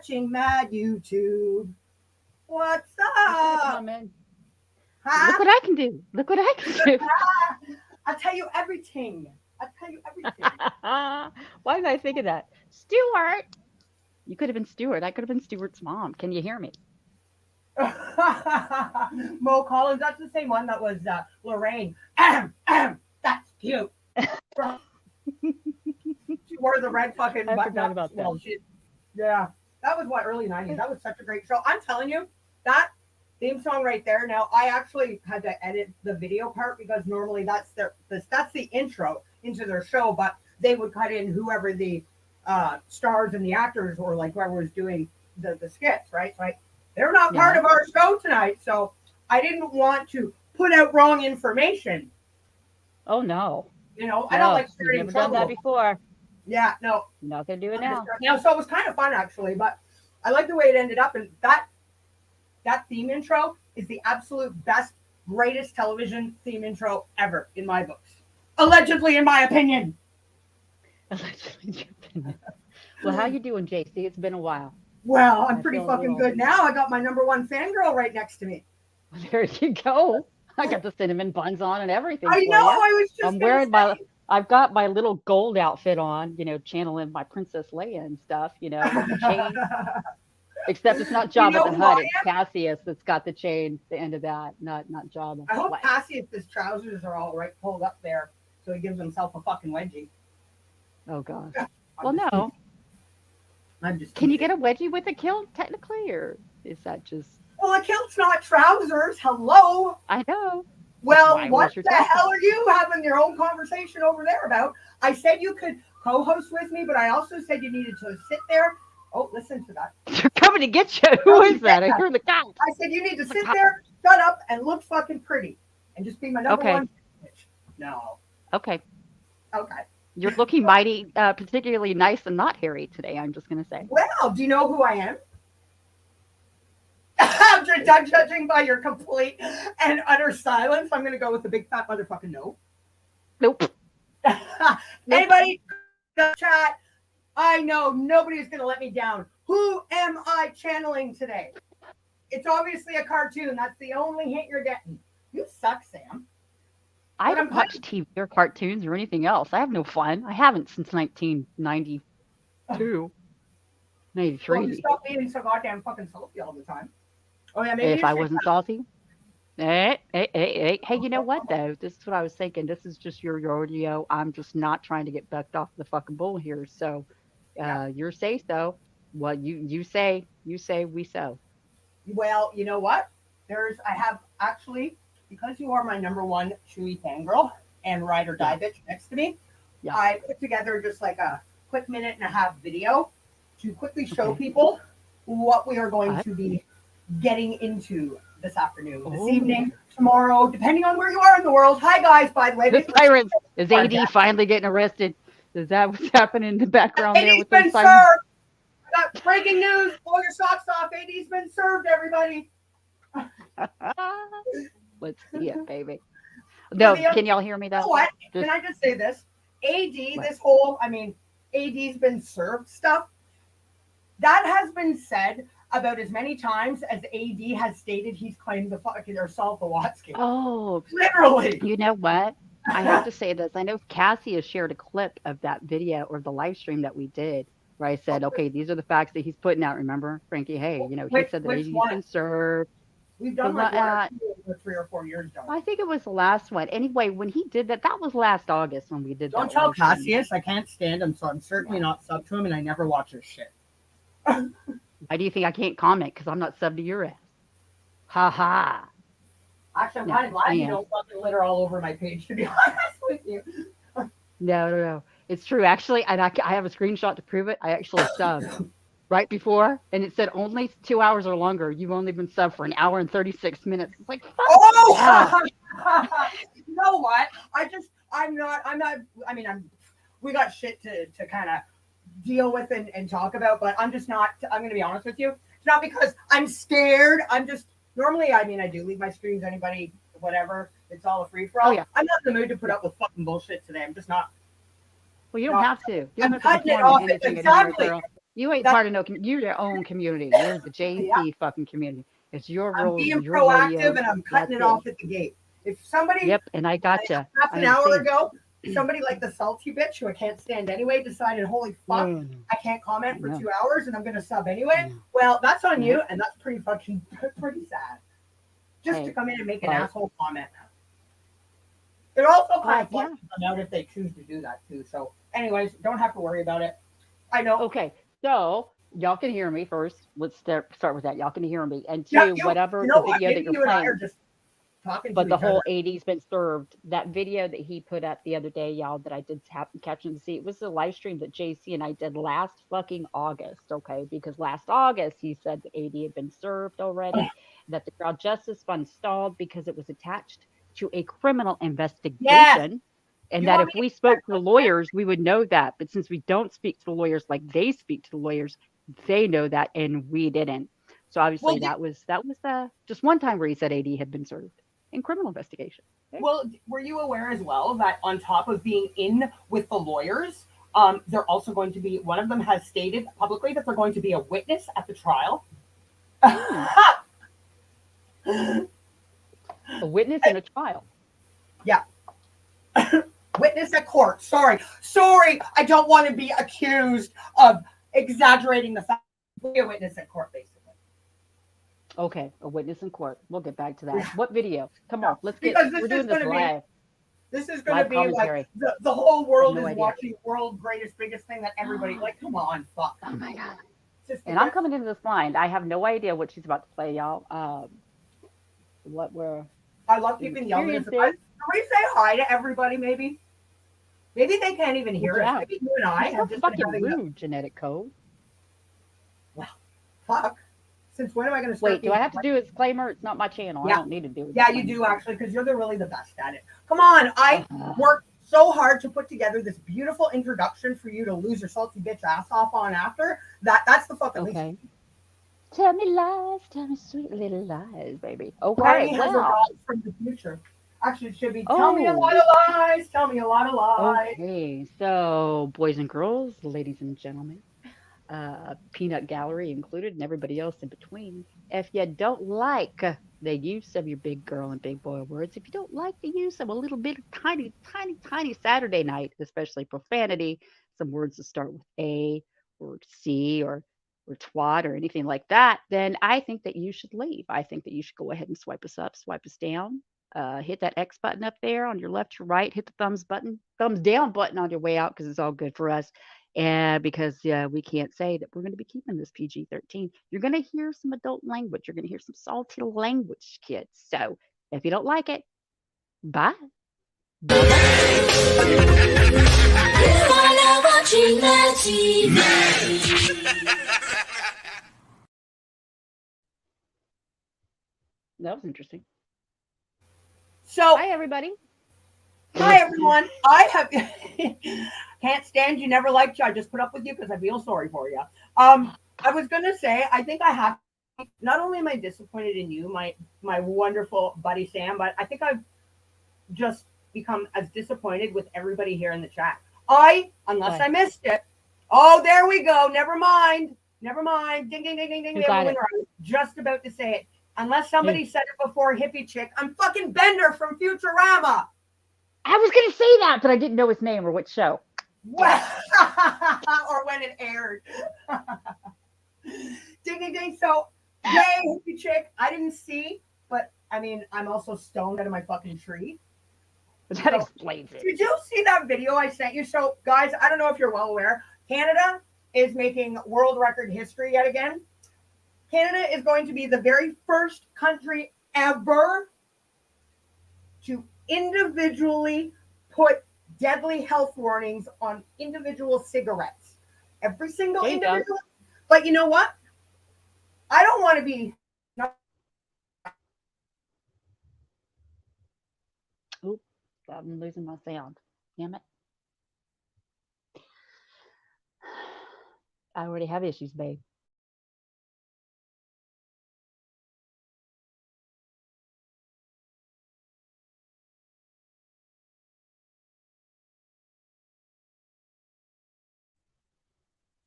watching Mad YouTube. What's up? Huh? Look what I can do. Look what I can do. I'll tell you everything. I'll tell you everything. Why did I think of that? Stuart. You could have been Stuart. I could have been Stuart's mom. Can you hear me? Mo Collins, that's the same one that was Lorraine. That's cute. She wore the red fucking I button forgot up. about Well, that. yeah, that was what, early 90s. That was such a great show. I'm telling you, that theme song right there. Now, I actually had to edit the video part because normally that's the intro into their show, but they would cut in whoever the stars and the actors or like whoever was doing the skits, right? So they're not part of our show tonight, so I didn't want to put out wrong information. Oh no. You know, I don't like you've never done that before. Yeah, no. You're not gonna do it now. Now, so it was kind of fun actually, but I like the way it ended up, and that theme intro is the absolute best, greatest television theme intro ever in my books. Allegedly, in my opinion. Allegedly, in your opinion. Well, how you doing, JC? It's been a while. Well, I'm pretty fucking good now. I got my #1 fangirl right next to me. Well, there you go. I got the cinnamon buns on and everything. I know. I was just. I'm wearing I've got my little gold outfit on, you know, channeling my Princess Leia and stuff, you know, with the chain. Except it's not Jabba the Hutt, it's Cassius that's got the chain, the end of that, not Jabba. I hope Cassius' trousers are all right pulled up there so he gives himself a fucking wedgie. Oh, gosh. Well, no. I'm just. Can you get a wedgie with a kilt, technically, or is that just. Well, a kilt's not trousers. Hello. I know. Well, what the hell are you having your own conversation over there about? I said you could co-host with me, but I also said you needed to sit there. Oh, listen to that. They're coming to get you. Who is that? I heard the cops. I said you need to sit there, shut up, and look fucking pretty. And just be my #1 bitch. No. Okay. Okay. You're looking mighty, particularly nice and not hairy today, I'm just going to say. Well, do you know who I am? I'm just judging by your complete and utter silence. I'm going to go with the big fat motherfucking no. Nope. Anybody chat? I know nobody's going to let me down. Who am I channeling today? It's obviously a cartoon. That's the only hint you're getting. You suck, Sam. I don't watch TV or cartoons or anything else. I have no fun. I haven't since 1992. 93. Well, you stop being so goddamn fucking salty all the time. Oh, yeah, maybe if I wasn't salty. Hey, you know what, though? This is what I was thinking. This is just your rodeo. I'm just not trying to get bucked off the fucking bull here. So, your say-so. What you say, we so. Well, you know what? I have actually, because you are my #1 Chewy fangirl and ride or die bitch next to me, I put together just like a quick 1.5-minute video to quickly show people what we are going to be getting into this afternoon, this evening, tomorrow, depending on where you are in the world. Hi, guys, by the way. This tyrant is AD finally getting arrested. Is that what's happening in the background there? AD's been served. Got breaking news. Pull your socks off. AD's been served, everybody. Let's see it, baby. No, can y'all hear me though? You know what? Can I just say this? This whole, AD's been served stuff, that has been said about as many times as AD has stated he's claimed the fucking or solved the Watsky. Oh, literally. You know what? I have to say this. I know Cassie has shared a clip of that video or the live stream that we did where I said, okay, these are the facts that he's putting out. Remember, Frankie? Hey, he said that AD's been served. We've done like 3 or 4 years ago. I think it was the last one. Anyway, when he did that was last August when we did that. Don't tell Cassius. I can't stand him, so I'm certainly not sub to him, and I never watch his shit. Why do you think I can't comment? Because I'm not sub to your ass. Ha ha. Actually, I'm kind of glad you don't fucking litter all over my page, to be honest with you. No. It's true. Actually, and I have a screenshot to prove it. I actually subbed right before, and it said only 2 hours or longer. You've only been subbed for 1 hour and 36 minutes. It's like, you know what? We got shit to kind of deal with and talk about, but I'm just not, I'm going to be honest with you. It's not because I'm scared. I'm just, normally, I do leave my streams, anybody, whatever. It's all a free-for-all. Oh, yeah. I'm not in the mood to put up with fucking bullshit today. I'm just not. Well, you don't have to. I'm cutting it off. Exactly. You ain't That's part of no. You're your own community. You're the yeah. JC fucking community. It's your I'm rules, being your proactive radio. and I'm cutting That's it it. off at the gate. If somebody Yep, and I gotcha. half I an hour understand. ago, somebody like the salty bitch who I can't stand anyway decided, holy fuck, No, no, I can't I comment for know. 2 hours and I'm gonna sub I anyway. know. Well, that's on Yeah. you, and that's pretty fucking pretty sad. Just to Hey, come in and make an but asshole comment. It also kind of yeah. flushes them out if they choose to do that too. So, anyways, don't have to worry about it. I know. Okay. So y'all can hear me first. Let's start with that. Y'all can hear me. And Yeah, two, you whatever know the what? video that Maybe you're you and I are playing, just talking to but the each other. whole 80's been served. That video that he put up the other day, y'all, that I did happen catching to see, it was a live stream that JC and I did last fucking August, okay? Because last August he said that 80 had been served already, that the Crowd Justice Fund stalled because it was attached to a criminal Yes. investigation. And You that want if me to we get that spoke to the real quick? lawyers, we would know that. But since we don't speak to the lawyers like they speak to the lawyers, they know that and we didn't. So Well, obviously that was just one time where he said 80 had been served in criminal investigation. Okay. well, were you aware as well that on top of being in with the lawyers, they're also going to be, one of them has stated publicly that they're going to be a witness at the trial. Hmm. A witness in a trial. Yeah, witness at court. Sorry, I don't want to be accused of exaggerating the fact. Be a witness at court, basically. Okay, a witness in court. We'll get back to that. Yeah, What video? Come yeah. on, let's get. Because We're doing this this is going to live be like commentary. the whole I have world no is idea. watching world greatest biggest thing that everybody like. Come on, fuck. Oh my god. Just And I'm coming into this blind. I have no idea what she's about to play, y'all. What we're I love the keeping yelling. experience is. Can we say hi to everybody? Maybe they can't even Well, hear us. yeah. Maybe you and I You're so have just been fucking having the rude, genetic code. well, fuck. Since when am I going to start Wait, do being I have to polite? do a disclaimer? It's not my channel. I Yeah, don't need to do a yeah, you disclaimer. do actually, because you're really the best at it. Come on, I Uh, worked so hard to put together this beautiful introduction for you to lose your salty bitch ass off on after. That's the fucking least. okay. Tell me sweet little lies, baby. Okay, Barney has well. arrived from the future. Actually, it should be tell me a lot Oh, of lies, tell me a lot of lies. okay. So, boys and girls, ladies and gentlemen, peanut gallery included and everybody else in between. If you don't like the use of your big girl and big boy words, if you don't like the use of a little bit of tiny, tiny, tiny Saturday night, especially profanity, some words that start with A or C or twat or anything like that, then I think that you should leave. I think that you should go ahead and swipe us up, swipe us down. Hit that X button up there on your left or right. Hit the thumbs down button on your way out because it's all good for us. And because we can't say that we're going to be keeping this PG-13, you're going to hear some adult language. You're going to hear some salty language, kids. So if you don't like it, bye. Bye bye. While watching the TV. That was interesting. So, Hi, everybody. hi everyone. I have can't stand you, never liked you. I just put up with you because I feel sorry for you. I was gonna say, I think I have. Not only am I disappointed in you, my wonderful buddy Sam, but I think I've just become as disappointed with everybody here in the chat. Unless Why? I missed it. Oh, there we go. Never mind. Never mind. Ding, ding, ding, ding, ding. Who We have a got it? winner. I was just about to say it. Unless Who? somebody said it before, hippie chick. I'm fucking Bender from Futurama. I was going to say that, but I didn't know his name or what show. Well, or when it aired. Ding, ding, ding. So, yay, hippie chick. I didn't see, but I mean, I'm also stoned out of my fucking tree. That So, explains it. did you see that video I sent you? So, guys, I don't know if you're well aware. Canada is making world record history yet again. Canada is going to be the very first country ever to individually put deadly health warnings on individual cigarettes. Every single There you go. individual. But you know what? I don't want to be. Oop, I'm losing my sound. Damn it. I already have issues, babe.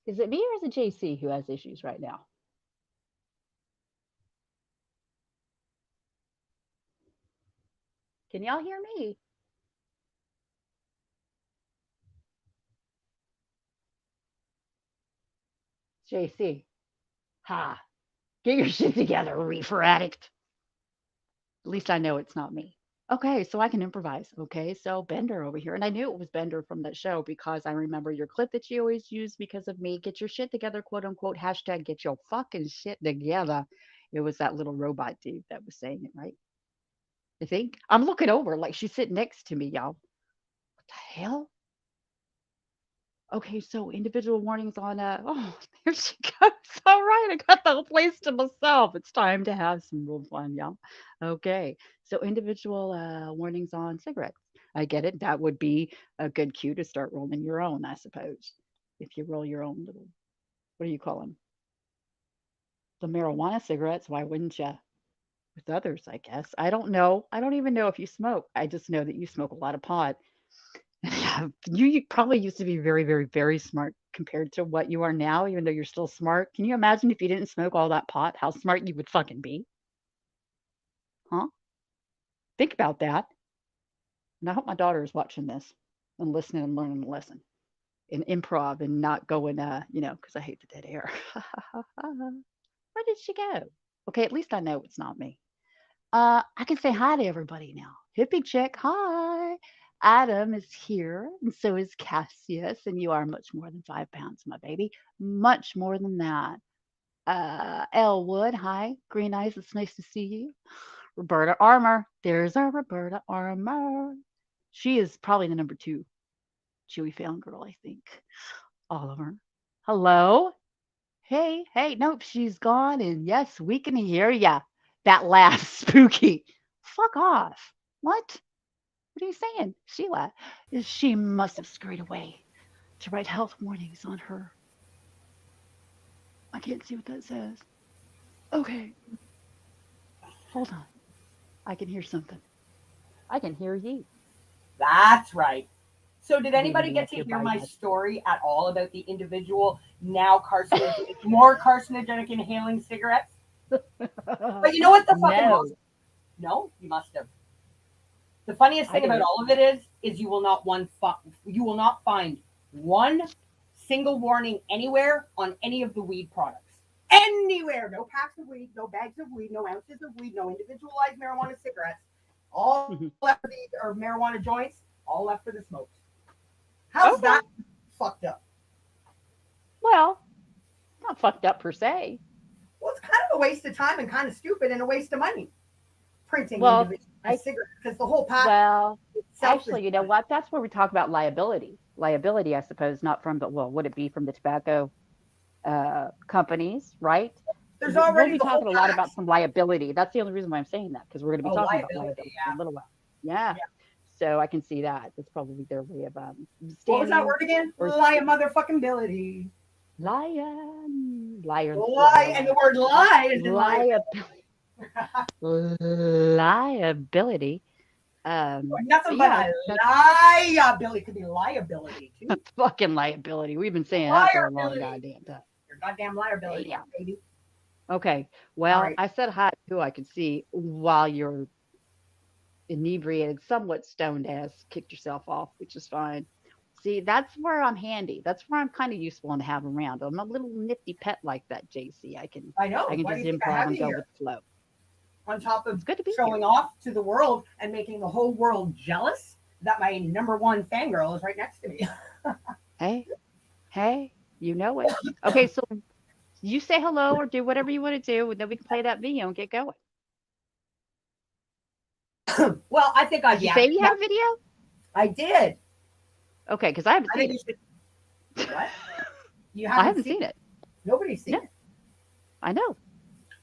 Is it me or is it JC who has issues right now? Can y'all hear me? JC. Ha. Get your shit together, reefer addict. At least I know it's not me. Okay, so I can improvise. Okay, so Bender over here. And I knew it was Bender from that show because I remember your clip that you always use because of me. Get your shit together, quote unquote, hashtag get your fucking shit together. It was that little robot dude that was saying it, right? I think. I'm looking over like she's sitting next to me, y'all. What the hell? Okay, so individual warnings on oh, there she goes. All right, I got the whole place to myself. It's time to have some real fun, y'all. Okay. So individual warnings on cigarettes. I get it. That would be a good cue to start rolling your own, I suppose. If you roll your own little, what do you call them? The marijuana cigarettes, why wouldn't you? With others, I guess. I don't know. I don't even know if you smoke. I just know that you smoke a lot of pot. You probably used to be very, very, very smart compared to what you are now, even though you're still smart. Can you imagine if you didn't smoke all that pot, how smart you would fucking be? Huh? Think about that. And I hope my daughter is watching this and listening and learning a lesson in improv and not going, because I hate the dead air. Where did she go? Okay, at least I know it's not me. I can say hi to everybody now. Hippie chick, hi. Adam is here, and so is Cassius, and you are much more than 5 pounds, my baby. Much more than that. Elwood, hi. Green Eyes, it's nice to see you. Roberta Armour, there's our Roberta Armour. She is probably the number 2 Chewy fangirl, I think. Oliver, hello. Hey, hey, nope, she's gone, and yes, we can hear ya. That laugh, spooky. Fuck off. What? What are you saying? Sheila, she must have scurried away to write health warnings on her. I can't see what that says. Okay, hold on. I can hear something. I can hear you. That's right. So, did anybody Maybe get up to your hear my bite. story at all about the individual now carcinogenic, more carcinogenic inhaling cigarettes? But you know what the fucking No, most? No, you must have. The funniest I thing about didn't. all of it is you will not find one single warning anywhere on any of the weed products. Anywhere, no packs of weed, no bags of weed, no ounces of weed, no individualized marijuana cigarettes. All Mhm. left for the or marijuana joints, all left for the smokes. How's Okay. that fucked up? Well, not fucked up per se. Well, it's kind of a waste of time and kind of stupid and a waste of money printing Well, individualized I cigarettes because the whole pack well, itself is actually, you know what? That's where we talk about liability. Liability, I suppose, not from the well, would it be from the tobacco companies, right? there's We'll already be the whole talking a lot about packs. some liability. That's the only reason why I'm saying that because we're going to be Oh, talking about liability, liability in a yeah. little while. Yeah. Yeah. So I can see that. That's probably their way of What was that standing word again? or Lie motherfucking ability. lion, liar, liar, Lie, and the liar, word lie is in liability, liability. Nothing but Yeah, a that's liability. It could be liability too. fucking liability. We've been saying that for a long Liability. goddamn time. Your goddamn liability, Damn. baby. Okay. All Well, right. I said hi too. I could see while you're inebriated, somewhat stoned ass, kicked yourself off, which is fine. See, that's where I'm handy. That's where I'm kind of useful and to have around. I'm a little nifty pet like that, JC. I I know. can Why do just you think I improv have and you go here? with the flow. On top of It's good to be here. showing off to the world and making the whole world jealous that my number one fangirl is right next to me. Hey, hey, you know it. Okay, so you say hello or do whatever you want to do, and then we can play that video and get going. Well, I think Did I've you say yapped. you had a video? I did. Okay, because I haven't I seen think you it. should. What? You I haven't haven't seen seen it? it. Nobody's seen No, it. I know.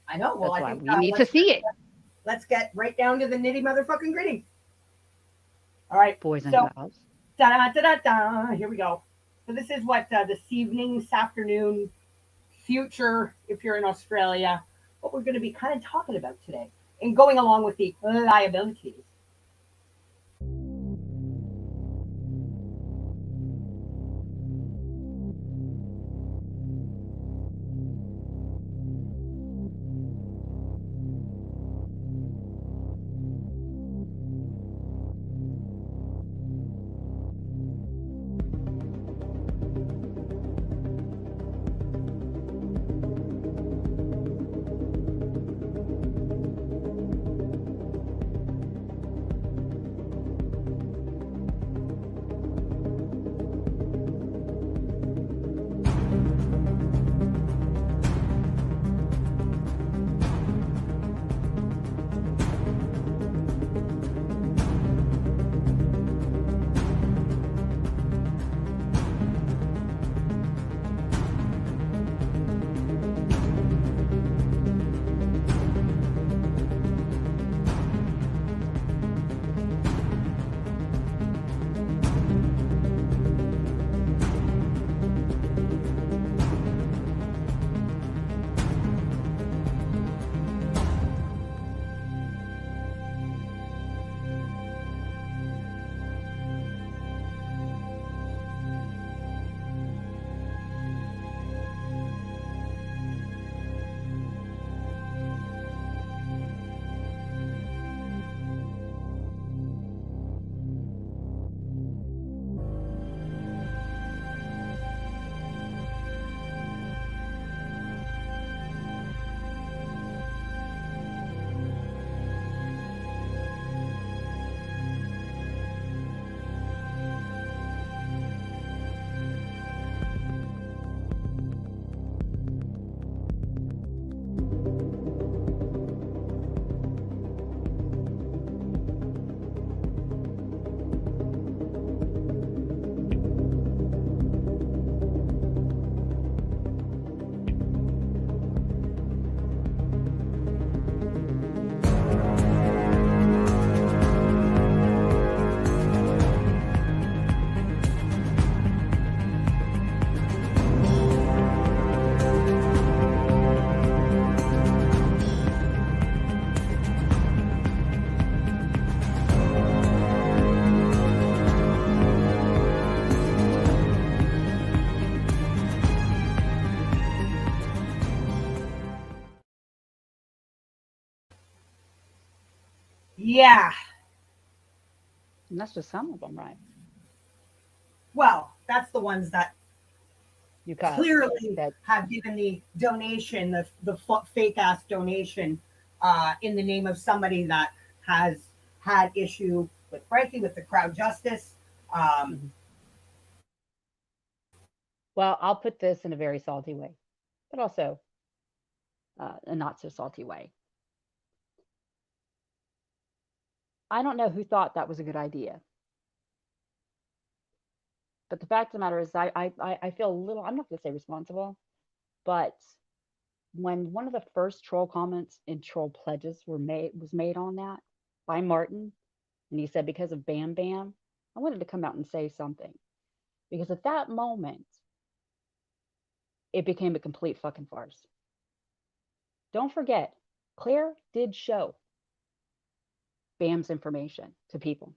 I know. Well, That's I why think we need to let's see it. let's get right down to the nitty motherfucking gritty. All right. Boys and So girls. da da da da da. Here we go. So this is what this evening, this afternoon, future, if you're in Australia, what we're going to be kind of talking about today, and going along with the liabilities. Yeah. And that's just some of them, right? Well, that's the ones that You got clearly that. have given the donation, the fake ass donation, in the name of somebody that has had issue with Frankie, with the crowd justice. Um, Mhm. Well, I'll put this in a very salty way, but also a not so salty way. I don't know who thought that was a good idea, but the fact of the matter is, I feel a little. I'm not going to say responsible, but when one of the first troll comments and troll pledges was made on that by Martin, and he said because of Bam Bam, I wanted to come out and say something because at that moment it became a complete fucking farce. Don't forget, Claire did show Bam's information to people.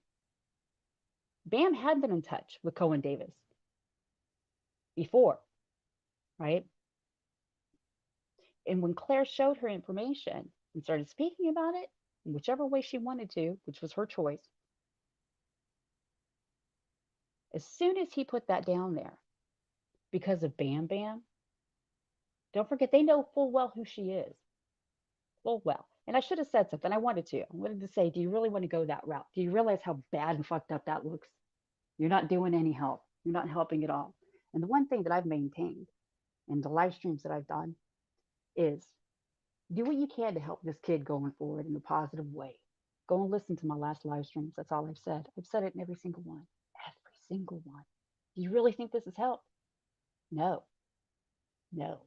Bam had been in touch with Cohen Davis before, right? And when Claire showed her information and started speaking about it in whichever way she wanted to, which was her choice, as soon as he put that down there because of Bam Bam, don't forget they know full well who she is. Full well. And I should have said something. I wanted to. I wanted to say, do you really want to go that route? Do you realize how bad and fucked up that looks? You're not doing any help. You're not helping at all. And the one thing that I've maintained in the live streams that I've done is do what you can to help this kid going forward in a positive way. Go and listen to my last live streams. That's all I've said. I've said it in every single one. Every single one. Do you really think this has helped? No. No.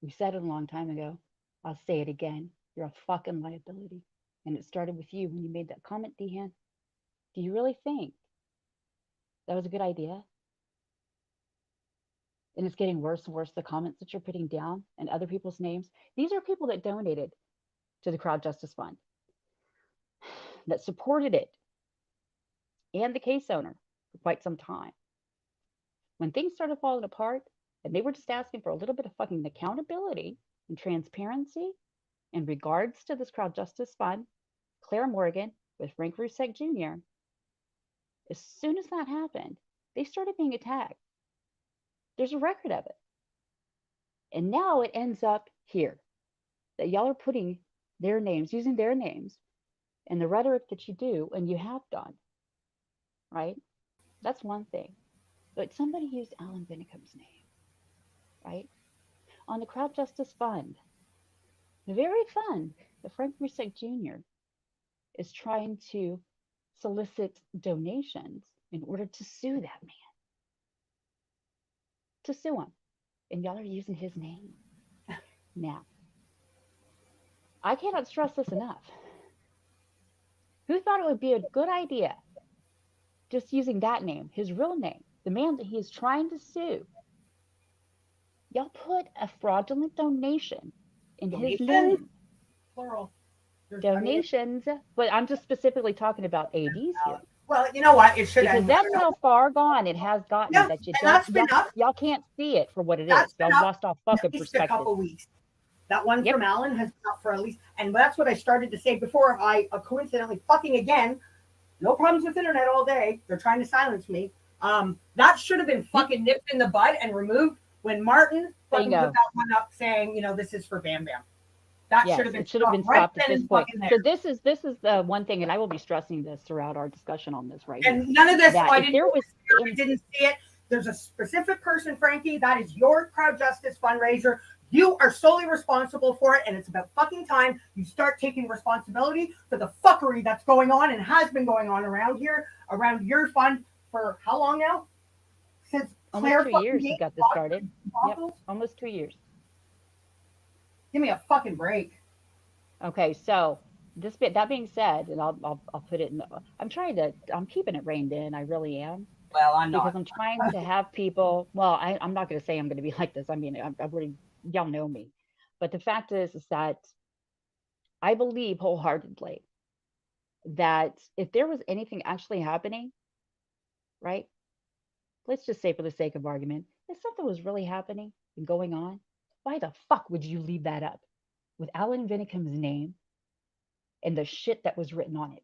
We said it a long time ago. I'll say it again. You're a fucking liability. And it started with you when you made that comment, Dehan. Do you really think that was a good idea? And it's getting worse and worse. The comments that you're putting down and other people's names. These are people that donated to the Crowd Justice Fund, that supported it and the case owner for quite some time. When things started falling apart and they were just asking for a little bit of fucking accountability and transparency in regards to this Crowd Justice Fund, Claire Morgan with Frank Rusek Jr., as soon as that happened, they started being attacked. There's a record of it. And now it ends up here that y'all are putting their names, using their names, and the rhetoric that you do and you have done, right? That's one thing. But somebody used Alan Vinicum's name, right? On the Crowd Justice Fund, the very fund that Frank Rusek Jr. is trying to solicit donations in order to sue that man, to sue him. And y'all are using his name. Now, I cannot stress this enough. Who thought it would be a good idea just using that name, his real name, the man that he is trying to sue? Y'all put a fraudulent donation in his Donations, name. plural. Donations, but I'm just specifically talking about ADs here Well, you know what? It should because end. that's how far gone it has gotten Yeah, that you and don't that's been up. y'all can't see it for what it That's is. been Y'all up lost all at fucking least a perspective. couple weeks. That one Yep. from Alan has been up for at least, and that's what I started to say before. I coincidentally fucking again. No problems with internet all day. They're trying to silence me. That should have been fucking nipped in the bud and removed when Martin fucking put Bingo. that one up saying, this is for Bam Bam. That Yes, should have been it should have been right stopped at then this and point. fucking there. So this is the one thing, and I will be stressing this throughout our discussion on this right here. And none of this, That I if didn't, there was I didn't see it. There's a specific person, Frankie, that is your Crowd Justice fundraiser. You are solely responsible for it, and it's about fucking time you start taking responsibility for the fuckery that's going on and has been going on around here, around your fund for how long now? Since Claire almost 2 years you got this started. Yep, almost 2 years. Give me a fucking break. Okay, so that being said, and I'll put it in. I'm keeping it reined in. I really am. Well, I'm Because not. I'm trying to have people. Well, I'm not going to say I'm going to be like this. I mean, I've already y'all know me, but the fact is that I believe wholeheartedly that if there was anything actually happening, right? Let's just say for the sake of argument, if something was really happening and going on, why the fuck would you leave that up with Alan Vinicum's name and the shit that was written on it.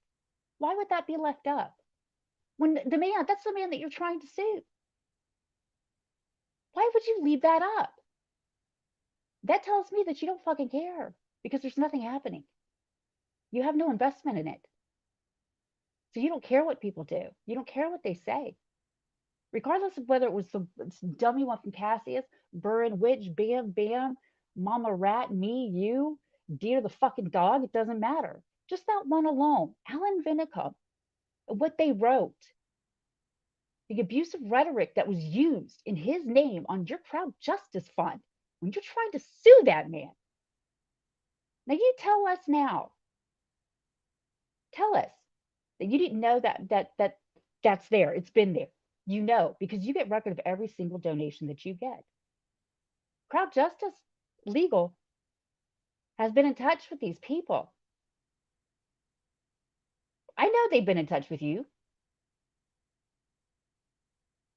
Why would that be left up? When the man, that's the man that you're trying to sue. Why would you leave that up? That tells me that you don't fucking care because there's nothing happening. You have no investment in it. So you don't care what people do. You don't care what they say. Regardless of whether it was the dummy one from Cassius, Burrin Witch, Bam Bam, Mama Rat, me, you, Dear the fucking dog, it doesn't matter. Just that one alone. Alan Vinicum, what they wrote, the abusive rhetoric that was used in his name on your Crowd Justice Fund when you're trying to sue that man. Now you tell us now. Tell us that you didn't know that's there. It's been there. You know, because you get record of every single donation that you get. Crowd Justice Legal has been in touch with these people. I know they've been in touch with you.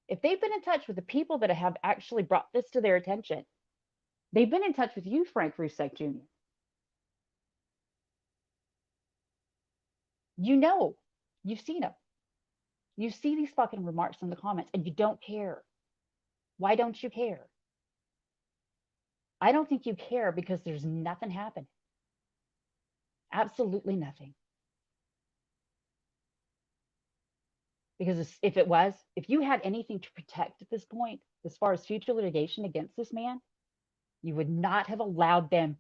If they've been in touch with the people that have actually brought this to their attention, they've been in touch with you, Frank Rusek Jr. You know, you've seen them. You see these fucking remarks in the comments and you don't care. Why don't you care? I don't think you care because there's nothing happening. Absolutely nothing. Because if it was, if you had anything to protect at this point, as far as future litigation against this man, you would not have allowed them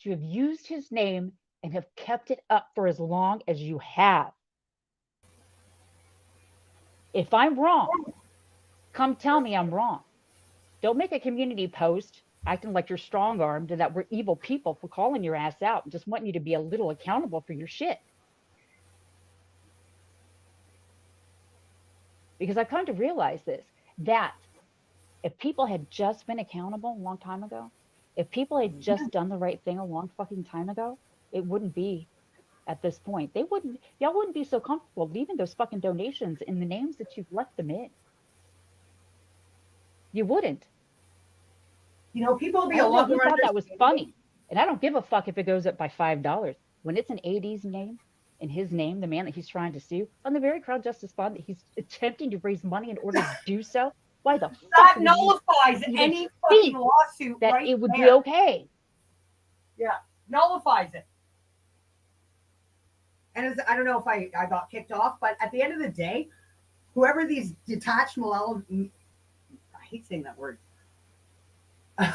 to have used his name and have kept it up for as long as you have. If I'm wrong, come tell me I'm wrong. Don't make a community post acting like you're strong-armed and that we're evil people for calling your ass out and just wanting you to be a little accountable for your shit. Because I've come to realize this, that if people had just been accountable a long time ago, if people had just done the right thing a long fucking time ago, it wouldn't be at this point. Y'all wouldn't be so comfortable leaving those fucking donations in the names that you've left them in. You wouldn't. You know, people will be I a lot who more thought that was understanding. funny. And I don't give a fuck if it goes up by $5. When it's an AD's name, in his name, the man that he's trying to sue, on the very Crowd Justice Fund that he's attempting to raise money in order to do so, why the That fuck would you nullifies even any fucking think lawsuit that right it would be there. okay? Yeah, nullifies it. And I don't know if I got kicked off, but at the end of the day, whoever these detached malevolent, I hate saying that word. Oh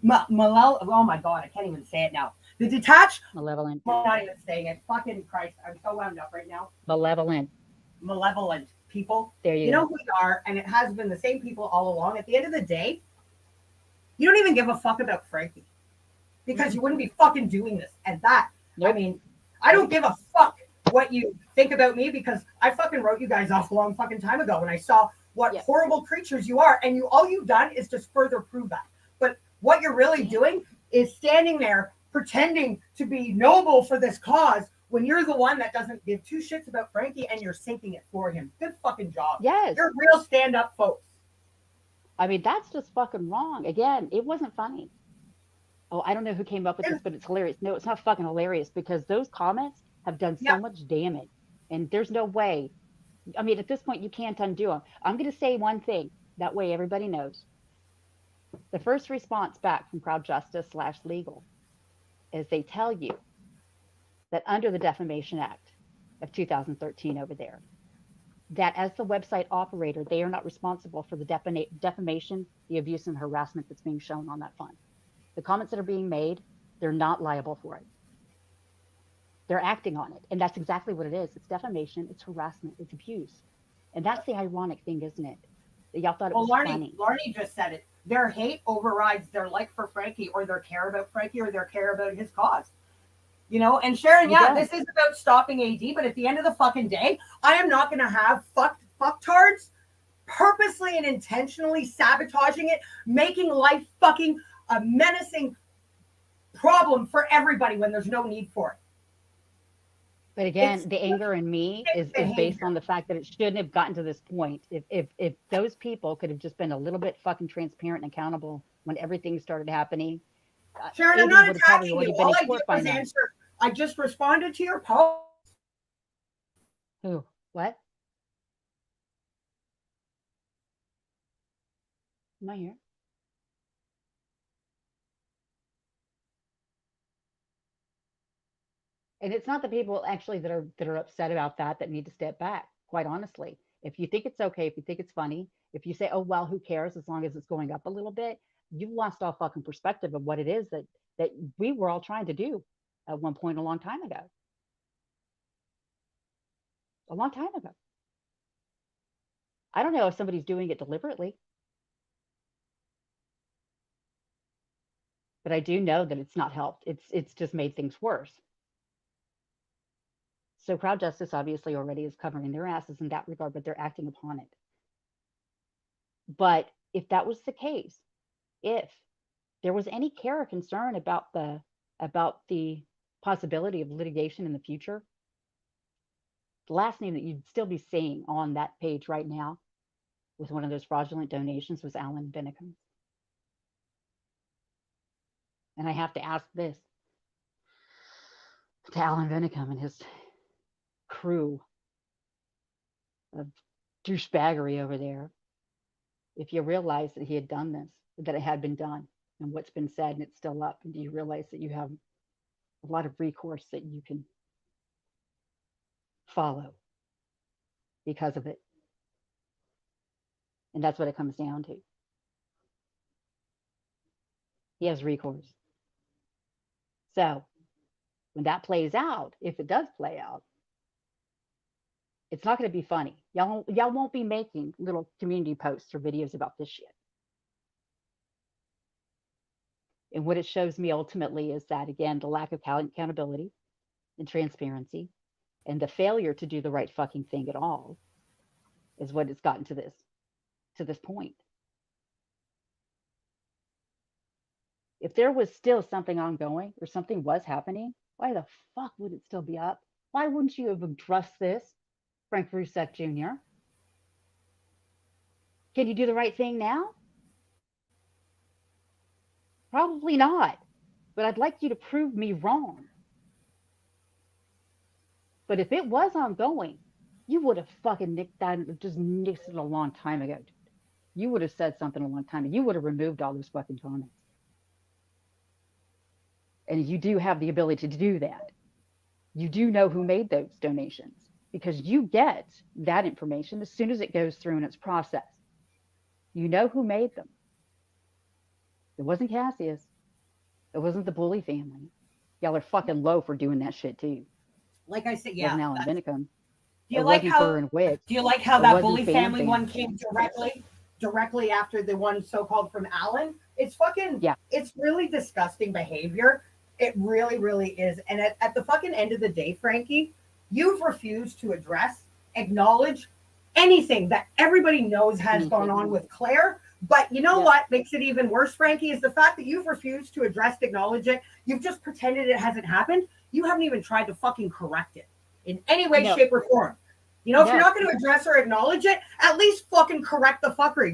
my God, I can't even say it now. The detached, Malevolent. I'm not even saying it. Fucking Christ, I'm so wound up right now. Malevolent. People. There you You go. know who they are, and it has been the same people all along. At the end of the day, you don't even give a fuck about Frankie because you wouldn't be fucking doing this. And that, Nope. I mean, I don't give a fuck what you think about me because I fucking wrote you guys off a long fucking time ago when I saw what horrible creatures you are, and all you've done is just further prove that. But what you're really doing is standing there pretending to be noble for this cause when you're the one that doesn't give two shits about Frankie and you're sinking it for him. Good fucking job. Yes. You're real stand-up folks. I mean, that's just fucking wrong. Again, it wasn't funny. Oh, I don't know who came up with this, but it's hilarious. No, it's not fucking hilarious because those comments have done so much damage. And there's no way. I mean, at this point, you can't undo them. I'm going to say one thing. That way everybody knows. The first response back from Crowd Justice /legal is they tell you that under the Defamation Act of 2013 over there, that as the website operator, they are not responsible for the defamation, the abuse and harassment that's being shown on that fund. The comments that are being made, they're not liable for it. They're acting on it. And that's exactly what it is. It's defamation, it's harassment, it's abuse. And that's the ironic thing, isn't it? That y'all thought it was funny. Larnie just said it. Their hate overrides their like for Frankie or their care about Frankie or their care about his cause. You know, and Sharon, this is about stopping AD, but at the end of the fucking day, I am not going to have fucktards purposely and intentionally sabotaging it, making life fucking a menacing problem for everybody when there's no need for it. But again, the anger in me is based on the fact that it shouldn't have gotten to this point. If those people could have just been a little bit fucking transparent and accountable when everything started happening, Sharon, I'm not attacking you. All I did was answer I just responded to your post. Who? What? Am I here? And it's not the people actually that are upset about that need to step back. Quite honestly, if you think it's okay, if you think it's funny, if you say, "Oh well, who cares?" as long as it's going up a little bit, you've lost all fucking perspective of what it is that we were all trying to do at one point a long time ago. A long time ago. I don't know if somebody's doing it deliberately, but I do know that it's not helped. It's just made things worse. So crowd justice obviously already is covering their asses in that regard, but they're acting upon it. But if that was the case, if there was any care or concern about the possibility of litigation in the future, the last name that you'd still be seeing on that page right now with one of those fraudulent donations was Alan Bennicum. And I have to ask this to Alan Bennicum and his crew of douchebaggery over there. If you realize that he had done this, that it had been done, and what's been said, and it's still up, and do you realize that you have a lot of recourse that you can follow because of it? And that's what it comes down to. He has recourse. So when that plays out, if it does play out, it's not going to be funny. Y'all won't be making little community posts or videos about this shit. And what it shows me ultimately is that, again, the lack of accountability and transparency and the failure to do the right fucking thing at all is what it's gotten to this point. If there was still something ongoing or something was happening, why the fuck would it still be up? Why wouldn't you have addressed this, Frank Rusek Jr.? Can you do the right thing now? Probably not. But I'd like you to prove me wrong. But if it was ongoing, you would have fucking nixed it a long time ago. You would have said something a long time ago. You would have removed all those fucking comments. And you do have the ability to do that. You do know who made those donations because you get that information as soon as it goes through and it's processed. You know who made them. It wasn't Cassius. It wasn't the Bully family. Y'all are fucking low for doing that shit too. Like I said, yeah. It wasn't Alan Bennicum. Do you like how that Bully family one came directly after the one so-called from Alan? It's fucking, yeah. It's really disgusting behavior. It really, really is. And at the fucking end of the day, Frankie, you've refused to acknowledge anything that everybody knows has gone on with Claire. But you know what makes it even worse, Frankie, is the fact that you've refused to acknowledge it. You've just pretended it hasn't happened. You haven't even tried to fucking correct it in any way, shape, or form. You know, if you're not going to address or acknowledge it, at least fucking correct the fuckery.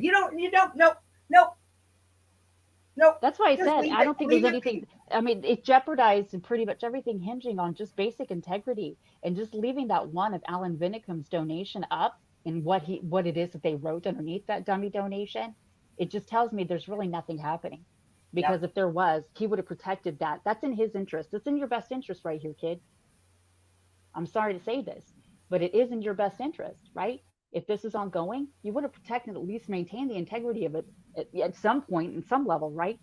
Nope. That's why I said I don't think there's anything. I mean, it jeopardized and pretty much everything hinging on just basic integrity and just leaving that one of Alan Bennicum's donation up and what it is that they wrote underneath that dummy donation. It just tells me there's really nothing happening, because if there was, he would have protected that. That's in his interest. It's in your best interest right here, kid. I'm sorry to say this, but it is in your best interest, right? If this is ongoing, you would have protected, at least maintained the integrity of it at some point, in some level, right?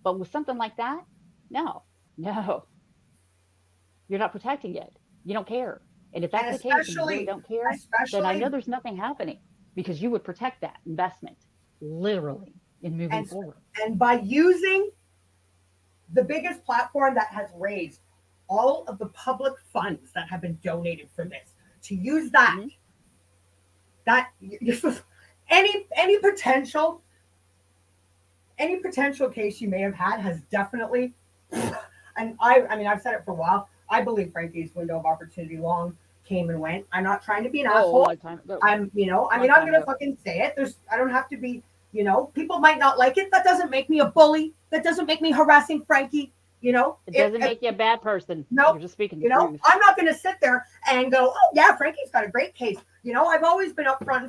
But with something like that, no, you're not protecting it. You don't care. And if that's the case, and you really don't care, then I know there's nothing happening, because you would protect that investment, literally, in moving forward. And by using the biggest platform that has raised all of the public funds that have been donated for this, to use that, any potential case you may have had has definitely, and I mean, I've said it for a while. I believe Frankie's window of opportunity long came and went. I'm not trying to be an asshole. I'm going to fucking say it. I don't have to be, people might not like it. That doesn't make me a bully. That doesn't make me harassing Frankie. You know, It doesn't make you a bad person. no, You're just speaking the you know, truth. I'm not going to sit there and go, oh yeah, Frankie's got a great case. You know, I've always been upfront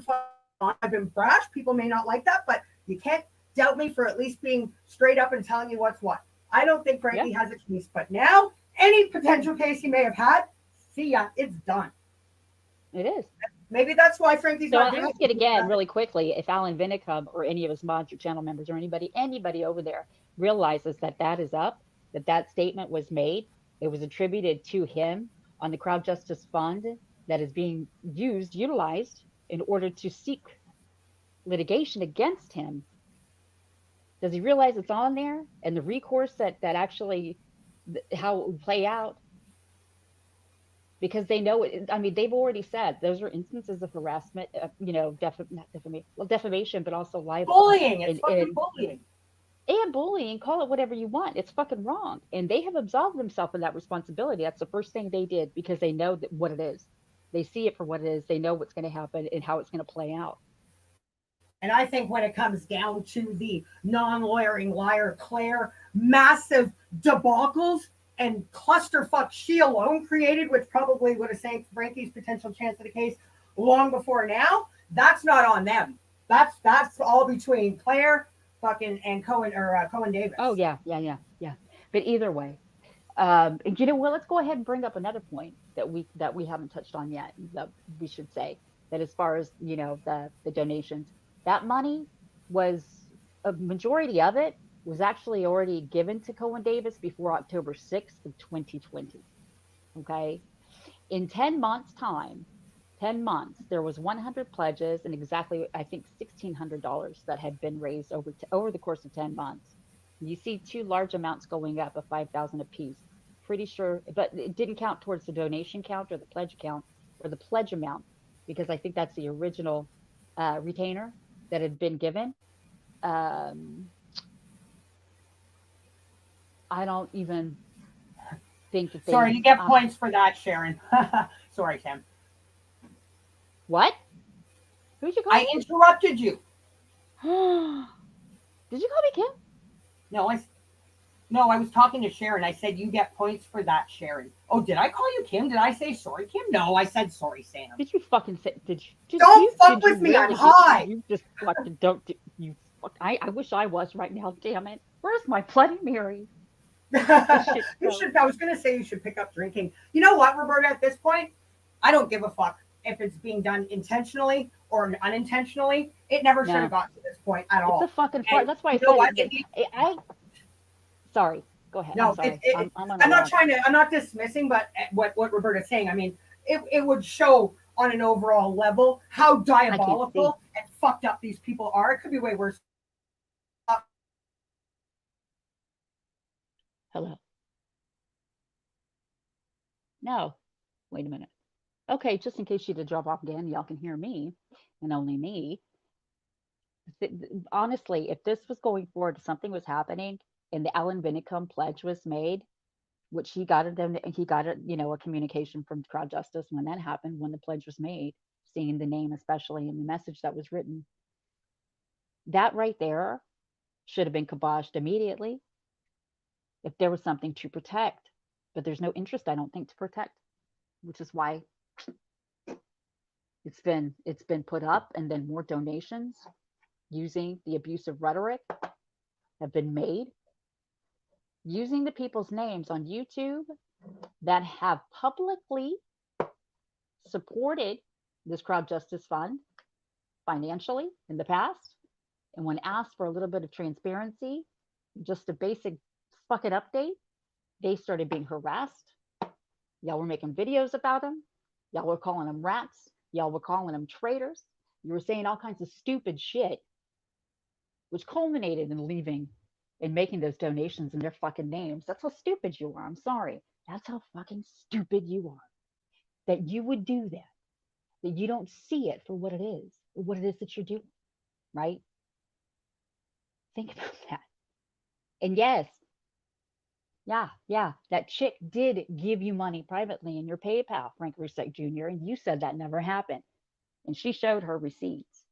and I've been brash. People may not like that, but you can't doubt me for at least being straight up and telling you what's what. I don't think Yeah, Frankie has a case, but now any potential case he may have had, see ya, it's done. it is. Maybe that's why Frankie's So not I'll doing ask it again it. really quickly. If Alan Vinicum or any of his mods or channel members or anybody over there realizes that that is up, that that statement was made, it was attributed to him on the Crowd Justice Fund that is being utilized in order to seek litigation against him. Does he realize it's on there and the recourse that actually how it would play out? Because they know it. I mean, they've already said those are instances of harassment, not defamation, well, defamation, but also libel Bullying. It's and, fucking and bullying. and bullying. Call it whatever you want. It's fucking wrong, and they have absolved themselves of that responsibility. That's the first thing they did because they know that what it is. They see it for what it is. They know what's going to happen and how it's going to play out. And I think when it comes down to the non-lawyering liar Claire massive debacles and clusterfuck she alone created, which probably would have sank Frankie's potential chance of the case long before now, that's not on them. That's all between Claire fucking and Cohen or Cohen Davis. Oh yeah. But either way, well, let's go ahead and bring up another point that we haven't touched on yet. That we should say that as far as the donations, that money was a majority of it was actually already given to Cohen Davis before October 6th of 2020. Okay, in 10 months' time, 10 months, there was 100 pledges and exactly I think $1,600 that had been raised over the course of 10 months. You see two large amounts going up of 5,000 apiece. Pretty sure, but it didn't count towards the donation count or the pledge count or the pledge amount because I think that's the original retainer that had been given. Um, I don't even think that Sorry, they. you get points for that, Sharon. Sorry, Tim. What? Who'd you I call interrupted you. me? Did you call me Kim? No, no, I was talking to Sharon. I said you get points for that, Sharon. Oh, did I call you Kim? Did I say sorry, Kim? No, I said sorry, Sam. Did you fucking say? Don't fuck did you with me. I'm really? high. You just fucking don't. You fuck. I wish I was right now. Damn it. Where's my Bloody Mary? This shit. You should. I was gonna say you should pick up drinking. You know what, Roberta? At this point, I don't give a fuck if it's being done intentionally or unintentionally. It never should No, have got to this point at it's all. a fucking fart. And That's why I you know what? said it. I sorry. Go ahead. I'm No, sorry. I'm on a I'm not rock. trying to. I'm not dismissing, but what Roberta's saying. I mean, it would show on an overall level how I can't see. diabolical and fucked up these people are. It could be way worse. Hello. No. Wait a minute. Okay, just in case she did drop off again, y'all can hear me and only me. Honestly, if this was going forward, if something was happening and the Alan Vinicum pledge was made, which he got a communication from Crowd Justice when that happened, when the pledge was made, seeing the name especially and the message that was written. That right there should have been kiboshed immediately if there was something to protect. But there's no interest, I don't think, to protect, which is why it's been put up, and then more donations using the abusive rhetoric have been made using the people's names on YouTube that have publicly supported this Crowd Justice Fund financially in the past. And when asked for a little bit of transparency, just a basic fucking update, they started being harassed. Y'all were making videos about them. Y'all were calling them rats. Y'all were calling them traitors. You were saying all kinds of stupid shit, which culminated in leaving and making those donations in their fucking names. That's how stupid you are. I'm sorry. That's how fucking stupid you are. That you would do that. That you don't see it for what it is that you're doing, right? Think about that. And yes, yeah, that chick did give you money privately in your PayPal, Frank Rusek Jr., and you said that never happened. And she showed her receipts.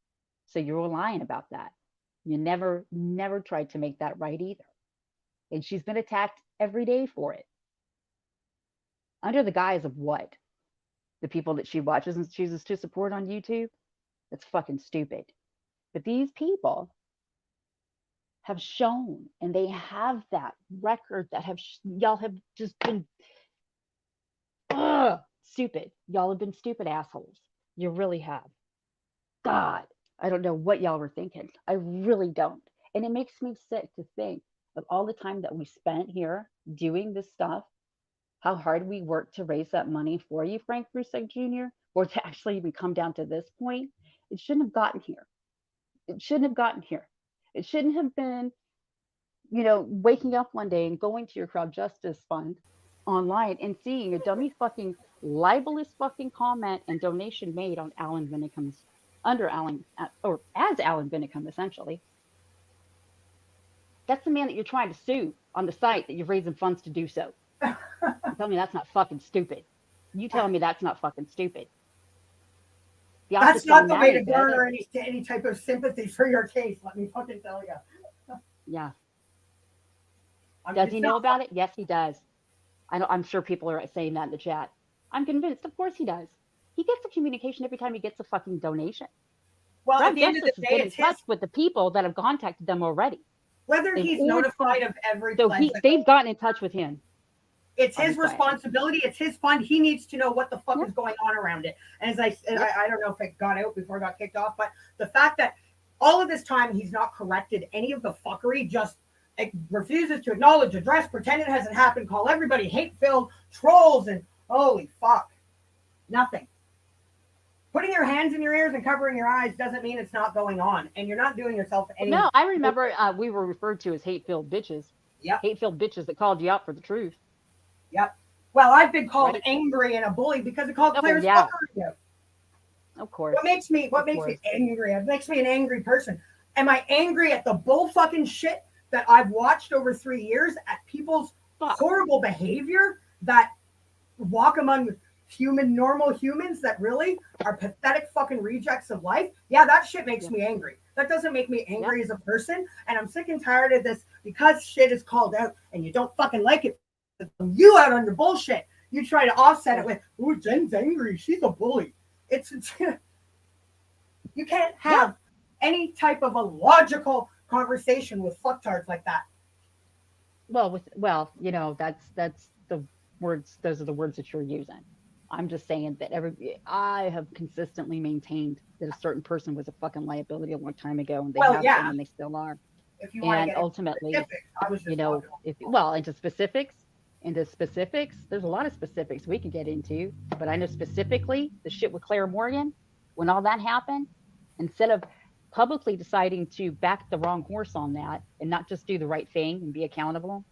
So you were lying about that. You never tried to make that right either. And she's been attacked every day for it. Under the guise of what? The people that she watches and chooses to support on YouTube? That's fucking stupid. But these people have shown, and they have that record that y'all have just been stupid. Y'all have been stupid assholes. You really have. God, I don't know what y'all were thinking. I really don't. And it makes me sick to think of all the time that we spent here doing this stuff, how hard we worked to raise that money for you, Frank Russo Jr., or to actually even come down to this point. It shouldn't have gotten here. It shouldn't have gotten here. It shouldn't have been, waking up one day and going to your crowd justice fund online and seeing a dummy fucking libelous fucking comment and donation made on Alan Vinicum's under Alan or as Alan Vinicum essentially. That's the man that you're trying to sue on the site that you're raising funds to do so. Tell me that's not fucking stupid. You tell me that's not fucking stupid. That's not the way to garner any type of sympathy for your case. Let me fucking tell you. Yeah. Does he know about it? Yes, he does. I'm sure people are saying that in the chat. I'm convinced. Of course he does. He gets the communication every time he gets a fucking donation. Well, at the end of the day, it's in touch with the people that have contacted them already. Whether he's notified of every so they've gotten in touch with him. It's his responsibility. It's his fund. He needs to know what the fuck is going on around it. And as I said, I don't know if it got out before it got kicked off, but the fact that all of this time he's not corrected any of the fuckery, just refuses to acknowledge, address, pretend it hasn't happened, call everybody hate-filled trolls, and holy fuck, nothing. Putting your hands in your ears and covering your eyes doesn't mean it's not going on, and you're not doing yourself any. No, I remember we were referred to as hate-filled bitches. Yep. Hate-filled bitches that called you out for the truth. Yep. Well, I've been called angry and a bully because it called Claire's fuckery. Of course. What makes me angry? It makes me an angry person. Am I angry at the bull fucking shit that I've watched over 3 years, at people's horrible behavior that walk among normal humans that really are pathetic fucking rejects of life? Yeah, that shit makes me angry. That doesn't make me angry as a person. And I'm sick and tired of this because shit is called out and you don't fucking like it. You out on your bullshit. You try to offset it with, "Ooh, Jen's angry. She's a bully." It's you can't have any type of a logical conversation with fucktards like that. Well, that's the words. Those are the words that you're using. I'm just saying that I have consistently maintained that a certain person was a fucking liability a long time ago, and they have been, and they still are. If you want to get ultimately, into specifics, there's a lot of specifics we could get into, but I know specifically the shit with Claire Morgan, when all that happened, instead of publicly deciding to back the wrong horse on that and not just do the right thing and be accountable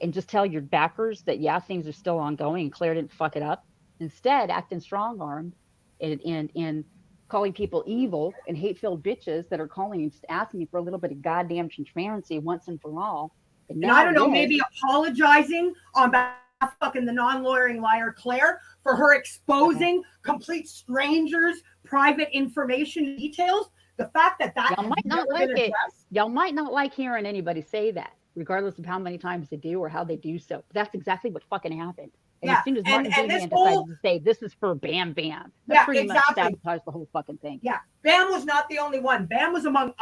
and just tell your backers that, things are still ongoing and Claire didn't fuck it up, instead acting strong-armed and calling people evil and hate-filled bitches that are calling and just asking for a little bit of goddamn transparency once and for all. And I don't know, maybe apologizing on behalf of fucking the non-lawyering liar Claire for her exposing complete strangers' private information details. The fact that y'all might not like it. Y'all might not like hearing anybody say that, regardless of how many times they do or how they do so. But that's exactly what fucking happened. And as soon as Martin Bam decided to say this is for Bam Bam, that pretty much sabotaged the whole fucking thing. Yeah, Bam was not the only one. Bam was among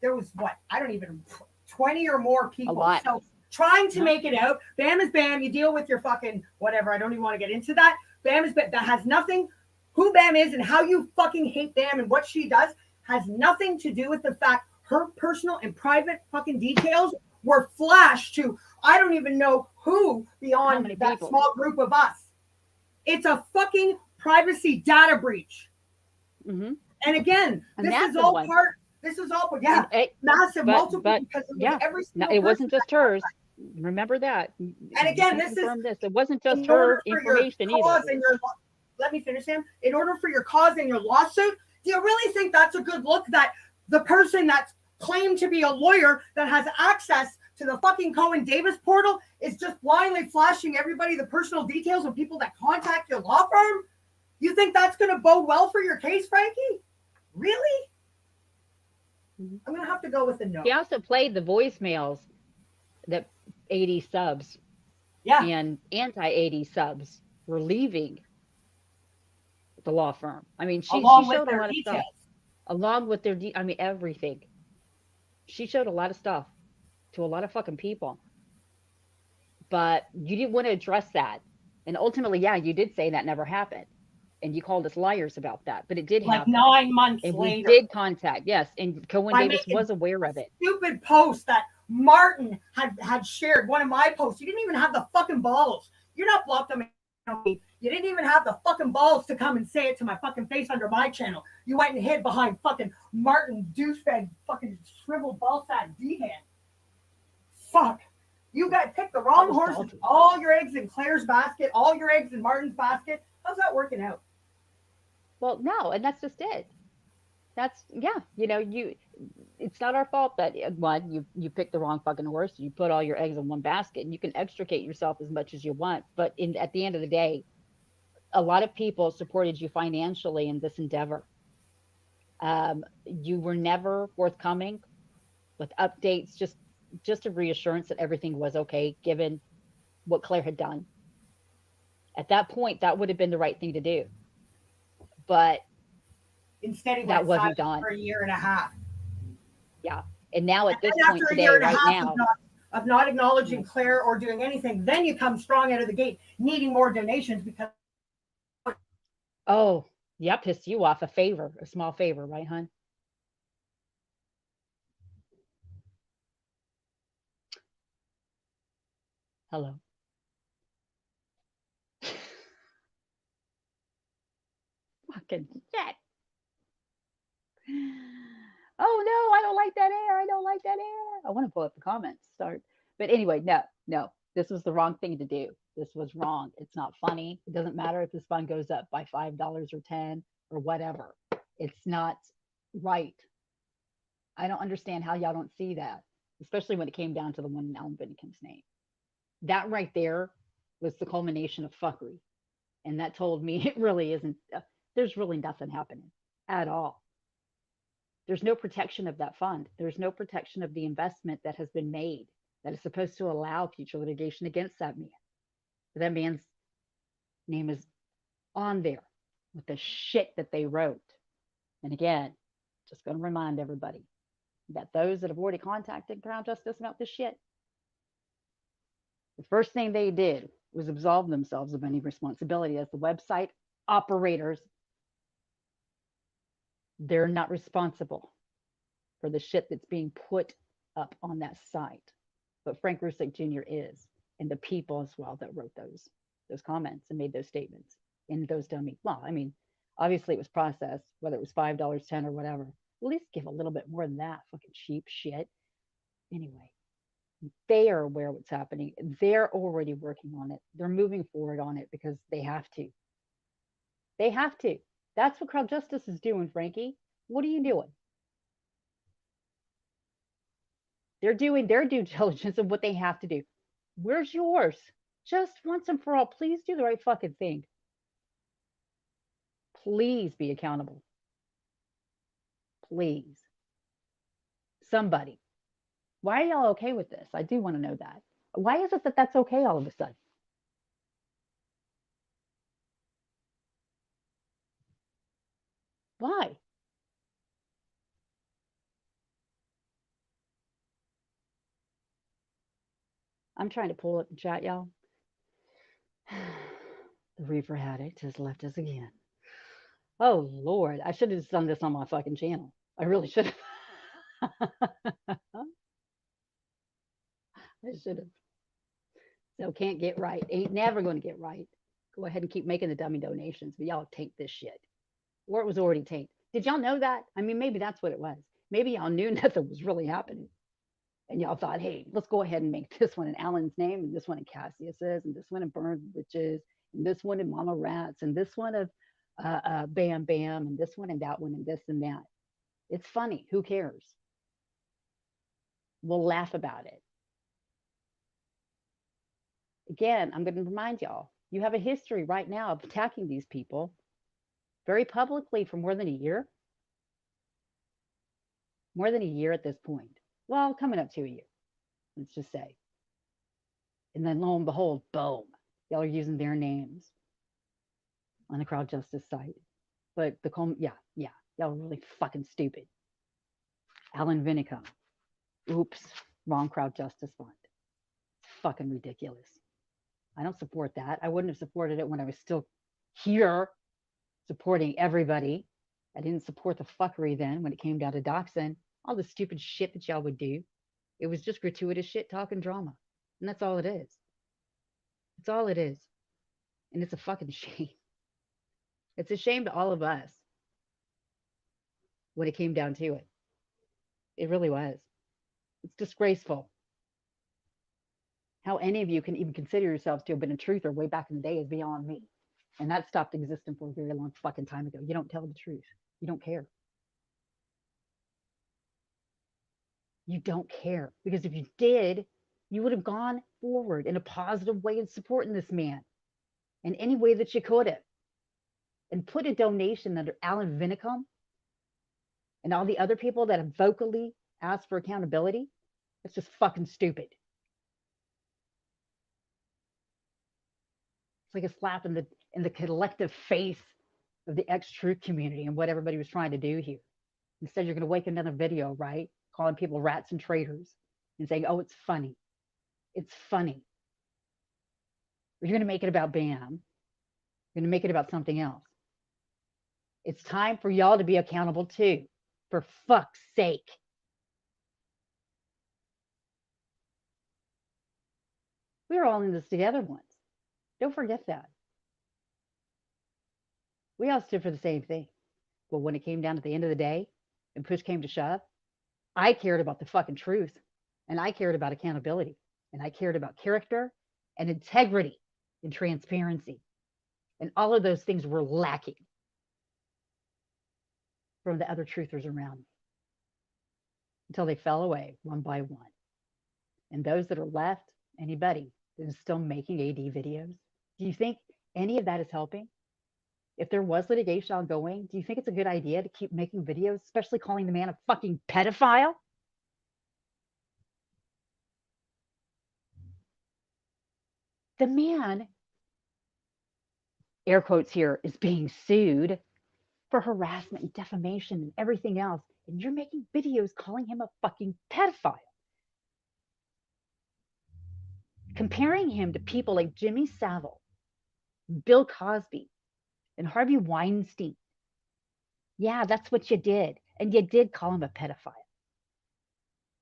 there was 20 or more people. So trying to make it out. Bam is Bam. You deal with your fucking whatever. I don't even want to get into that. Bam is Bam. That has nothing. Who Bam is and how you fucking hate Bam and what she does has nothing to do with the fact her personal and private fucking details were flashed to I don't even know who beyond that small group of us. It's a fucking privacy data breach. Mm-hmm. And again, this is all massive, multiple, because it wasn't just hers. Remember that. And again, it wasn't just her information either. Let me finish, Sam. In order for your cause and your lawsuit, do you really think that's a good look that the person that's claimed to be a lawyer that has access to the fucking Cohen Davis portal is just blindly flashing everybody the personal details of people that contact your law firm? You think that's going to bode well for your case, Frankie? Really? I'm going to have to go with a no. He also played the voicemails that 80 subs Yeah, and anti-80 subs were leaving the law firm. I mean, she along with showed a their lot of stuff details. along with their I mean everything. She showed a lot of stuff to a lot of fucking people, but you didn't want to address that. And ultimately, yeah, you did say that never happened. And you called us liars about that, but it did Like happen. 9 months And we later, did contact, yes, and Cohen by Davis making was aware of it. stupid posts that Martin had shared. One of my posts. You didn't even have the fucking balls. You're not blocked on me. You didn't even have the fucking balls to come and say it to my fucking face under my channel. You went and hid behind fucking Martin douchebag fucking shriveled ballsack D-hand. Fuck. You got picked the wrong horse. All your eggs in Claire's basket, all your eggs in Martin's basket. How's that working out? Well, no, and that's just it. That's yeah, you it's not our fault that one, you picked the wrong fucking horse, you put all your eggs in one basket, and you can extricate yourself as much as you want. But at the end of the day, a lot of people supported you financially in this endeavor. You were never forthcoming with updates, just a reassurance that everything was okay, given what Claire had done. At that point, that would have been the right thing to do, but Instead, he that went wasn't silent done. for a year and a half. Yeah, and now And at this then point after a year today, and a right half now, of not acknowledging Claire or doing anything, then you come strong out of the gate, needing more donations because oh, yeah, pissed you off a small favor, right, hon? Hello. Fucking shit. Oh no, I don't like that air. I don't like that air. I want to pull up the comments, start. But anyway, no, no. This was the wrong thing to do. This was wrong. It's not funny. It doesn't matter if this fund goes up by $5 or 10 or whatever. It's not right. I don't understand how y'all don't see that, especially when it came down to the one in Alan Bennikim's name. That right there was the culmination of fuckery. And that told me it really isn't, there's really nothing happening at all. There's no protection of that fund. There's no protection of the investment that has been made that is supposed to allow future litigation against that man. But that man's name is on there with the shit that they wrote. And again, just going to remind everybody that those that have already contacted Crown Justice about this shit, the first thing they did was absolve themselves of any responsibility as the website operators. They're not responsible for the shit that's being put up on that site. But Frank Rusick Jr. is, and the people as well that wrote those comments and made those statements in those dummy. Well, I mean, obviously it was processed, whether it was $5, 10, or whatever. At least give a little bit more than that. Fucking cheap shit. Anyway, they are aware of what's happening. They're already working on it. They're moving forward on it because they have to. They have to. That's what Crown Justice is doing, Frankie. What are you doing? They're doing their due diligence of what they have to do. Where's yours? Just once and for all, please do the right fucking thing. Please be accountable. Please. Somebody. Why are y'all okay with this? I do want to know that. Why is it that that's okay all of a sudden? Why? I'm trying to pull up the chat, y'all. The reefer addict has left us again. Oh Lord, I should have just done this on my fucking channel. I really should have. I should have. So can't get right. Ain't never going to get right. Go ahead and keep making the dummy donations, but y'all taint this shit. Or it was already taint. Did y'all know that? I mean, maybe that's what it was. Maybe y'all knew nothing was really happening. And y'all thought, hey, let's go ahead and make this one in Alan's name, and this one in Cassius's, and this one in Burn Witches, and this one in Mama Rats, and this one of Bam Bam, and this one and that one, and this and that. It's funny. Who cares? We'll laugh about it. Again, I'm going to remind y'all, you have a history right now of attacking these people very publicly for more than a year. More than a year at this point. Well, coming up to a year, let's just say. And then lo and behold, boom, y'all are using their names on the crowd justice site. But yeah, y'all are really fucking stupid. Alan Vinicum. Oops, wrong crowd justice fund. It's fucking ridiculous. I don't support that. I wouldn't have supported it when I was still here supporting everybody. I didn't support the fuckery then when it came down to doxing, all the stupid shit that y'all would do. It was just gratuitous shit talking drama. And that's all it is. That's all it is. And it's a fucking shame. It's a shame to all of us when it came down to it. It really was. It's disgraceful. How any of you can even consider yourselves to have been a truther way back in the day is beyond me. And that stopped existing for a very long fucking time ago. You don't tell the truth. You don't care. You don't care. Because if you did, you would have gone forward in a positive way in supporting this man in any way that you could have. And put a donation under Alan Vinicum and all the other people that have vocally asked for accountability. It's just fucking stupid. It's like a slap in the collective face of the ex-truth community and what everybody was trying to do here. Instead, you're going to wake another video, right? Calling people rats and traitors and saying, oh, it's funny. It's funny. Or you're going to make it about BAM. You're going to make it about something else. It's time for y'all to be accountable too. For fuck's sake. We were all in this together once. Don't forget that. We all stood for the same thing. But when it came down to the end of the day and push came to shove, I cared about the fucking truth. And I cared about accountability. And I cared about character and integrity and transparency. And all of those things were lacking from the other truthers around me until they fell away one by one. And those that are left, anybody that is still making AD videos, do you think any of that is helping? If there was litigation ongoing, do you think it's a good idea to keep making videos, especially calling the man a fucking pedophile? The man, air quotes here, is being sued for harassment and defamation and everything else. And you're making videos calling him a fucking pedophile. Comparing him to people like Jimmy Savile, Bill Cosby, and Harvey Weinstein. Yeah, that's what you did. And you did call him a pedophile.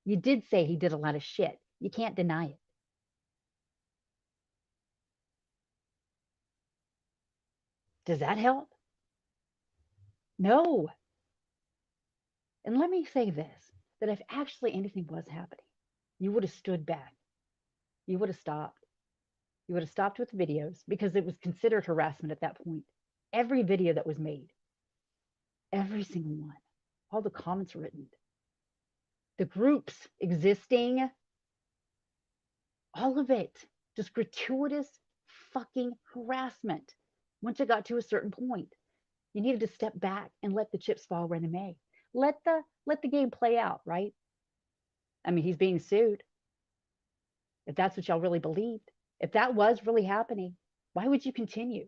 You did say he did a lot of shit. You can't deny it. Does that help? No. And let me say this, that if actually anything was happening, you would have stood back. You would have stopped. You would have stopped with the videos because it was considered harassment at that point. Every video that was made, every single one, all the comments written, the groups existing, all of it, just gratuitous fucking harassment. Once it got to a certain point, you needed to step back and let the chips fall where they may. Let the game play out, right? I mean, he's being sued. If that's what y'all really believed, if that was really happening, why would you continue?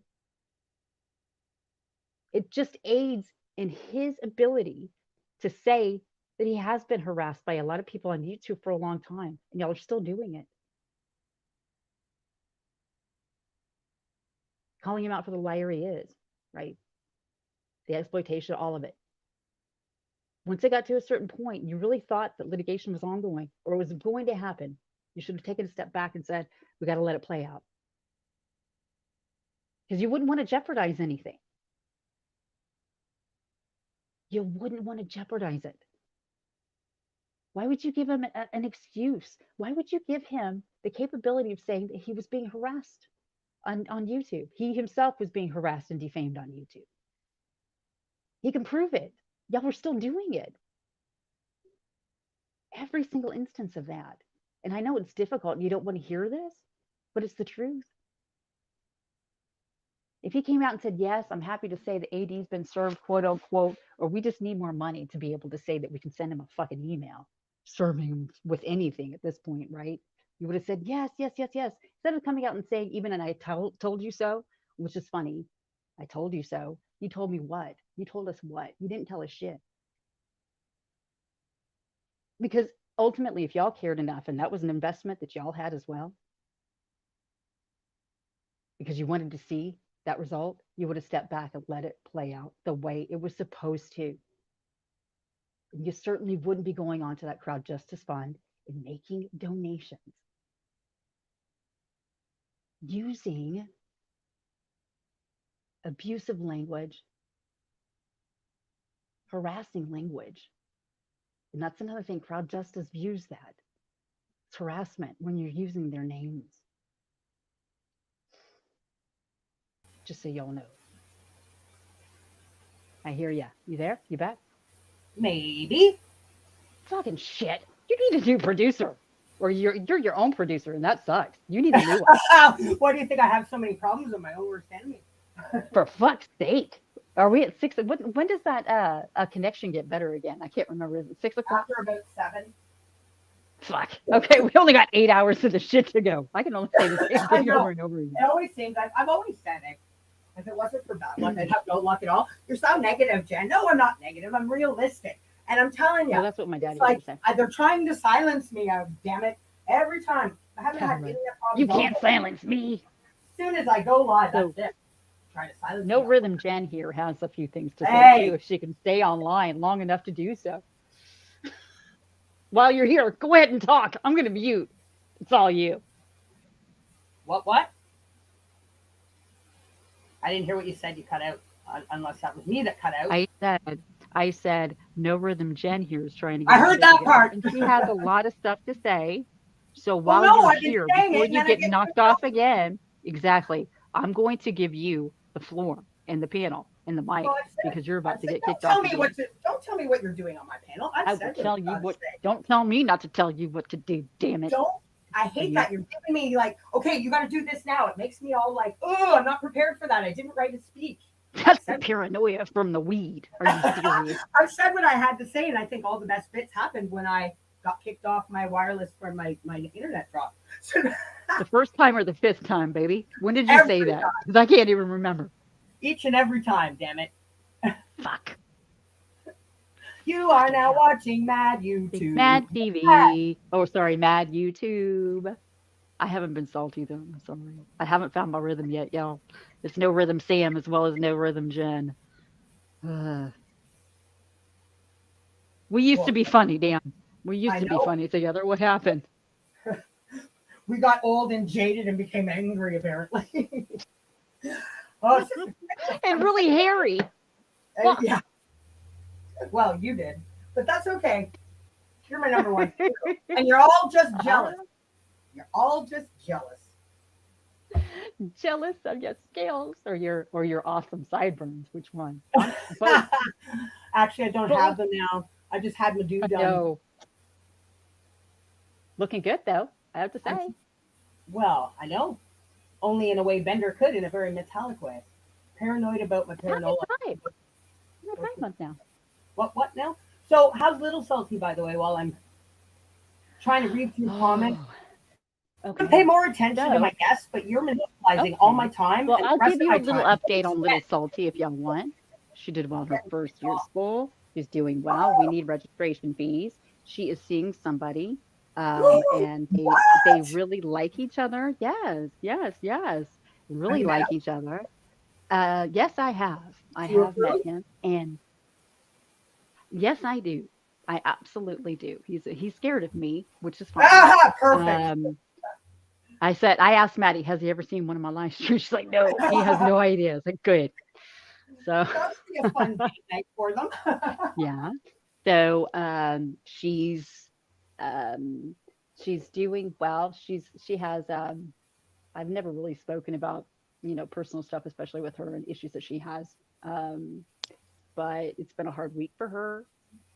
It just aids in his ability to say that he has been harassed by a lot of people on YouTube for a long time, and y'all are still doing it. Calling him out for the liar he is, right? The exploitation, all of it. Once it got to a certain point, you really thought that litigation was ongoing or was going to happen, you should have taken a step back and said, we got to let it play out. Because you wouldn't want to jeopardize anything. You wouldn't want to jeopardize it. Why would you give him an excuse? Why would you give him the capability of saying that he was being harassed on YouTube? He himself was being harassed and defamed on YouTube. He can prove it. Y'all were still doing it. Every single instance of that. And I know it's difficult and you don't want to hear this, but it's the truth. If he came out and said, yes, I'm happy to say the AD's been served, quote unquote, or we just need more money to be able to say that we can send him a fucking email, serving him with anything at this point, right? You would have said, yes, yes, yes, yes. Instead of coming out and saying, even, and I told you so, which is funny. I told you so. You told me what? You told us what? You didn't tell us shit. Because ultimately, if y'all cared enough, and that was an investment that y'all had as well, because you wanted to see that result, you would have stepped back and let it play out the way it was supposed to. You certainly wouldn't be going on to that crowd justice fund and making donations using abusive language, harassing language. And that's another thing. Crowd justice views that. It's harassment when you're using their names. Just so y'all know. I hear ya. You there? You back? Maybe. Fucking shit. You need a new producer. Or you're your own producer, and that sucks. You need a new one. Why do you think I have so many problems with my own worst enemy? For fuck's sake. Are we at 6? When does that connection get better again? I can't remember. Is it 6 o'clock? After about 7. Fuck. Okay, we only got 8 hours of the shit to go. I can only say the same I thing know. over and over again. It always seems like I've always said it. If it wasn't for bad luck, I'd have no luck at all. You're so negative, Jen. No, I'm not negative. I'm realistic. And I'm telling you, Well, that's what my daddy it's like used to say. they're trying to silence me. Damn it. Every time. I haven't had Right. internet problems. You all can't day. silence me. As soon as I go live, So- that's it. Try to silence No me. Rhythm Jen here has a few things to say Hey. too, if she can stay online long enough to do so. While you're here, go ahead and talk. I'm going to mute. It's all you. What? I didn't hear what you said. You cut out. Unless that was me that cut out. I said, No Rhythm Jen here is trying to get I her heard shit that together, part. and she has a lot of stuff to say. So Well, while no, I've you're been here, saying before it, and you then I get get knocked off again, exactly, I'm going to give you the floor and the panel and the mic Well, I've said- because you're about to get don't kicked tell off me again. don't tell me what you're doing on my panel. I I've will said what tell I'm you gonna what. say. Don't tell me not to tell you what to do. Damn it. Don't. I hate that. You're giving me like, okay, you got to do this now. It makes me all like, oh, I'm not prepared for that. I didn't write a speech. That's the paranoia from the weed. Are you serious? I've said what I had to say, and I think all the best bits happened when I got kicked off my wireless for my internet dropped. So, The first time or the fifth time, baby? When did you Every say that? Because I can't even remember. each and every time, damn it. Fuck. You are now watching Mad YouTube. Mad TV. Oh, sorry, Mad YouTube. I haven't been salty though. I'm sorry. I haven't found my rhythm yet, y'all. It's No Rhythm Sam as well as No Rhythm Jen. We used to be funny, Dan. We used I to be know. funny together. What happened? We got old and jaded and became angry, apparently. Oh, And really hairy. Fuck. yeah. Well, you did, but that's okay. You're my number one, too. And you're all just jealous. You're all just jealous. Jealous of your scales or your awesome sideburns. Which one? Both. Actually, I don't have them now. I just had my do done. No. Looking good though, I have to say. Well, I know. Only in a way Bender could, in a very metallic way. Paranoid about my paranoia. Happy Pride Month now. What now? So, how's Little Salty, by the way, while I'm trying to read through comments? Okay. I pay more attention to So- my guests, but you're monopolizing Okay. all my time. Well, and I'll the rest give you of a my little time update is on Little spent. Salty if y'all want. She did well in her first year of school. She's doing well. We need registration fees. She is seeing somebody, and they really like each other. Yes. Really you met like each other. Yes, I have. I You have met approve? him, and yes, I do. I absolutely do. He's scared of me, which is fine. Ah, perfect. I asked Maddie, has he ever seen one of my live streams? She's like, no, he has no idea. I was like, good. So That would be a fun date night for them. yeah. So she's doing well. She has I've never really spoken about, personal stuff, especially with her and issues that she has. But it's been a hard week for her,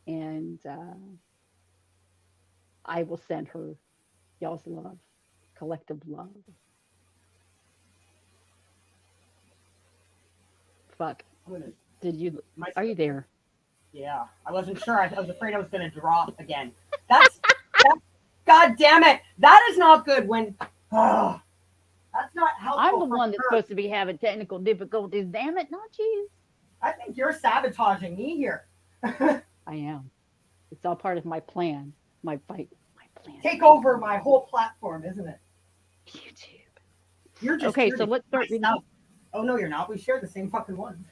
and I will send her y'all's love, collective love. Fuck. Did you? Are you there? Yeah, I wasn't sure. I was afraid I was going to drop again. God damn it. That is not good when, oh, that's not helpful. I'm the one that's her. supposed to be having technical difficulties. Damn it, not you. I think you're sabotaging me here. I am. It's all part of my plan. My fight. My plan. Take over my whole platform, isn't it? YouTube. You're just Okay, so let's start reading. Oh no, you're not. We share the same fucking one.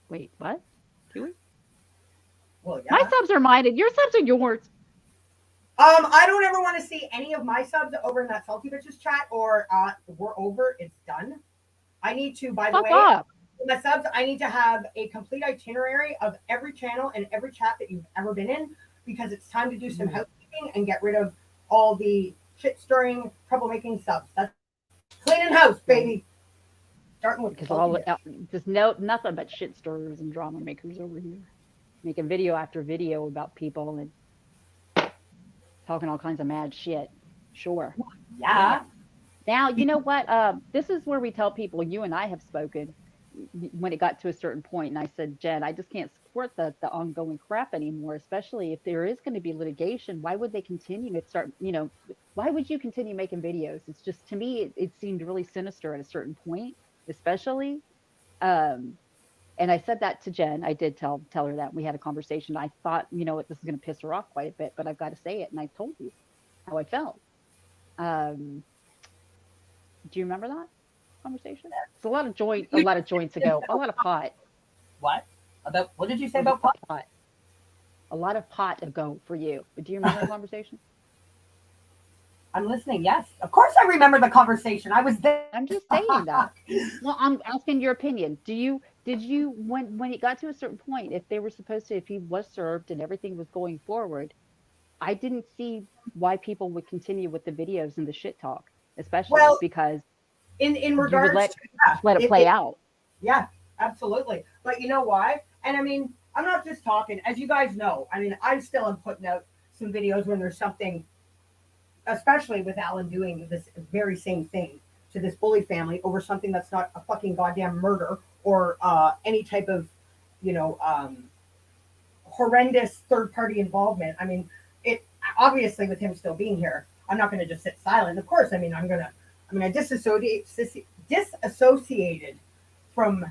Wait, what? Do we? Well, yeah. My subs are mine, and your subs are yours. I don't ever want to see any of my subs over in that Salty Bitches chat, or we're over. It's done. I need to, by the Fuck way, up. my subs, I need to have a complete itinerary of every channel and every chat that you've ever been in, because it's time to do some housekeeping and get rid of all the shit stirring, troublemaking subs. That's cleaning house, baby. Starting with Because all just nothing but shit stirrers and drama makers over here, making video after video about people and talking all kinds of mad shit. Sure. Yeah. Now you know what? This is where we tell people. You and I have spoken when it got to a certain point, and I said, Jen, I just can't support the ongoing crap anymore. Especially if there is going to be litigation. Why would they continue to start? Why would you continue making videos? It's just, to me, it seemed really sinister at a certain point, especially. And I said that to Jen. I did tell her that. We had a conversation. I thought, what, this is going to piss her off quite a bit, but I've got to say it. And I told you how I felt. Do you remember that conversation? It's a lot of joints ago. A lot of pot. What? What did you say about pot? A lot of pot ago for you. But do you remember the conversation? I'm listening. Yes, of course I remember the conversation. I was there. I'm just saying that. Well, I'm asking your opinion. Did you when it got to a certain point, if he was served and everything was going forward, I didn't see why people would continue with the videos and the shit talk, especially because in regards let it play out. Yeah, absolutely. But you know why? And I mean, I'm not just talking, as you guys know. I mean, I still am putting out some videos when there's something, especially with Alan doing this very same thing to this bully family over something that's not a fucking goddamn murder or any type of, horrendous third-party involvement. I mean, it obviously, with him still being here, I'm not going to just sit silent. Of course, I mean, I disassociated from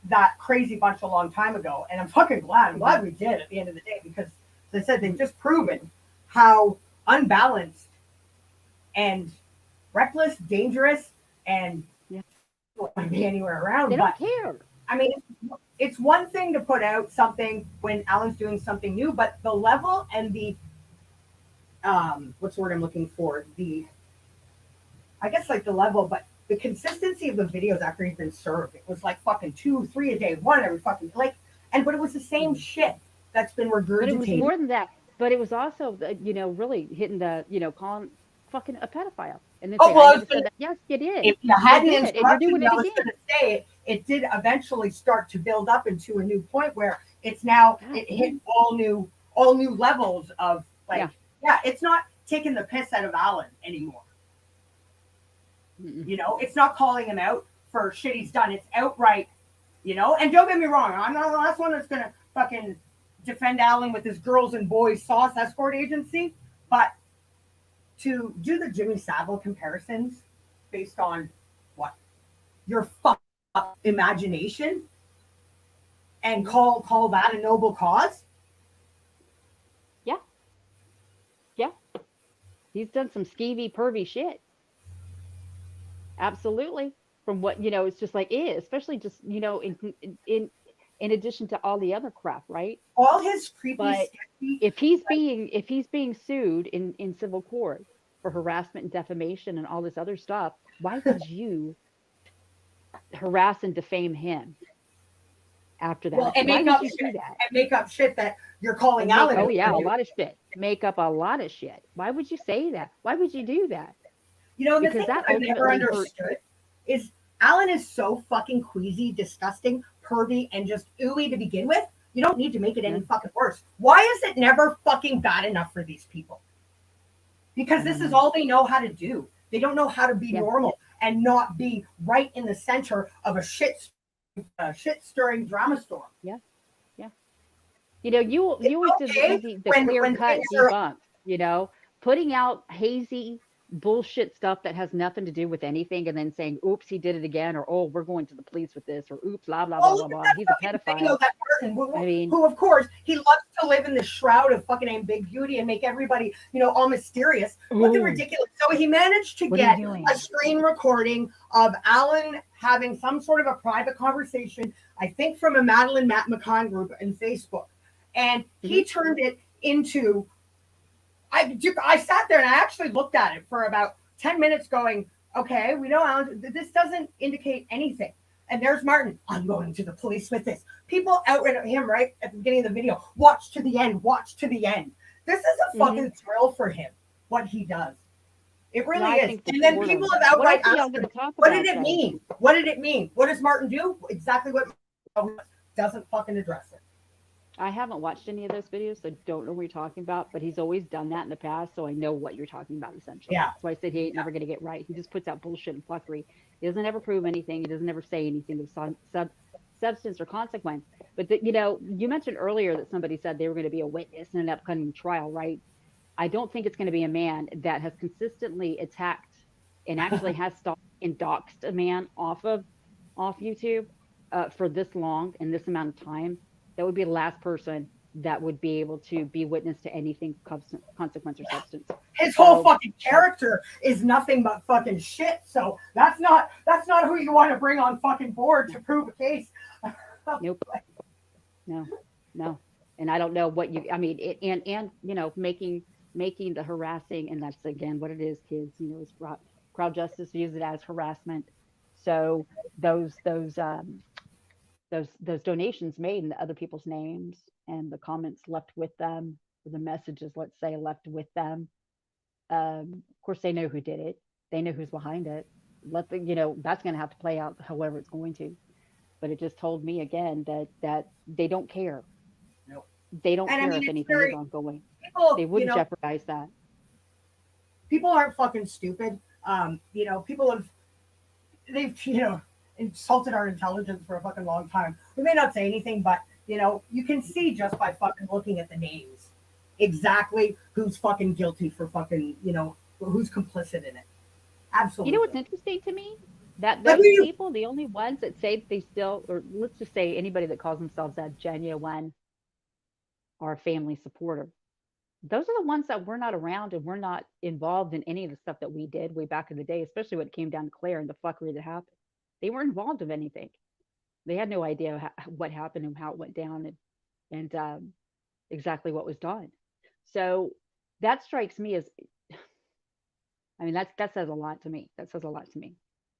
that crazy bunch a long time ago, and I'm fucking glad. I'm glad we did at the end of the day, because, as I said, they've just proven how unbalanced and reckless, dangerous, and don't want to be anywhere around. They don't care. I mean, it's one thing to put out something when Alan's doing something new, but the level and the what's the word I'm looking for? I guess like the level, but the consistency of the videos after he's been served, it was like fucking 2, 3 a day, one every fucking but it was the same shit that's been regurgitated. But it was more than that. But it was also, really hitting the, calling fucking a pedophile. And then yes, you did. If you hadn't interrupted me, I was going to say it did eventually start to build up into a new point where it's now it hit all new levels of it's not taking the piss out of Alan anymore. It's not calling him out for shit he's done. It's outright, and don't get me wrong, I'm not the last one that's going to fucking defend Alan with his girls and boys sauce escort agency, but to do the Jimmy Savile comparisons based on what? Your fucked up imagination and call that a noble cause? Yeah. Yeah. He's done some skeevy, pervy shit. Absolutely. From what, it's just like, especially just, in addition to all the other crap, right? All his creepy. But if he's being sued in civil court for harassment and defamation and all this other stuff, why would you harass and defame him after that? Well, and make up shit, and make up shit that you're calling Alan. Oh yeah, a lot of shit. Make up a lot of shit. Why would you say that? Why would you do that? The thing that I've never understood is Alan is so fucking queasy, disgusting, pervy, and just ooey to begin with. You don't need to make it any fucking worse. Why is it never fucking bad enough for these people? Because this is all they know how to do. They don't know how to be normal and not be right in the center of a shit-stirring drama storm. Yeah, yeah. You always did the clear cut debunk. putting out hazy bullshit stuff that has nothing to do with anything, and then saying, "Oops, he did it again," or "Oh, we're going to the police with this," or "Oops, blah blah blah Well, blah look at blah." that He's a fucking pedophile. video that Martin, I mean, who of course he loves to live in the shroud of fucking ambiguity and make everybody, all mysterious. Fucking ooh, ridiculous. So he managed to what are you get doing? a screen recording of Alan having some sort of a private conversation, I think from a Madeline Matt McCann group in Facebook, and he turned it into. I sat there and I actually looked at it for about 10 minutes going, okay, we know Alan, this doesn't indicate anything. And there's Martin, I'm going to the police with this. People outright at him right at the beginning of the video, watch to the end, watch to the end. This is a fucking thrill for him, what he does. It really I is. think And then support people him. have What outright else are y'all asked going him, to talk what about, did it though? mean? What did it mean? What does Martin do? Exactly what doesn't fucking address it. I haven't watched any of those videos, so I don't know what you're talking about, but he's always done that in the past, so I know what you're talking about, essentially. Yeah. That's why I said he ain't never going to get right. He just puts out bullshit and fuckery. He doesn't ever prove anything. He doesn't ever say anything of substance or consequence. But, you mentioned earlier that somebody said they were going to be a witness in an upcoming trial, right? I don't think it's going to be a man that has consistently attacked and actually has stalked and doxed a man off YouTube for this long and this amount of time. That would be the last person that would be able to be witness to anything consequence or substance. His whole fucking character is nothing but fucking shit. So that's not who you want to bring on fucking board to prove a case. Nope. No. And I don't know what I mean, and making the harassing, and that's again what it is, kids. Is crowd justice views it as harassment. So those donations made in other people's names and the comments left with them, or the messages, let's say, left with them. Of course, they know who did it. They know who's behind it. That's going to have to play out however it's going to. But it just told me again that they don't care. Nope. They don't care if anything is ongoing. They wouldn't jeopardize that. People aren't fucking stupid. People they've insulted our intelligence for a fucking long time. We may not say anything, but you can see just by fucking looking at the names exactly who's fucking guilty for fucking, who's complicit in it. Absolutely. You know what's interesting to me? That those people, the only ones that say they still, or let's just say anybody that calls themselves a genuine or a family supporter, those are the ones that were not around and were not involved in any of the stuff that we did way back in the day, especially when it came down to Claire and the fuckery that happened. They weren't involved in anything. They had no idea what happened and how it went down and exactly what was done. So that strikes me as, I mean, that says a lot to me. That says a lot to me.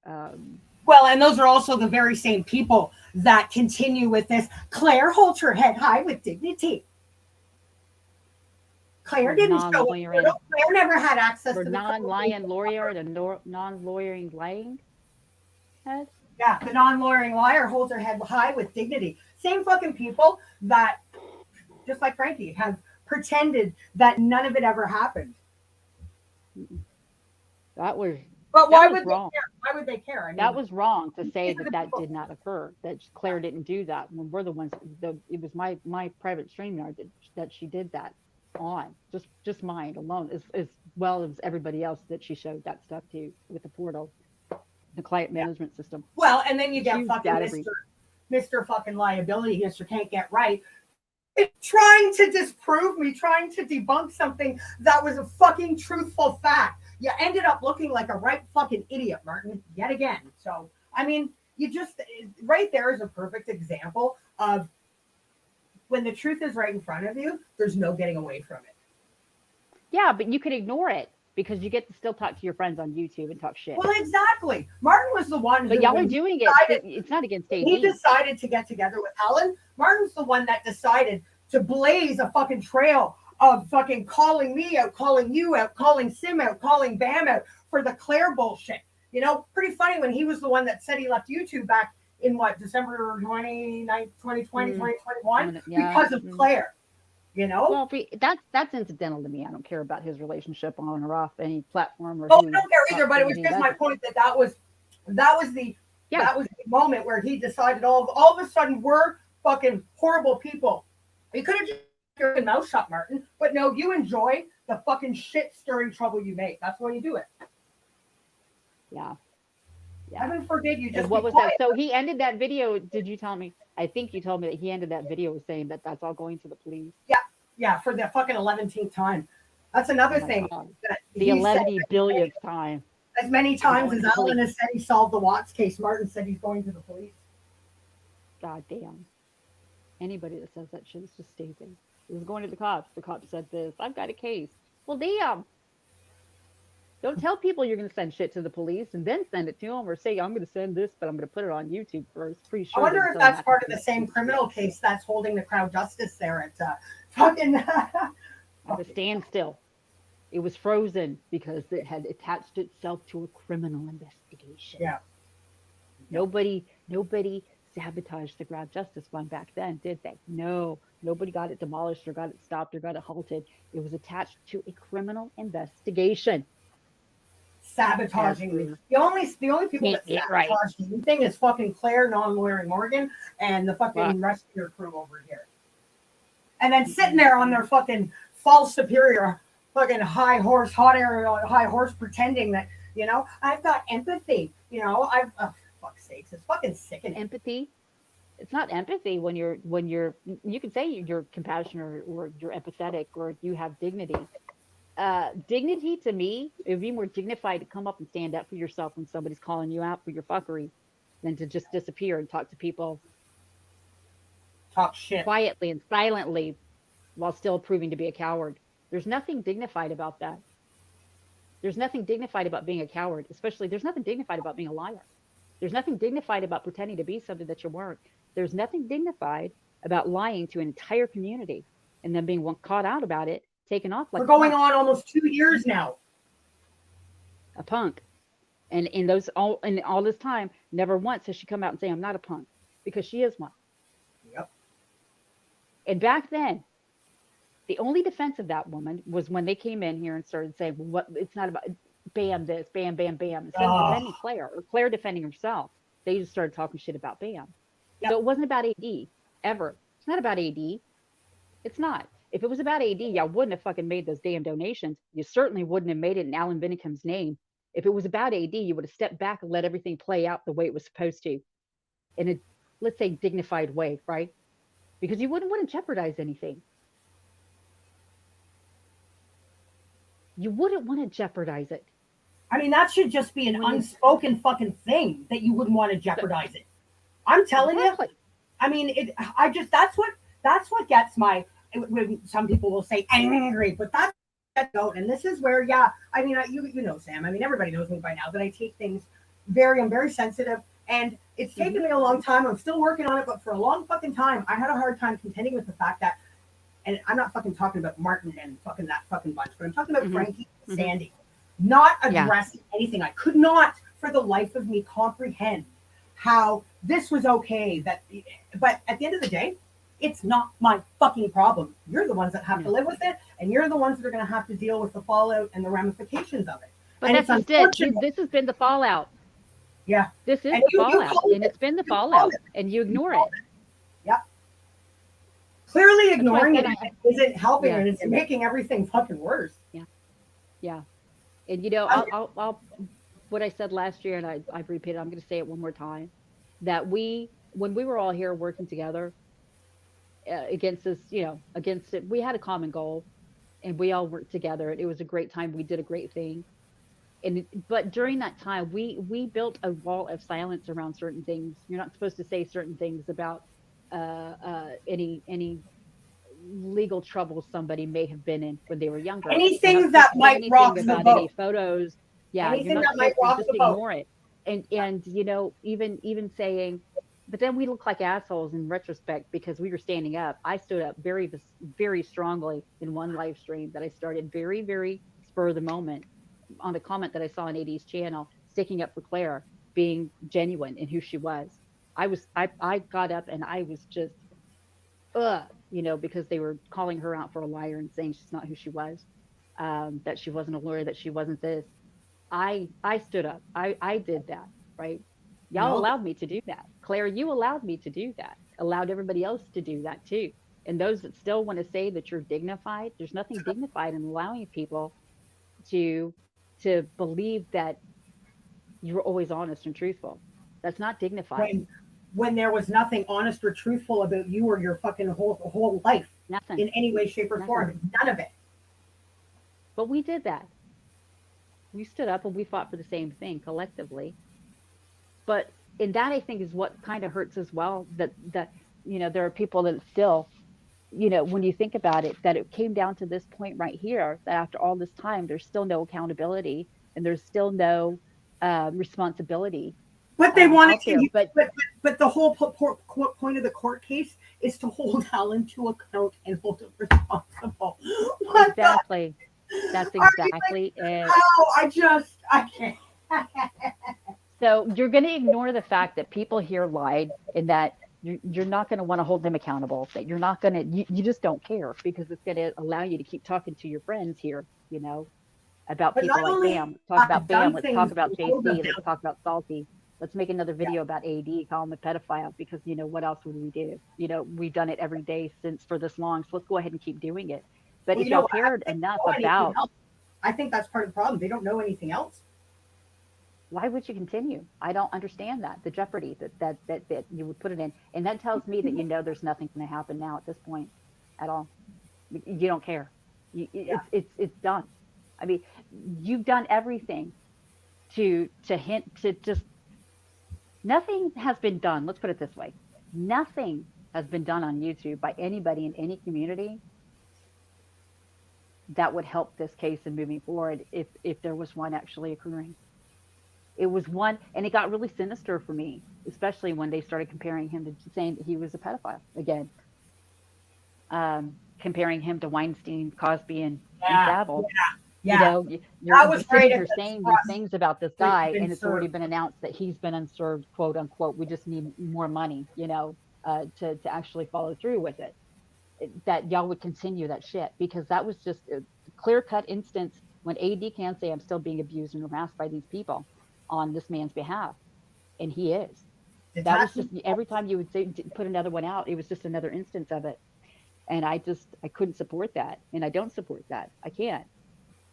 Well, and those are also the very same people that continue with this. Claire holds her head high with dignity. Claire didn't show up. Claire never had access to the non-lying lawyer and a non-lawyering lying head. Yeah, the non-lawyering liar holds her head high with dignity. Same fucking people that, just like Frankie, have pretended that none of it ever happened. That was. But why would they care? Why would they care? I mean, that was wrong to say that did not occur. That Claire didn't do that. When we're the ones. It was my private StreamYard that she did that on. Just mine alone, as well as everybody else that she showed that stuff to with the portal, the client management system. Well, and then you get fucking Mr. fucking liability, Mr. Can't Get Right, trying to disprove me, trying to debunk something that was a fucking truthful fact. You ended up looking like a right fucking idiot, Martin, yet again. So, I mean, right there is a perfect example of when the truth is right in front of you, there's no getting away from it. Yeah, but you can ignore it because you get to still talk to your friends on YouTube and talk shit. Well, exactly. Martin was the one but y'all are doing it. It's not against AD. He decided to get together with Helen. Martin's the one that decided to blaze a fucking trail of fucking calling me out, calling you out, calling Sim out, calling Bam out for the Claire bullshit. Pretty funny when he was the one that said he left YouTube back in December 2020, 2021 because of Claire. Well, that's incidental to me. I don't care about his relationship on or off any platform. I don't care either. But it was just my point that was the moment where he decided all of a sudden we're fucking horrible people. He could have just your mouth shut, Martin. But no, you enjoy the fucking shit stirring trouble you make. That's why you do it. Yeah. Heaven forbid you And just what be was quiet. that? So he ended that video. Did you tell me? I think you told me that he ended that video saying that that's all going to the police. Yeah, for the fucking 11th time. That's Oh another my thing God. that The he said 11 billionth time. as many I'm times going as to the Alan police. has said he solved the Watts case. Martin said he's going to the police. God damn. Anybody that says that shit is just stupid. He was going to the cops. The cops said this. I've got a case. Well, damn. Don't tell people you're going to send shit to the police and then send it to them, or say I'm going to send this, but I'm going to put it on YouTube first. Pretty I sure they wonder would if tell you that's not to part of do the that same stupid criminal shit. case that's holding the Crown Justice there at fucking. At the standstill. It was frozen because it had attached itself to a criminal investigation. Yeah. Nobody sabotaged the Ground Justice Fund back then, did they? No, nobody got it demolished or got it stopped or got it halted. It was attached to a criminal investigation. Sabotaging me. As The only people Can't that get right. sabotage anything is fucking Claire, non-lawyering Morgan, and the fucking Right. rescue crew over here. And then sitting there on their fucking false superior, fucking high horse, hot air, high horse, pretending that, you know, I've got empathy. You know, for fuck's sakes, it's fucking sickening. empathy. It's not empathy when you're you can say you're compassionate or you're empathetic or you have dignity. Dignity to me, it would be more dignified to come up and stand up for yourself when somebody's calling you out for your fuckery than to just disappear and talk to people Talk shit. quietly and silently while still proving to be a coward. There's nothing dignified about that. There's nothing dignified about being a coward, especially there's nothing dignified about being a liar. There's nothing dignified about pretending to be something that you weren't. There's nothing dignified about lying to an entire community and then being caught out about it, taken off like We're going punk, on almost 2 years now. a punk. And in all this time, never once has she come out and say, I'm not a punk, because she is one. Yep. And back then, the only defense of that woman was when they came in here and started saying, well, what it's not about Bam this, Bam, Bam, Bam. Instead of defending Claire or Claire defending herself, they just started talking shit about Bam. Yep. So it wasn't about AD ever. It's not about AD. It's not. If it was about AD, y'all wouldn't have fucking made those damn donations. You certainly wouldn't have made it in Alan Binnicom's name. If it was about AD, you would have stepped back and let everything play out the way it was supposed to, in a, let's say, dignified way, right? Because you wouldn't want to jeopardize anything. You wouldn't want to jeopardize it. I mean, that should just be an unspoken fucking thing that you wouldn't want to jeopardize it. I'm telling you. I mean, that's what gets my, when some people will say angry, but that's out. And this is where, yeah, I mean, you know, Sam, I mean, everybody knows me by now that I take things I'm very sensitive, and it's taken me a long time. I'm still working on it, but for a long fucking time, I had a hard time contending with the fact that, and I'm not fucking talking about Martin and fucking that fucking bunch, but I'm talking about Frankie and Sandy not addressing anything. I could not, for the life of me, comprehend how this was okay. But at the end of the day, it's not my fucking problem. You're the ones that have to live with it, and you're the ones that are going to have to deal with the fallout and the ramifications of it. But and that's just it. This has been the fallout. Yeah. This is the fallout, and it's been the fallout, and you ignore it. Yep. Clearly ignoring it isn't helping, and it's making everything fucking worse. Yeah. Yeah. And, you know, I'll what I said last year, and I've repeated, I'm going to say it one more time, that when we were all here working together against this, you know, against it, we had a common goal, and we all worked together, and it was a great time. We did a great thing. But during that time, we built a wall of silence around certain things. You're not supposed to say certain things about any legal trouble somebody may have been in when they were younger. Anything that might rock the boat. Any photos. Yeah, anything you're not that might rock just the boat. ignore it. And you know, even saying, but then we look like assholes in retrospect because we were standing up. I stood up very, very strongly in one live stream that I started very, very spur of the moment on a comment that I saw on AD's channel, sticking up for Claire, being genuine in who she was. I got up and I was just, you know, because they were calling her out for a liar and saying she's not who she was, that she wasn't a lawyer, that she wasn't this. I stood up. I did that, right? Y'all allowed me to do that. Claire, you allowed me to do that. Allowed everybody else to do that too. And those that still want to say that you're dignified, there's nothing dignified in allowing people to believe that you're always honest and truthful. That's not dignified. when when there was nothing honest or truthful about you or your fucking whole life Nothing. in any way, shape, or Nothing. form. None of it. But we did that. We stood up and we fought for the same thing collectively. But and that I think is what kind of hurts as well. That there are people that still, when you think about it, that it came down to this point right here, that after all this time, there's still no accountability and there's still no responsibility But they wanted out there. to. But But the whole point of the court case is to hold Helen to account and hold him responsible. What exactly, that's the? Are you exactly it. Oh, I can't. So you're going to ignore the fact that people here lied and that you're not going to want to hold them accountable, that you're not going to, you just don't care because it's going to allow you to keep talking to your friends here, about But people not like only Bam. Let's talk about done Bam. Let's things talk about below the JC. Let's belt. talk about Salty. Let's make another video about AD, call him a pedophile because, what else would we do? We've done it every day since for this long. So let's go ahead and keep doing it. But Well, if you know y'all what? cared I don't enough know anything about, else. I think that's part of the problem. They don't know anything else. why would you continue? I don't understand that. The jeopardy that you would put it in. And that tells me that there's nothing going to happen now at this point at all. You don't care. Yeah. It's done. I mean, you've done everything to hint to just nothing has been done. Let's put it this way. Nothing has been done on YouTube by anybody in any community that would help this case and moving forward if there was one actually occurring. It was one, and it got really sinister for me, especially when they started comparing him to saying that he was a pedophile again, comparing him to Weinstein, Cosby, and Savile. Yeah. You're was sitting right here at the saying these trust things about this that guy, you've been and it's already served. been announced that he's been unserved, quote unquote. We just need more money, to actually follow through with it. That y'all would continue that shit because that was just a clear cut instance when AD can say I'm still being abused and harassed by these people on this man's behalf, and he is. That was just every time you would say put another one out, it was just another instance of it, and I couldn't support that, and I don't support that. I can't.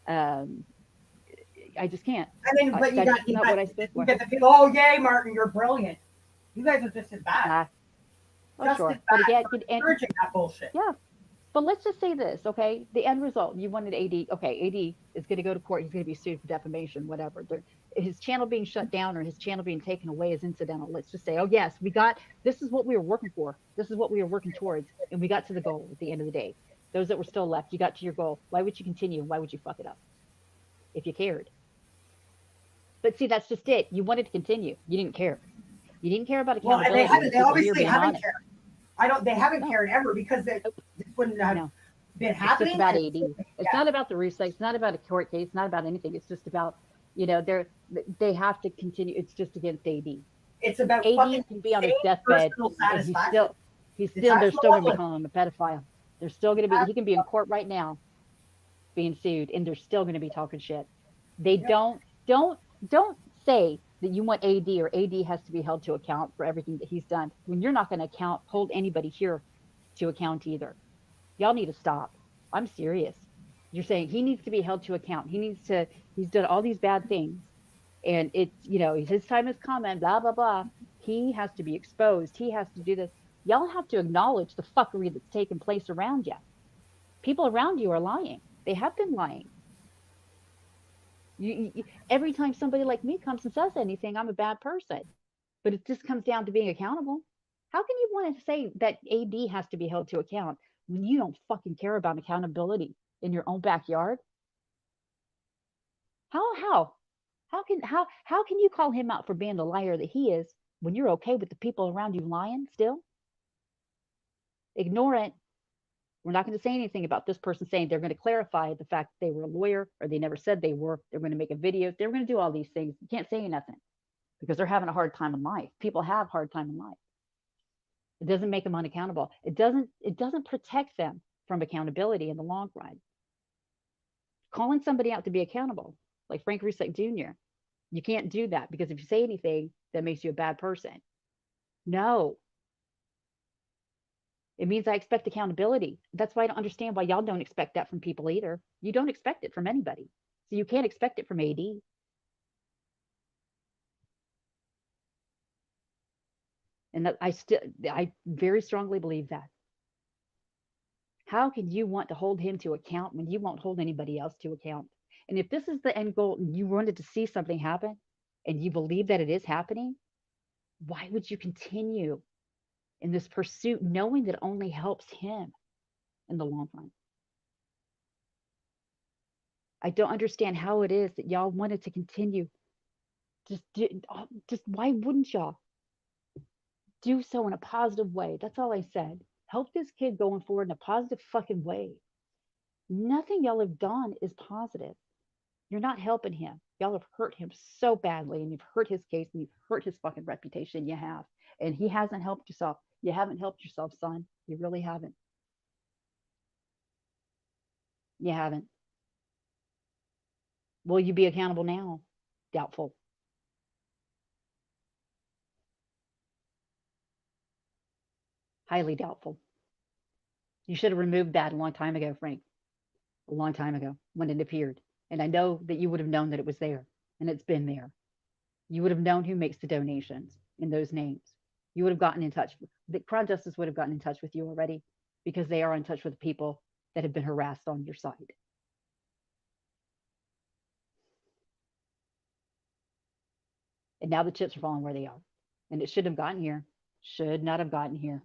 Um, I just can't. And then, but That's just not what I stood you for. get the people. Oh, yay, Martin, you're brilliant. You guys are just as bad. Oh, Just sure. as But bad again, for encouraging that bullshit. yeah. But let's just say this, okay? The end result, you wanted AD. Okay, AD is going to go to court. He's going to be sued for defamation, whatever. His channel being shut down or his channel being taken away is incidental. Let's just say, oh, yes, this is what we were working for. This is what we were working towards. And we got to the goal at the end of the day. Those that were still left, you got to your goal. Why would you continue? Why would you fuck it up if you cared? But see, that's just it. You wanted to continue. You didn't care. You didn't care about Well, and accountability. they obviously haven't cared. They haven't No. cared ever because this wouldn't have No. been It's happening. just about AD. It's not about the research. It's not about a court case. It's not about anything. It's just about, they have to continue. It's just against AD. It's about AD can be on his deathbed, personal and satisfaction. they're still going to be calling him a pedophile. They're still going to be. He can be in court right now, being sued, and they're still going to be talking shit. They don't say that you want AD or AD has to be held to account for everything that he's done when you're not going to hold anybody here to account either. Y'all need to stop. I'm serious. You're saying he needs to be held to account. He's done all these bad things. And it's, his time has come and blah, blah, blah. He has to be exposed. He has to do this. Y'all have to acknowledge the fuckery that's taken place around you. People around you are lying. They have been lying. Every time somebody like me comes and says anything, I'm a bad person. But it just comes down to being accountable. How can you want to say that AD has to be held to account when you don't fucking care about accountability in your own backyard? How can you call him out for being the liar that he is when you're okay with the people around you lying still? Ignore it. We're not going to say anything about this person saying they're going to clarify the fact that they were a lawyer or they never said they were. They're going to make a video. They're going to do all these things. You can't say nothing because they're having a hard time in life. People have a hard time in life. It doesn't make them unaccountable. It doesn't protect them from accountability in the long run. Calling somebody out to be accountable, like Frank Rusick Jr., you can't do that because if you say anything, that makes you a bad person. No. It means I expect accountability. That's why I don't understand why y'all don't expect that from people either. You don't expect it from anybody. So you can't expect it from AD. And that I very strongly believe that. How can you want to hold him to account when you won't hold anybody else to account? And if this is the end goal and you wanted to see something happen and you believe that it is happening, why would you continue in this pursuit knowing that it only helps him in the long run? I don't understand how it is that y'all wanted to continue. Just why wouldn't y'all do so in a positive way? That's all I said. Help this kid going forward in a positive fucking way. Nothing y'all have done is positive. You're not helping him. Y'all have hurt him so badly, and you've hurt his case, and you've hurt his fucking reputation. You have. And he hasn't helped yourself. You haven't helped yourself, son. You really haven't. You haven't. Will you be accountable now? Doubtful. Highly doubtful. You should have removed that a long time ago, Frank. A long time ago when it appeared. And I know that you would have known that it was there, and it's been there. You would have known who makes the donations in those names. You would have gotten in touch. The Crown Justice would have gotten in touch with you already because they are in touch with the people that have been harassed on your side. And now the chips are falling where they are. And it should have gotten here. Should not have gotten here.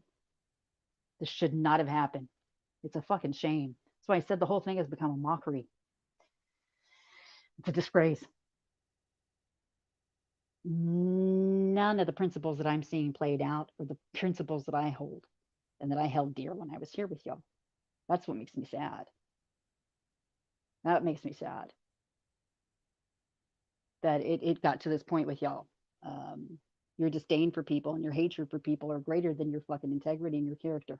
This should not have happened. It's a fucking shame. That's why I said the whole thing has become a mockery. It's a disgrace. None of the principles that I'm seeing played out are the principles that I hold and that I held dear when I was here with y'all. That's what makes me sad. That makes me sad. That it got to this point with y'all. Your disdain for people and your hatred for people are greater than your fucking integrity and your character.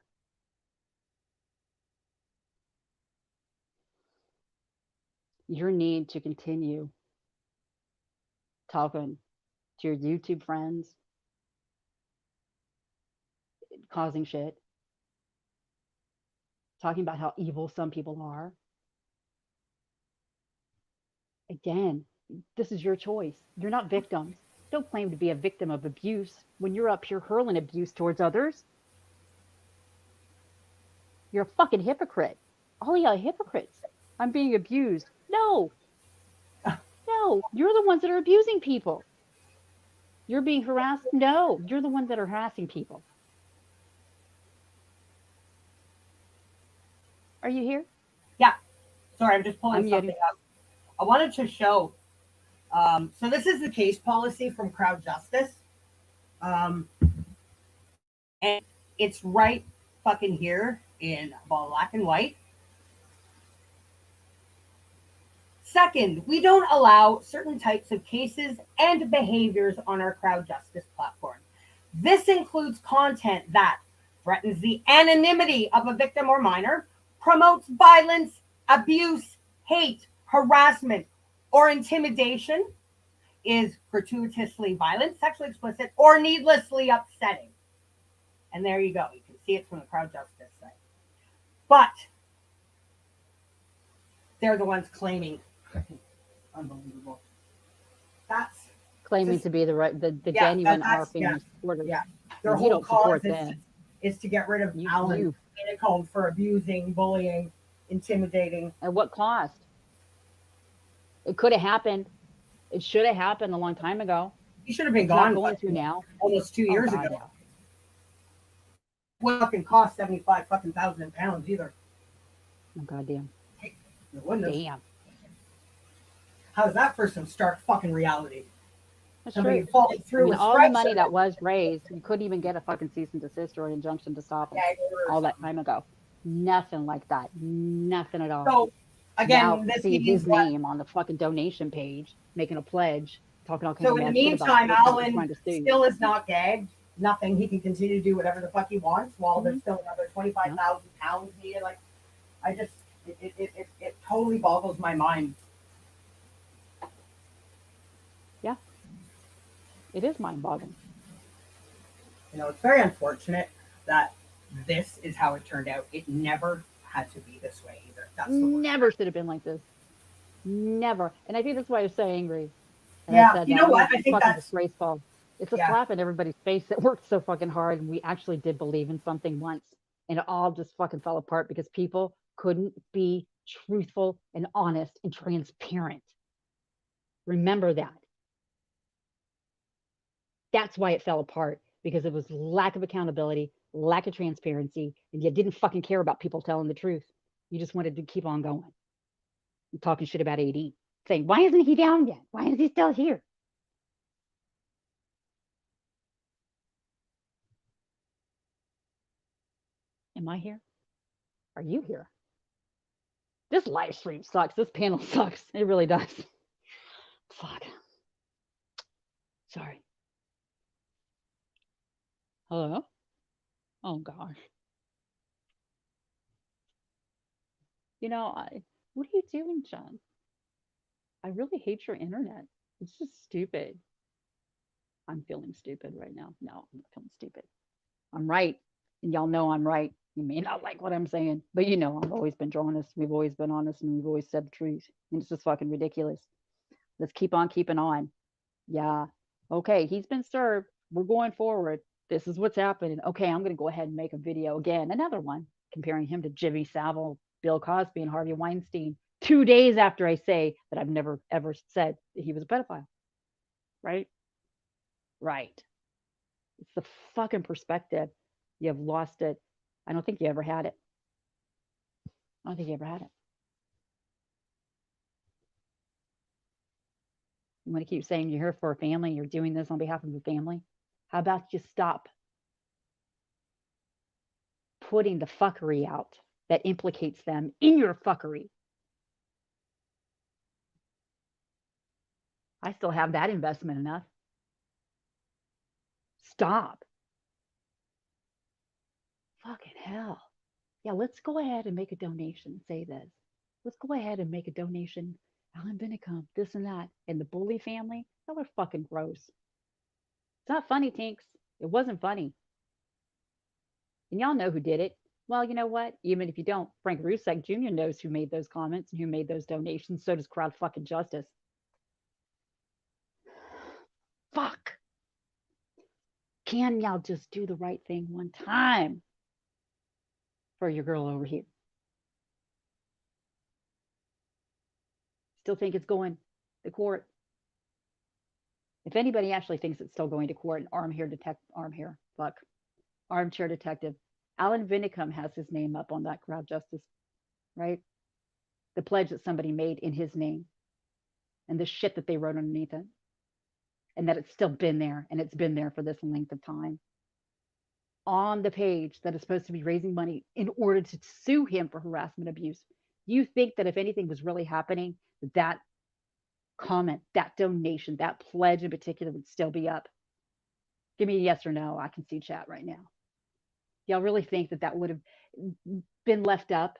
Your need to continue talking to your YouTube friends, causing shit, talking about how evil some people are. Again, this is your choice. You're not victims. Don't claim to be a victim of abuse when you're up here hurling abuse towards others. You're a fucking hypocrite. All y'all hypocrites. I'm being abused. No. No, you're the ones that are abusing people. You're being harassed. No, you're the ones that are harassing people. Are you here? Yeah. Sorry, I'm just pulling something up. I wanted to show. So this is the case policy from Crowd Justice. And it's right fucking here in black and white. Second, we don't allow certain types of cases and behaviors on our Crowd Justice platform. This includes content that threatens the anonymity of a victim or minor, promotes violence, abuse, hate, harassment, or intimidation, is gratuitously violent, sexually explicit, or needlessly upsetting. And there you go. You can see it from the Crowd Justice site. But they're the ones claiming. Unbelievable. That's claiming to be the genuine RP supporters. Yeah. Their whole cause is to get rid of Alan Innocombe for abusing, bullying, intimidating. At what cost? It could have happened. It should have happened a long time ago. He should have been gone. Not going through now. Almost 2 years ago. Yeah. Well, fucking cost 75 fucking thousand pounds either. Oh goddamn. Damn. How's that for some stark fucking reality? That's true. Through all the money that was raised, you couldn't even get a fucking cease and desist or an injunction to stop it all that time ago. Nothing like that. Nothing at all. So again, now, this see his name on the fucking donation page, making a pledge, talking all kinds of in the meantime, Alan still is not gagged. Nothing. He can continue to do whatever the fuck he wants while there's still another 25,000 pounds needed. Like, I just, it totally boggles my mind. Yeah. It is mind-boggling. You know, it's very unfortunate that this is how it turned out. It never had to be this way either. That's the worst Never part. should have been like this. Never. And I think that's why I was so angry. And I Yeah, said you that. know I think what? it's I think fucking that's disgraceful. It's a yeah. slap in everybody's face that worked so fucking hard and we actually did believe in something once. And it all just fucking fell apart because people couldn't be truthful and honest and transparent. Remember that. That's why it fell apart because it was lack of accountability, lack of transparency, and you didn't fucking care about people telling the truth. You just wanted to keep on going and talking shit about AD, saying, why isn't he down yet? Why is he still here? Am I here? Are you here? This live stream sucks. This panel sucks. It really does. Fuck. Sorry. Hello? Oh gosh. What are you doing, John? I really hate your internet. It's just stupid. I'm feeling stupid right now. No, I'm not feeling stupid. I'm right. And y'all know I'm right. You may not like what I'm saying, but I've always been honest. We've always been honest and we've always said the truth. And it's just fucking ridiculous. Let's keep on keeping on. Yeah. Okay. He's been served. We're going forward. This is what's happening. Okay. I'm going to go ahead and make a video again. Another one comparing him to Jimmy Savile, Bill Cosby, and Harvey Weinstein 2 days after I say that I've never ever said that he was a pedophile. Right? Right. It's the fucking perspective. You have lost it. I don't think you ever had it. I don't think you ever had it. You want to keep saying you're here for a family, you're doing this on behalf of the family. How about you stop putting the fuckery out that implicates them in your fuckery? I still have that investment enough. Stop. Fucking hell. Yeah, let's go ahead and make a donation. Say this. Let's go ahead and make a donation. Alan Vinicum, this and that. And the bully family, y'all are fucking gross. It's not funny, Tinks. It wasn't funny. And y'all know who did it. Well, you know what? Even if you don't, Frank Rusek Jr. knows who made those comments and who made those donations. So does Crowd fucking Justice. Fuck. Can y'all just do the right thing one time for your girl over here? Still think it's going to court. If anybody actually thinks it's still going to court, Armchair detective. Alan Vinicum has his name up on that Crowd Justice, right? The pledge that somebody made in his name and the shit that they wrote underneath it. And that it's still been there and it's been there for this length of time. On the page that is supposed to be raising money in order to sue him for harassment abuse. You think that if anything was really happening, that comment, that donation, that pledge in particular would still be up? Give me a yes or no. I can see chat right now. Y'all really think that that would have been left up?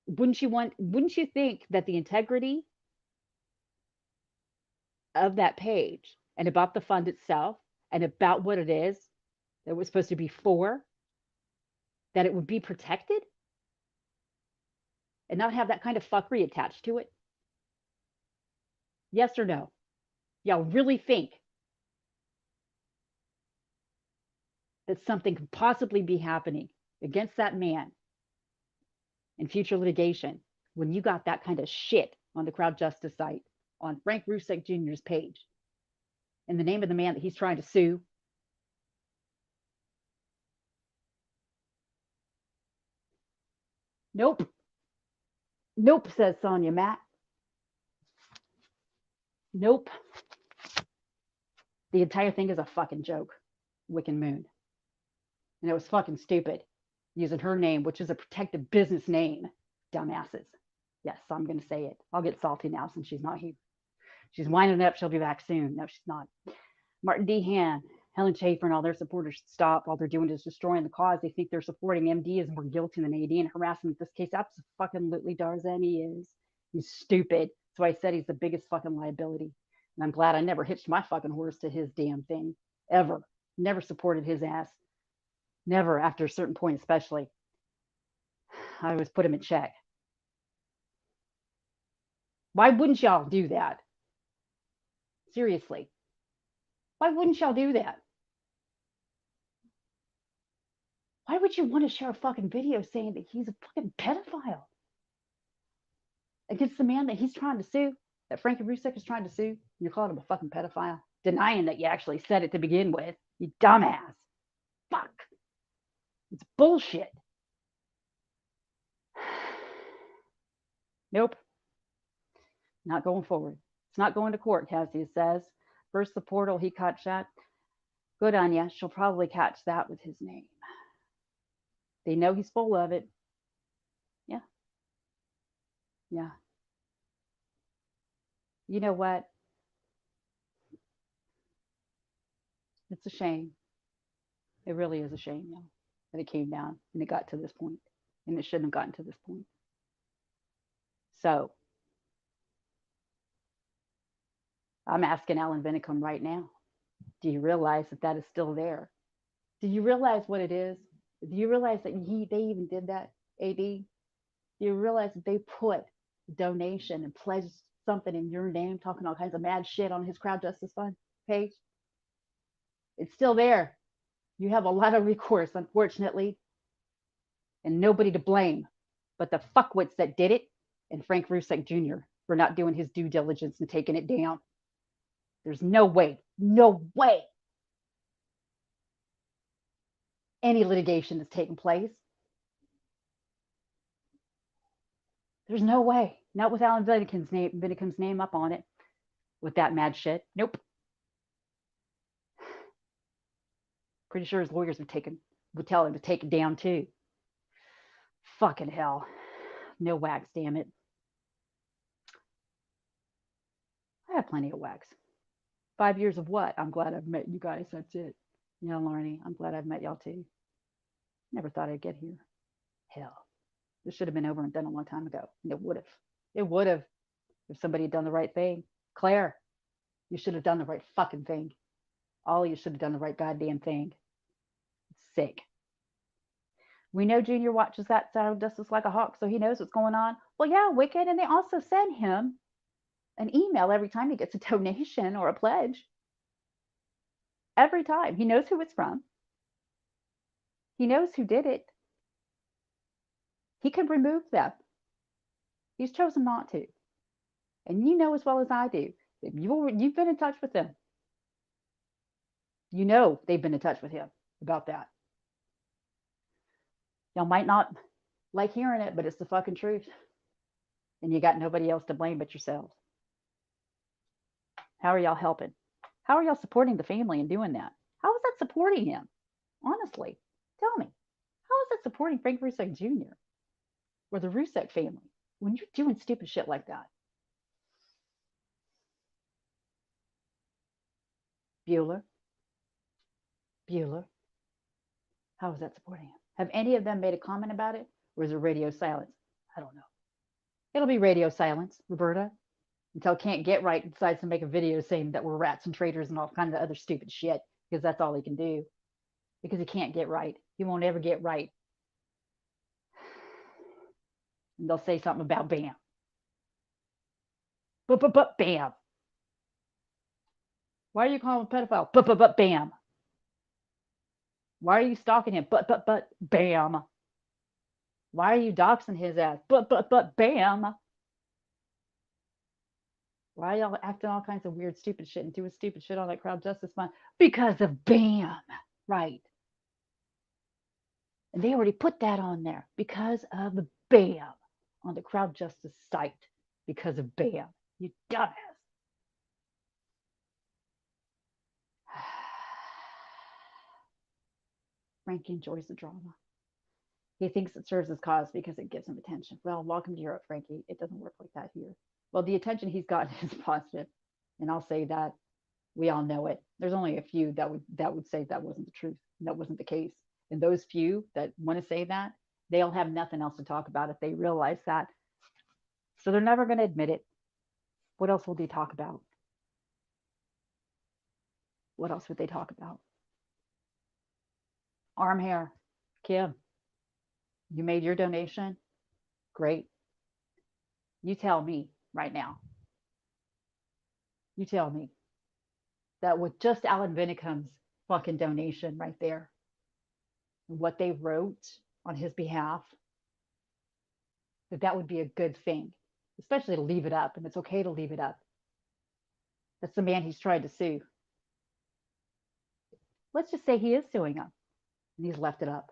Wouldn't you think that the integrity of that page and about the fund itself and about what it is that was supposed to be for, that it would be protected and not have that kind of fuckery attached to it? Yes or no? Y'all really think that something could possibly be happening against that man in future litigation when you got that kind of shit on the Crowd Justice site, on Frank Rusek Jr.'s page, in the name of the man that he's trying to sue? Nope. Nope, says Sonia Matt. Nope. The entire thing is a fucking joke. Wiccan Moon. And it was fucking stupid using her name, which is a protected business name. Dumbasses. Yes, I'm going to say it. I'll get salty now since she's not here. She's winding up. She'll be back soon. No, she's not. Martin Dehan, Helen Schaefer, and all their supporters should stop. All they're doing is destroying the cause. They think they're supporting MD is more guilty than AD and harassment. This case, absolutely Darzan, he is. He's stupid. That's why I said he's the biggest fucking liability. And I'm glad I never hitched my fucking horse to his damn thing. Ever. Never supported his ass. Never, after a certain point, especially. I always put him in check. Why wouldn't y'all do that? Seriously. Why wouldn't y'all do that? Why would you want to share a fucking video saying that he's a fucking pedophile against the man that he's trying to sue, that Frankie Rusek is trying to sue? You're calling him a fucking pedophile, denying that you actually said it to begin with. You dumbass. Fuck. It's bullshit. Nope. Not going forward. It's not going to court, Cassius says. First the portal, he caught that. Good on ya. She'll probably catch that with his name. They know he's full of it. Yeah. Yeah. You know what? It's a shame. It really is a shame, yeah, that it came down and it got to this point. And it shouldn't have gotten to this point. So I'm asking Alan Vinicum right now. Do you realize that that is still there? Do you realize what it is? Do you realize that they even did that, AD? Do you realize that they put a donation and pledged something in your name, talking all kinds of mad shit on his Crowd Justice Fund page? It's still there. You have a lot of recourse, unfortunately, and nobody to blame but the fuckwits that did it and Frank Rusek Jr. for not doing his due diligence and taking it down. There's no way any litigation has taken place. There's no way. Not with Alan Vinicum's name up on it with that mad shit. Nope. Pretty sure his lawyers would tell him to take it down too. Fucking hell. No wax, damn it. I have plenty of wax. 5 years of what? I'm glad I've met you guys. That's it. Yeah, Larnie, I'm glad I've met y'all too. Never thought I'd get here. Hell. This should have been over and done a long time ago. And it would have. It would have if somebody had done the right thing. Claire, you should have done the right fucking thing. All of you should have done the right goddamn thing. It's sick. We know Junior watches that side of Justice like a hawk, so he knows what's going on. Well, yeah, Wicked. And they also send him an email every time he gets a donation or a pledge. Every time. He knows who it's from. He knows who did it. He can remove them. He's chosen not to. And you know as well as I do that you've been in touch with them. You know they've been in touch with him about that. Y'all might not like hearing it, but it's the fucking truth. And you got nobody else to blame but yourselves. How are y'all helping? How are y'all supporting the family and doing that? How is that supporting him? Honestly, tell me. How is that supporting Frank Rusek Jr. or the Rusek family when you're doing stupid shit like that? Bueller. How is that supporting him? Have any of them made a comment about it? Or is it radio silence? I don't know. It'll be radio silence, Roberta, until Can't Get Right decides to make a video saying that we're rats and traitors and all kinds of other stupid shit, because that's all he can do. Because he can't get right. He won't ever get right. And they'll say something about Bam. But Bam. Why are you calling him a pedophile? But Bam. Why are you stalking him? But Bam. Why are you doxing his ass? But Bam. Why are y'all acting all kinds of weird, stupid shit and doing stupid shit on that Crowd Justice Fund? Because of Bam. Right. And they already put that on there. Because of Bam. On the Crowd Justice site. Because of Bam. You dumbass. Frankie enjoys the drama. He thinks it serves his cause because it gives him attention. Well, welcome to Europe, Frankie. It doesn't work like that here. Well, the attention he's gotten is positive, and I'll say that. We all know it. There's only a few that would say that wasn't the truth. That wasn't the case. And those few that want to say that, they'll have nothing else to talk about if they realize that. So they're never going to admit it. What else will they talk about? What else would they talk about? Armchair, Kim, you made your donation. Great. You tell me right now. You tell me that with just Alan Vinicum's fucking donation right there, what they wrote on his behalf, that would be a good thing, especially to leave it up. And it's okay to leave it up. That's the man he's tried to sue. Let's just say he is suing him and he's left it up.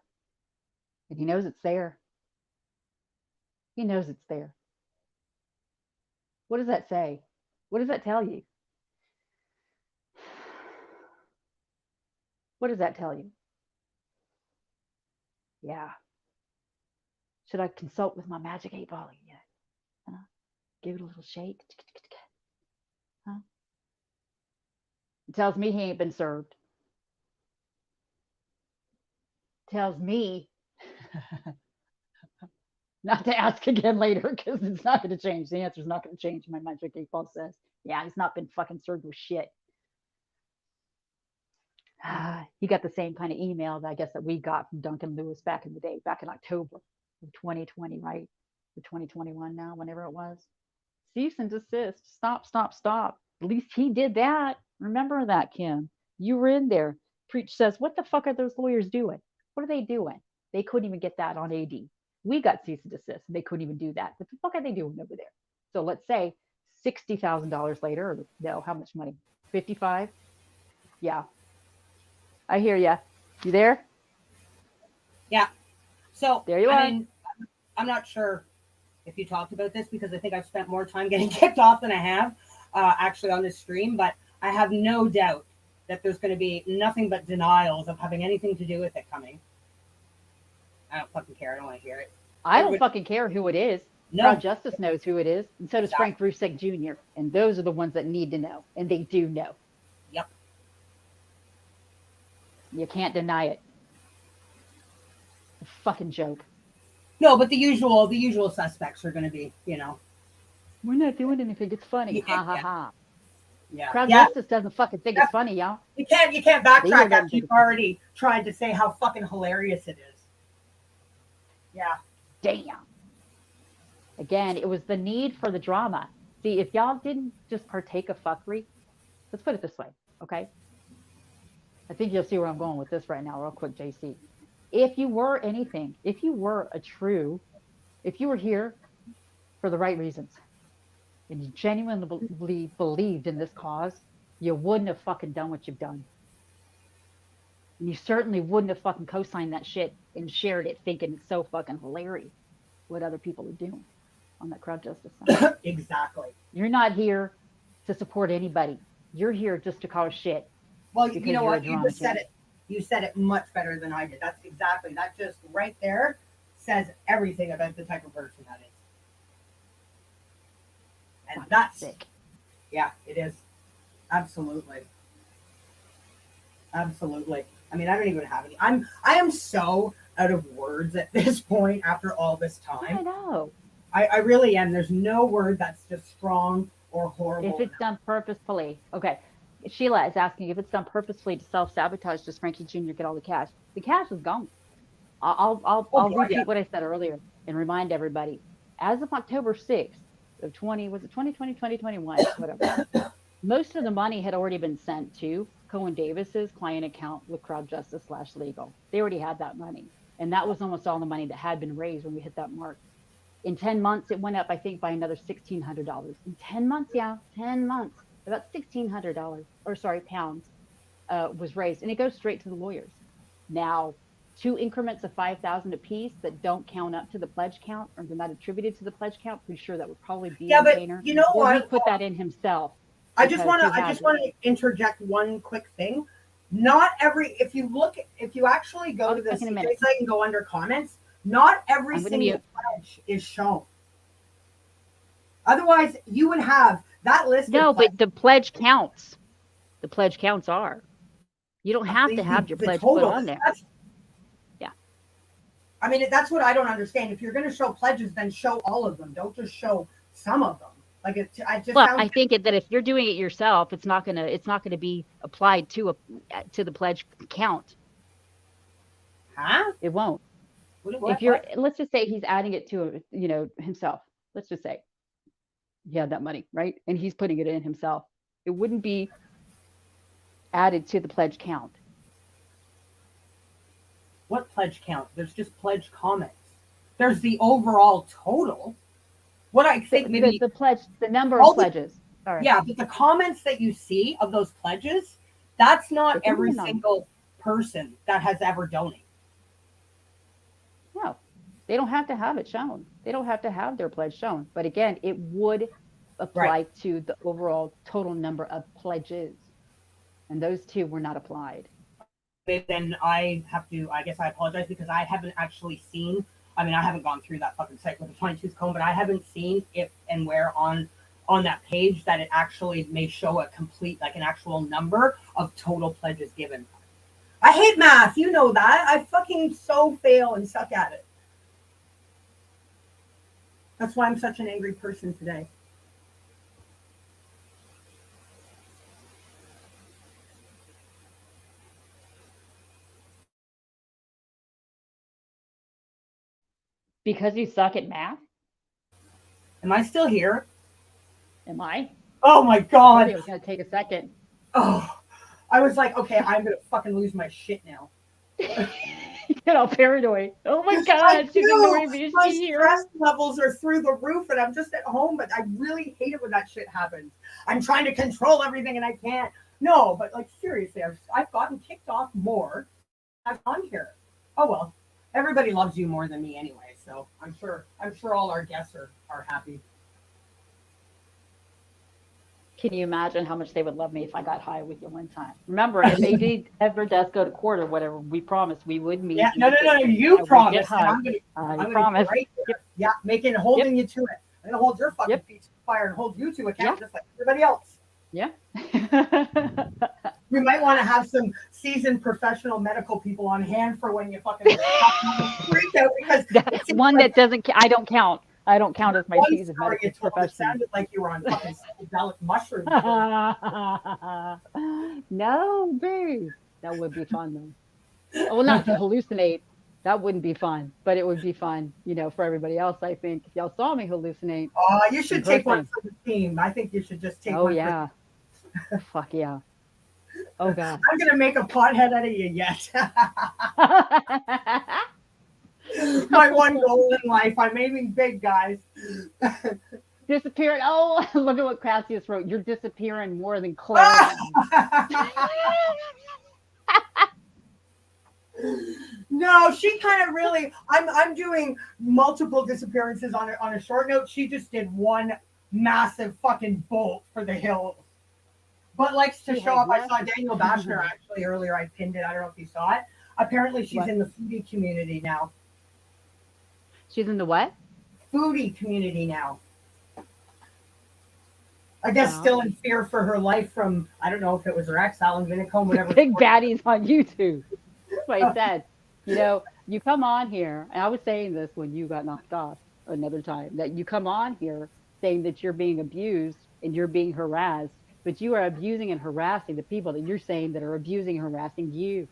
And he knows it's there. He knows it's there. What does that say? What does that tell you? What does that tell you? Yeah. Should I consult with my magic 8-ball yet? Huh? Give it a little shake. Huh? It tells me he ain't been served. Tells me not to ask again later because it's not going to change. The answer's not going to change. My magic 8-ball says, yeah, he's not been fucking served with shit. He got the same kind of email that I guess that we got from Duncan Lewis back in the day, back in October of 2020, right? Or 2021 now, whenever it was. Cease and desist. Stop, stop, stop. At least he did that. Remember that, Kim. You were in there. Preach says, what the fuck are those lawyers doing? What are they doing? They couldn't even get that on AD. We got cease and desist. And they couldn't even do that. What the fuck are they doing over there? So let's say $60,000 later, or no, how much money? 55? Yeah. I hear ya. You there? Yeah. So there you are. Mean, I'm not sure if you talked about this because I think I've spent more time getting kicked off than I have actually on this stream, but I have no doubt that there's going to be nothing but denials of having anything to do with it coming. I don't fucking care. I don't want to hear it. I don't fucking care who it is. No. Proud Justice knows who it is, and so does Frank Brusick Jr., and those are the ones that need to know, and they do know. Yep. You can't deny it. A fucking joke. No, but the usual suspects are going to be, We're not doing anything. It's funny. Yeah. Ha ha ha. Yeah. Proud Justice doesn't fucking think it's funny, y'all. You can't backtrack after you've already tried to say how fucking hilarious it is. Yeah. Damn. Again, it was the need for the drama. See, if y'all didn't just partake of fuckery, let's put it this way, okay? I think you'll see where I'm going with this right now, real quick, JC. If you were anything, if you were here for the right reasons, and you genuinely believed in this cause, you wouldn't have fucking done what you've done. And you certainly wouldn't have fucking co-signed that shit and shared it thinking it's so fucking hilarious what other people are doing on that crowd justice side. Exactly. You're not here to support anybody. You're here just to cause shit. Well, you know what? You just said it. You said it much better than I did. That's exactly. That just right there says everything about the type of person that is. And that's sick. Yeah, it is. Absolutely. Absolutely. I mean, I don't even have any. I am so out of words at this point after all this time. I know. I really am. There's no word that's just strong or horrible. If it's done purposefully. Okay. Sheila is asking if it's done purposefully to self-sabotage, does Frankie Jr. get all the cash? The cash is gone. I'll repeat what I said earlier and remind everybody. As of October 6th of 2021, whatever. Most of the money had already been sent to Cohen Davis's client account with Crowd Justice /legal. They already had that money. And that was almost all the money that had been raised when we hit that mark. In 10 months, it went up, I think, by another $1,600. In 10 months, 10 months. About $1,600, or sorry, pounds, was raised, and it goes straight to the lawyers. Now, 2 increments of 5,000 apiece that don't count up to the pledge count, or they're not attributed to the pledge count. Pretty sure that would probably be but Painter. You know or what? He put that in himself. I just want to interject one quick thing. Not every. If you actually go to this site and go under comments, not every single pledge is shown. Otherwise, you would have that list. No, but the pledge counts. The pledge counts are. You don't have to have your pledge put on there. Yeah. I mean, that's what I don't understand. If you're going to show pledges, then show all of them. Don't just show some of them. Like I think that if you're doing it yourself, it's not gonna be applied to the pledge count. Huh? It won't. If you're, let's just say he's adding it to, himself. Let's just say he had that money, right? And he's putting it in himself. It wouldn't be added to the pledge count. What pledge count? There's just pledge comments. There's the overall total. What I think maybe the pledge, the number of pledges. Sorry. Yeah, but the comments that you see of those pledges, that's not every single person that has ever donated. No, they don't have to have it shown. They don't have to have their pledge shown. But again, it would apply to the overall total number of pledges. And those two were not applied. Then I guess I apologize because I haven't actually seen, I haven't gone through that fucking site with a fine-tooth comb, but I haven't seen if and where on that page that it actually may show a complete, like an actual number of total pledges given. I hate math. You know that. I fucking so fail and suck at it. That's why I'm such an angry person today. Because you suck at math? Am I still here? Am I? Oh my God. It was going to take a second. Oh, I was like, okay, I'm going to fucking lose my shit now. You get all paranoid. Oh my God, she's ignoring me. My stress levels are through the roof and I'm just at home, but I really hate it when that shit happens. I'm trying to control everything and I can't. No, but like seriously, I've gotten kicked off more. I'm on here. Oh well, everybody loves you more than me anyway, so I'm sure all our guests are happy. Can you imagine how much they would love me if I got high with you one time? Remember, if they ever does go to court or whatever, we promised we would meet. Yeah, no, you promised. I'm gonna promise. Right there. Yeah, holding you to it. I'm gonna hold your fucking feet to the fire and hold you to account just like everybody else. Yeah. We might want to have some seasoned professional medical people on hand for when you fucking freak out because that's one that doesn't. I don't count. I don't count as my seasoned medical professional. It sounded like you were on fucking psychedelic mushrooms. No, babe. That would be fun though. Well, not to hallucinate. That wouldn't be fun, but it would be fun, for everybody else. I think if y'all saw me hallucinate. Oh, you should take one for the team. I think you should just take one. Oh yeah. Fuck yeah. Oh God. I'm gonna make a pothead out of you yet. My one goal in life. I'm aiming big, guys. Disappearing. Oh, look at what Cassius wrote. You're disappearing more than Claire. No, she kind of really. I'm doing multiple disappearances on a short note. She just did one massive fucking bolt for the hills. But likes to show up. I saw Daniel Bashner actually earlier. I pinned it. I don't know if you saw it. Apparently, she's in the foodie community now. She's in the what? Foodie community now. I guess still in fear for her life from, I don't know if it was her ex, Alan Vinicombe, whatever. Big baddies on YouTube. That's what I said. You come on here, and I was saying this when you got knocked off another time, that you come on here saying that you're being abused and you're being harassed, but you are abusing and harassing the people that you're saying that are abusing and harassing you.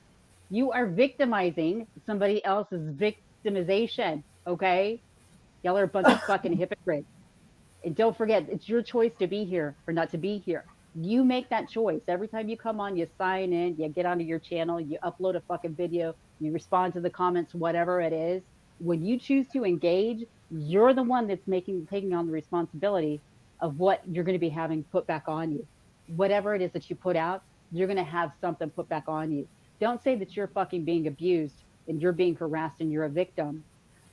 You are victimizing somebody else's victimization, okay? Y'all are a bunch of fucking hypocrites. And don't forget, it's your choice to be here or not to be here. You make that choice. Every time you come on, you sign in, you get onto your channel, you upload a fucking video, you respond to the comments, whatever it is. When you choose to engage, you're the one that's taking on the responsibility of what you're going to be having put back on you. Whatever it is that you put out, you're going to have something put back on you. Don't say that you're fucking being abused and you're being harassed and you're a victim,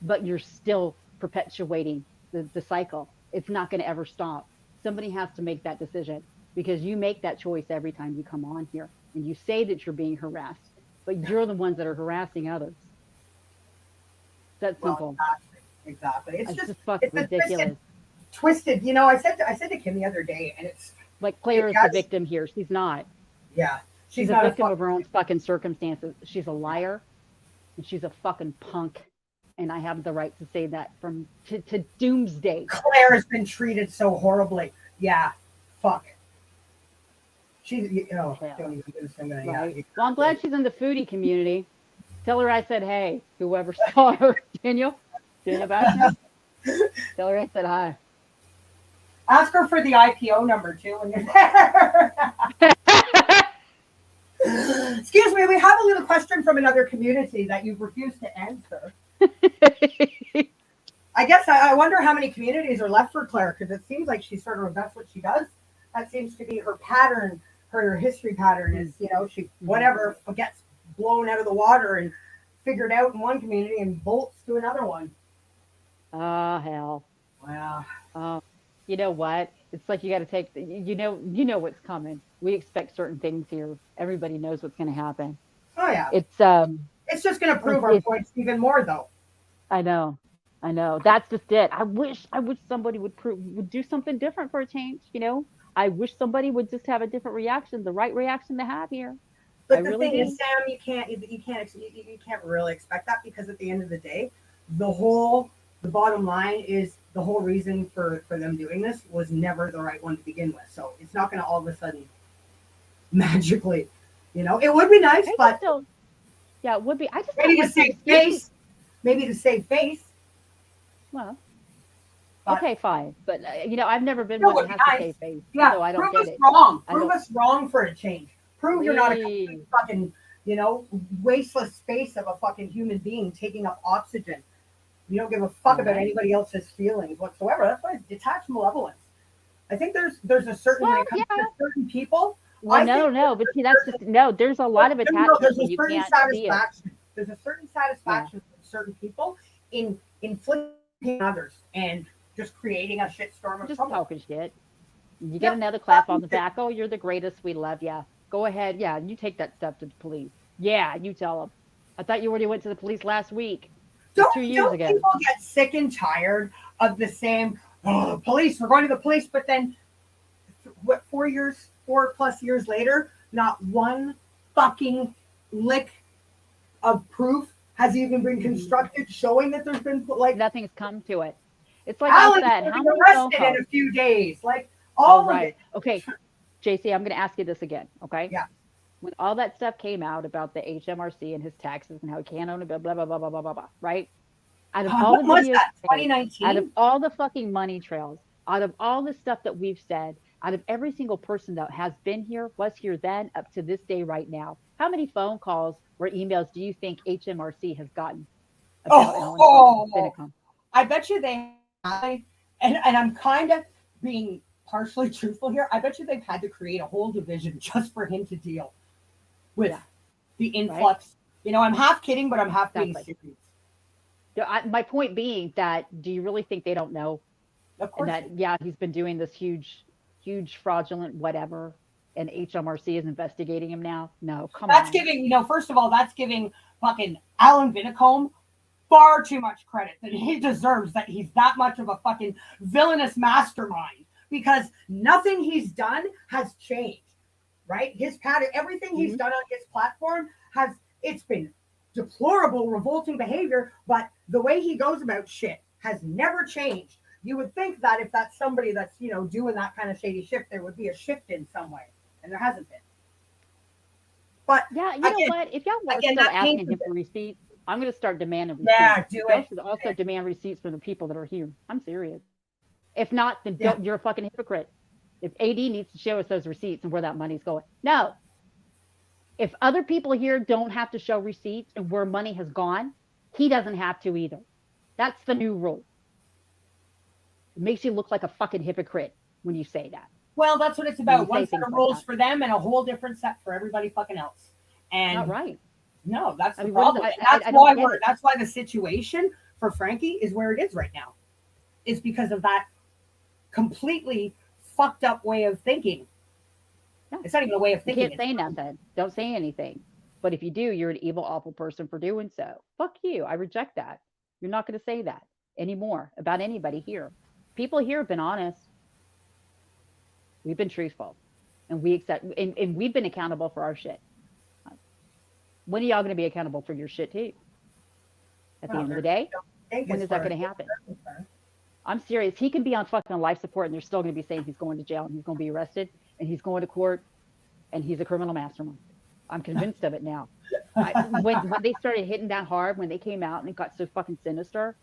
but you're still perpetuating the cycle. It's not going to ever stop. Somebody has to make that decision, because you make that choice every time you come on here and you say that you're being harassed, but you're the ones that are harassing others. That's simple. Exactly. It's just fucking ridiculous. Twisted. I said to Kim the other day, and it's like Claire is the victim here. She's not. Yeah. She's a victim of her own fucking circumstances. She's a liar and she's a fucking punk. And I have the right to say that from to doomsday. Claire has been treated so horribly. Yeah. Fuck. She's, don't even do this. Right. Well, I'm glad she's in the foodie community. Tell her I said hey. Whoever saw her, Daniel Bashner. Tell her I said hi. Ask her for the IPO number too when you're there. Excuse me, we have a little question from another community that you've refused to answer. I guess I wonder how many communities are left for Claire, because it seems like she's sort of, that's what she does. That seems to be her pattern, her history pattern is, she whatever gets blown out of the water and figured out in one community and bolts to another one. Oh, hell. Wow. Oh, you know what? It's like you got to take, you know what's coming. We expect certain things here. Everybody knows what's going to happen. Oh yeah. It's just going to prove our points even more, though. I know. That's just it. I wish somebody would do something different for a change. I wish somebody would just have a different reaction, the right reaction to have here. But the thing is, Sam, you can't really expect that, because at the end of the day, the bottom line is the whole reason for them doing this was never the right one to begin with. So it's not going to all of a sudden magically, it would be nice, but yeah, it would be. I just maybe to save face. Maybe to save face. Well, okay, fine, but I've never been one that has to save face, so I don't get it. Prove us wrong for a change. Prove you're not a complete fucking, wasteless space of a fucking human being taking up oxygen. You don't give a fuck about anybody else's feelings whatsoever. That's why it's detached malevolence. I think there's a certain when it comes to certain people. Well, no, but see, that's just there's a lot of attachment. There's a certain satisfaction. There's a certain satisfaction for certain people in inflicting others and just creating a shitstorm of trouble. Talking shit. You get another clap on the back. Oh, you're the greatest. We love you. Go ahead. Yeah, you take that stuff to the police. Yeah, you tell them. I thought you already went to the police last week. 2 years ago. People get sick and tired of the same police. We're going to the police, but then 4+ years later, not one fucking lick of proof has even been constructed showing that there's been nothing's come to it. It's like Alan I said, how many arrested in a few days, like all of it. Okay, JC, I'm going to ask you this again. Okay. Yeah. When all that stuff came out about the HMRC and his taxes and how he can't own it, blah blah blah blah blah blah blah, right? Out of all the videos, 2019. Out of all the fucking money trails, out of all the stuff that we've said, out of every single person that has been here, was here then, up to this day right now, how many phone calls or emails do you think HMRC has gotten about Alan? I bet you they have, and I'm kind of being partially truthful here. I bet you they've had to create a whole division just for him to deal with the influx. Right? I'm half kidding, but I'm half being serious. My point being that, do you really think they don't know? Of course. And that, he's been doing this huge fraudulent whatever, and HMRC is investigating him now? No, come on. That's giving, first of all, that's giving fucking Alan Vinicombe far too much credit that he deserves, that he's that much of a fucking villainous mastermind, because nothing he's done has changed, right? His pattern, everything he's done on his platform it's been deplorable, revolting behavior, but the way he goes about shit has never changed. You would think that if that's somebody that's, doing that kind of shady shit, there would be a shift in some way, and there hasn't been. But yeah, know what? If y'all are still asking him for receipts, I'm going to start demanding receipts. Yeah, do it. Should also demand receipts from the people that are here. I'm serious. If not, then you're a fucking hypocrite. If AD needs to show us those receipts and where that money's going. No. If other people here don't have to show receipts and where money has gone, he doesn't have to either. That's the new rule. It makes you look like a fucking hypocrite when you say that. Well, that's what it's about. One set of rules for them and a whole different set for everybody fucking else. And not right. No, that's the problem. That's why the situation for Frankie is where it is right now. Is because of that completely fucked up way of thinking. No. It's not even a way of thinking. You can't say nothing. Don't say anything. But if you do, you're an evil, awful person for doing so. Fuck you. I reject that. You're not going to say that anymore about anybody here. People here have been honest. We've been truthful. And we accept, and we've been accountable for our shit. When are y'all going to be accountable for your shit too? At the end of the day? When is that going to happen? I'm serious. He can be on fucking life support and they're still going to be saying he's going to jail and he's going to be arrested and he's going to court and he's a criminal mastermind. I'm convinced of it now. When they started hitting that hard, when they came out and it got so fucking sinister,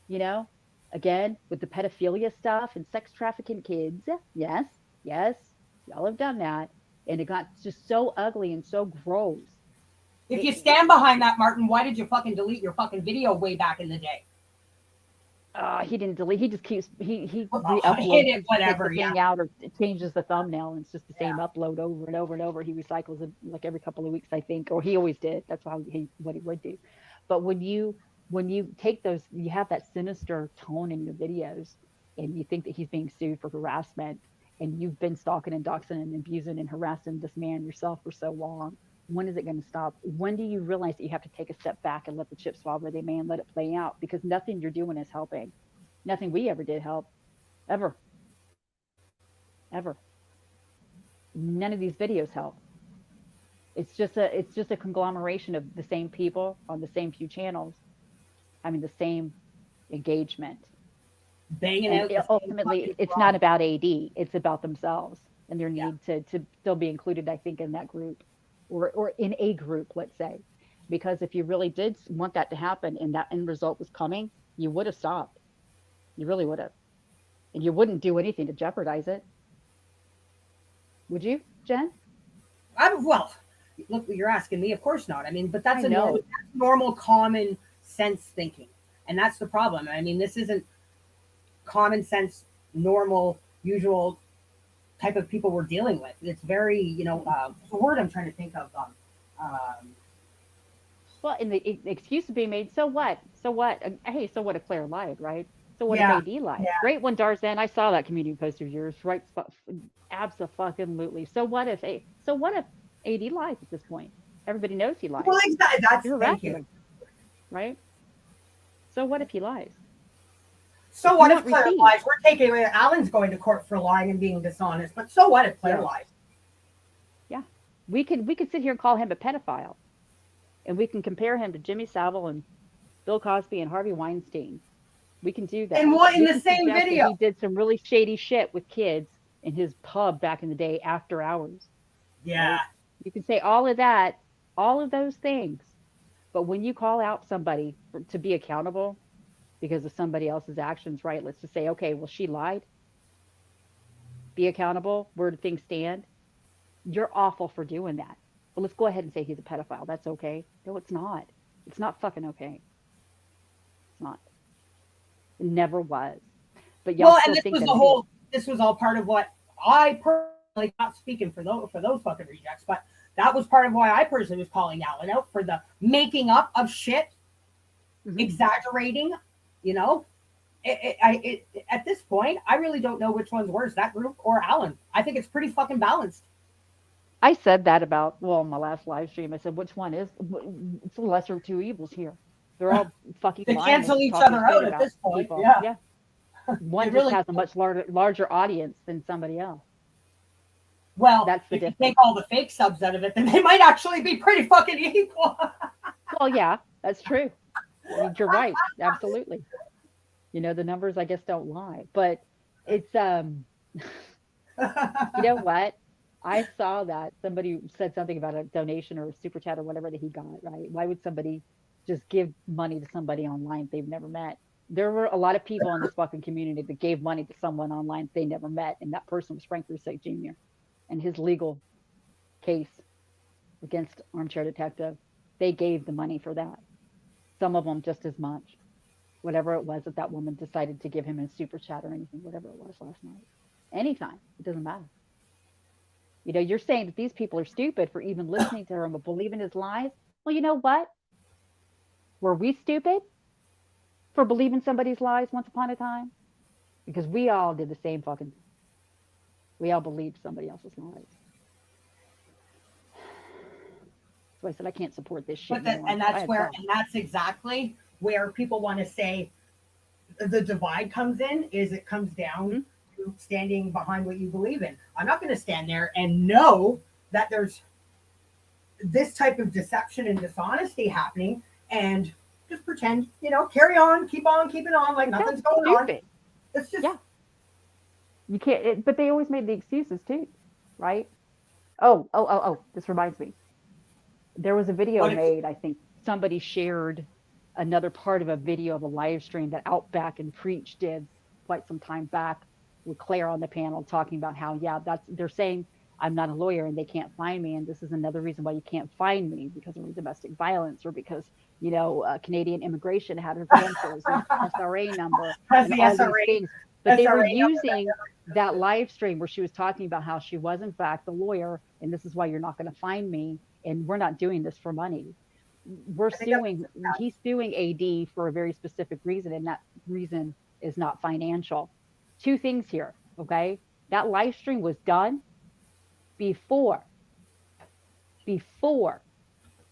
you know, again with the pedophilia stuff and sex trafficking kids. Yes, yes, y'all have done that, and it got just so ugly and so gross. If you It, stand behind that, Martin, why did you fucking delete your fucking video way back in the day? he didn't delete. He just keeps he Hit re-uploads. it, He just takes whatever. the Yeah, thing out or changes the thumbnail, and it's just the yeah. same upload over and over and over. He recycles it like every couple of weeks, I think, or he always did. That's how what he would do. But when you take those, you have that sinister tone in your videos, and you think that he's being sued for harassment, and you've been stalking and doxing and abusing and harassing this man yourself for so long. When is it going to stop? When do you realize that you have to take a step back and let the chips fall where they may and let it play out? Because nothing you're doing is helping. Nothing we ever did help, ever, ever. None of these videos help. It's just a conglomeration of the same people on the same few channels, having the same engagement. Banging And out the same ultimately, fucking it's drum. not about AD. It's about themselves and their Yeah. need to still be included, I think, in that group or in a group, let's say. Because if you really did want that to happen and that end result was coming, you would have stopped. You really would have. And you wouldn't do anything to jeopardize it. Would you, Jen? Well, look, you're asking me. Of course not. I mean, but I know. that's normal common sense thinking, and that's the problem. I mean, this isn't common sense, normal, usual type of people we're dealing with. It's very, the word I'm trying to think of. Well, and the excuse is being made. So what? So what? Hey, so what if Claire lied, right? So what if Yeah, AD lied? yeah. Great one, Darzan. I saw that community post of yours. Right? Abso-fucking-lutely. So what if AD lies at this point? Everybody knows he lies. Well, exactly. That's You're thank harassing you. him, right? So what if he lies? So If you what if want Claire receipts, lies? We're taking Alan's going to court for lying and being dishonest. But so what if Claire yeah, lies? yeah. We could sit here and call him a pedophile, and we can compare him to Jimmy Savile and Bill Cosby and Harvey Weinstein. We can do And that. what in We the can same suggest that video? he did some really shady shit with kids in his pub back in the day after hours, Yeah. right? You can say all of that, all of those things. But when you call out somebody to be accountable because of somebody else's actions, right? Let's just say, okay, well, she lied, be accountable. Where do things stand? You're awful for doing that. But let's go ahead and say he's a pedophile. That's okay. No, it's not. It's not fucking okay. It's not. It never was. But y'all Well, and still think that this was all part of what I personally, not speaking for those fucking rejects, but that was part of why I personally was calling Alan out for the making up of shit, Mhm. exaggerating. You know, at this point, I really don't know which one's worse, that group or Alan. I think it's pretty fucking balanced. I said that about, well, my last live stream. I said, which one is, it's the lesser of two evils here. They're all fucking They lying cancel and each talking other shit out at about this point. people. Yeah, Yeah. One it just really. has a much larger audience than somebody else. Well, That's the if you difference. take all the fake subs out of it, then they might actually be pretty fucking equal. Well, yeah, that's true. You're right. Absolutely. The numbers, I guess, don't lie. But it's, you know what? I saw that somebody said something about a donation or a super chat or whatever that he got, right? Why would somebody just give money to somebody online they've never met? There were a lot of people in this fucking community that gave money to someone online they never met, and that person was Frank Russo Jr. and his legal case against Armchair Detective. They gave the money for that. Some of them just as much. Whatever it was that that woman decided to give him in a super chat or anything, whatever it was last night. Anytime. It doesn't matter. You're saying that these people are stupid for even listening to him or believing his lies. Well, you know what? Were we stupid for believing somebody's lies once upon a time? Because we all did the same fucking, we all believed somebody else's lies. So I said, I can't support this shit anymore. And that's exactly where people want to say the divide comes in. Is it comes down Mm-hmm. to standing behind what you believe in. I'm not going to stand there and know that there's this type of deception and dishonesty happening and just pretend, carry on keeping on like nothing's going on. It's just, yeah. You can't, but they always made the excuses too, right? Oh, this reminds me. There was a video What if- made, I think somebody shared another part of a video of a live stream that Outback and Preach did quite some time back with Claire on the panel talking about how, yeah, they're saying I'm not a lawyer and they can't find me. And this is another reason why you can't find me because of domestic violence or because, Canadian immigration had her credentials and SRA number Has and the all these SRA things. But they were SRA number using that live stream where she was talking about how she was in fact a lawyer and this is why you're not going to find me and we're not doing this for money. We're suing, he's suing AD for a very specific reason, and that reason is not financial. Two things here, okay? That live stream was done before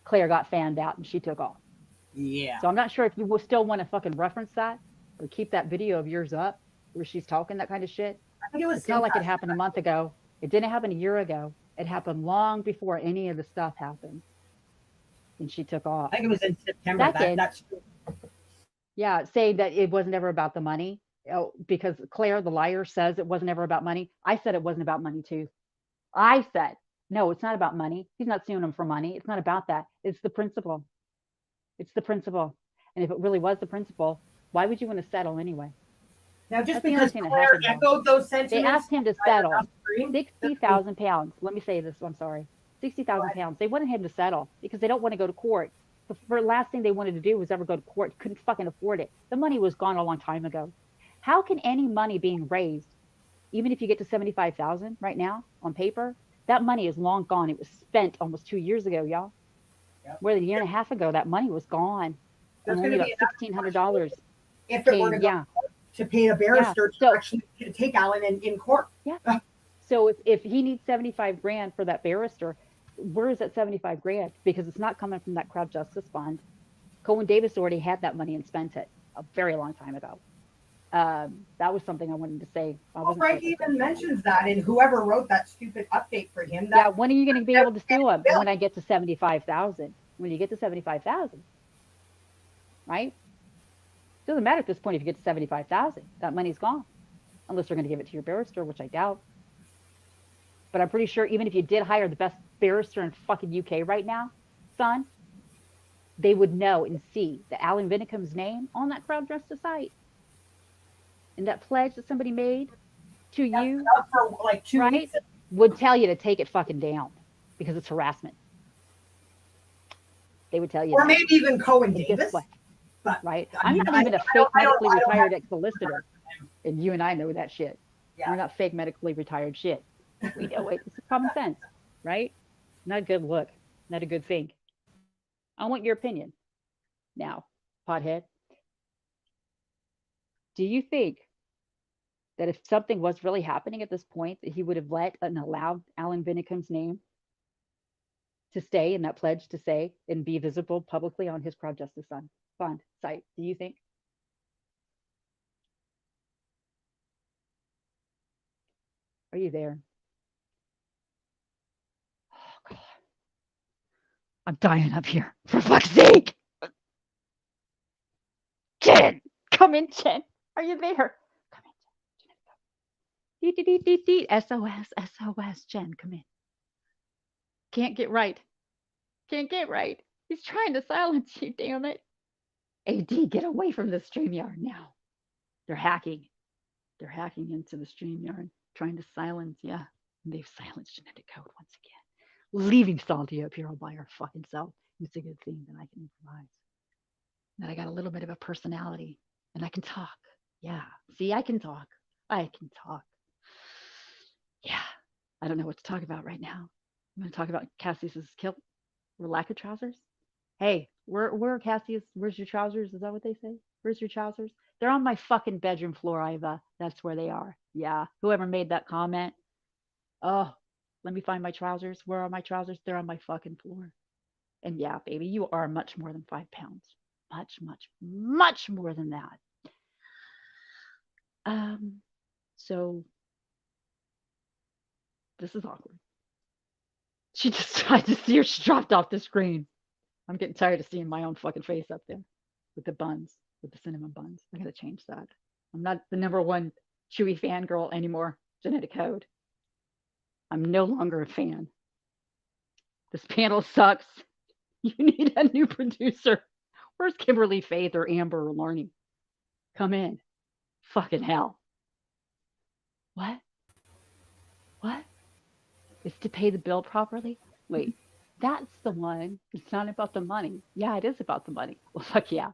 Claire got fanned out and she took off. Yeah. So I'm not sure if you will still want to fucking reference that or keep that video of yours up where she's talking that kind of shit. I think it was It's not like it happened a month ago. It didn't happen a year ago. It happened long before any of the stuff happened. And she took off. I think it was in September. That's true. Yeah, saying that it wasn't ever about the money. Because Claire, the liar, says it wasn't ever about money. I said it wasn't about money too. I said, no, it's not about money. He's not suing him for money. It's not about that. It's the principle. It's the principle. And if it really was the principle, why would you want to settle anyway? Now, just That's the only because thing that Claire happened, though. echoed those sentiments, They asked him to settle stream, 60,000 pounds. Let me say this. I'm sorry. 60,000 pounds. They wanted him to settle because they don't want to go to court. The last thing they wanted to do was ever go to court. Couldn't fucking afford it. The money was gone a long time ago. How can any money being raised, even if you get to 75,000 right now on paper, that money is long gone. It was spent almost 2 years ago, y'all. Yep. More than a year and a half ago, that money was gone. There's And going only to about be $1,600 if it were to go to pay a barrister to actually take Alan in court. Yeah. So if he needs 75 grand for that barrister, where is that 75 grand? Because it's not coming from that crowd justice fund. Cohen Davis already had that money and spent it a very long time ago. That was something I wanted to say. Well, Frank even mentions that, and whoever wrote that stupid update for him. Yeah, when are you going to be able to sue him? When I get to 75,000. When you get to 75,000, right? Doesn't matter at this point if you get to 75,000. That money's gone, unless they're going to give it to your barrister, which I doubt. But I'm pretty sure even if you did hire the best barrister in fucking UK right now, son, they would know and see the Alan Vinicum's name on that crowd justice site. And that pledge that somebody made to you for like 2 right, weeks would tell you to take it fucking down because it's harassment. They would tell you or that. maybe even Cohen And Davis. guess what? But Right? I I'm mean, not even a I fake don't medically retired have- ex-solicitor. And you and I know that shit. Yeah. We're not fake medically retired shit. We know it. It's common sense, right? Not a good look. Not a good thing. I want your opinion. Now, pothead, do you think that if something was really happening at this point, that he would have let and allowed Alan Vinicum's name to stay in that pledge to say and be visible publicly on his Crowd Justice Fund site? Do you think? Are you there? Oh, God. I'm dying up here. For fuck's sake. Jen! Come in, Jen. Are you there? Come in, Jen. Jen. SOS, SOS. Jen, come in. Can't get right. Can't get right. He's trying to silence you, damn it. AD, get away from the StreamYard now. They're hacking. They're hacking into the StreamYard, trying to silence, yeah. And they've silenced Genetic Code once again. Leaving Salty up here all by her fucking self. It's a good thing that I can improvise. That I got a little bit of a personality and I can talk. Yeah. See, I can talk. I can talk. Yeah. I don't know what to talk about right now. I'm going to talk about Cassie's kilt or lack of trousers. Hey, where Cassie's? Where's your trousers? Is that what they say? Where's your trousers? They're on my fucking bedroom floor, Iva. That's where they are. Yeah. Whoever made that comment. Oh, let me find my trousers. Where are my trousers? They're on my fucking floor. And yeah, baby, you are much more than 5 pounds. Much, much, much more than that. So this is awkward. She just tried to see her. She dropped off the screen. I'm getting tired of seeing my own fucking face up there with the buns, with the cinnamon buns. I gotta change that. I'm not the #1 Chewy fangirl anymore. Genetic Code. I'm no longer a fan. This panel sucks. You need a new producer. Where's Kimberly Faith or Amber or Larney? Come in. Fucking hell. What? What? Is to pay the bill properly? Wait, that's the one. It's not about the money. Yeah, it is about the money. Well, fuck yeah.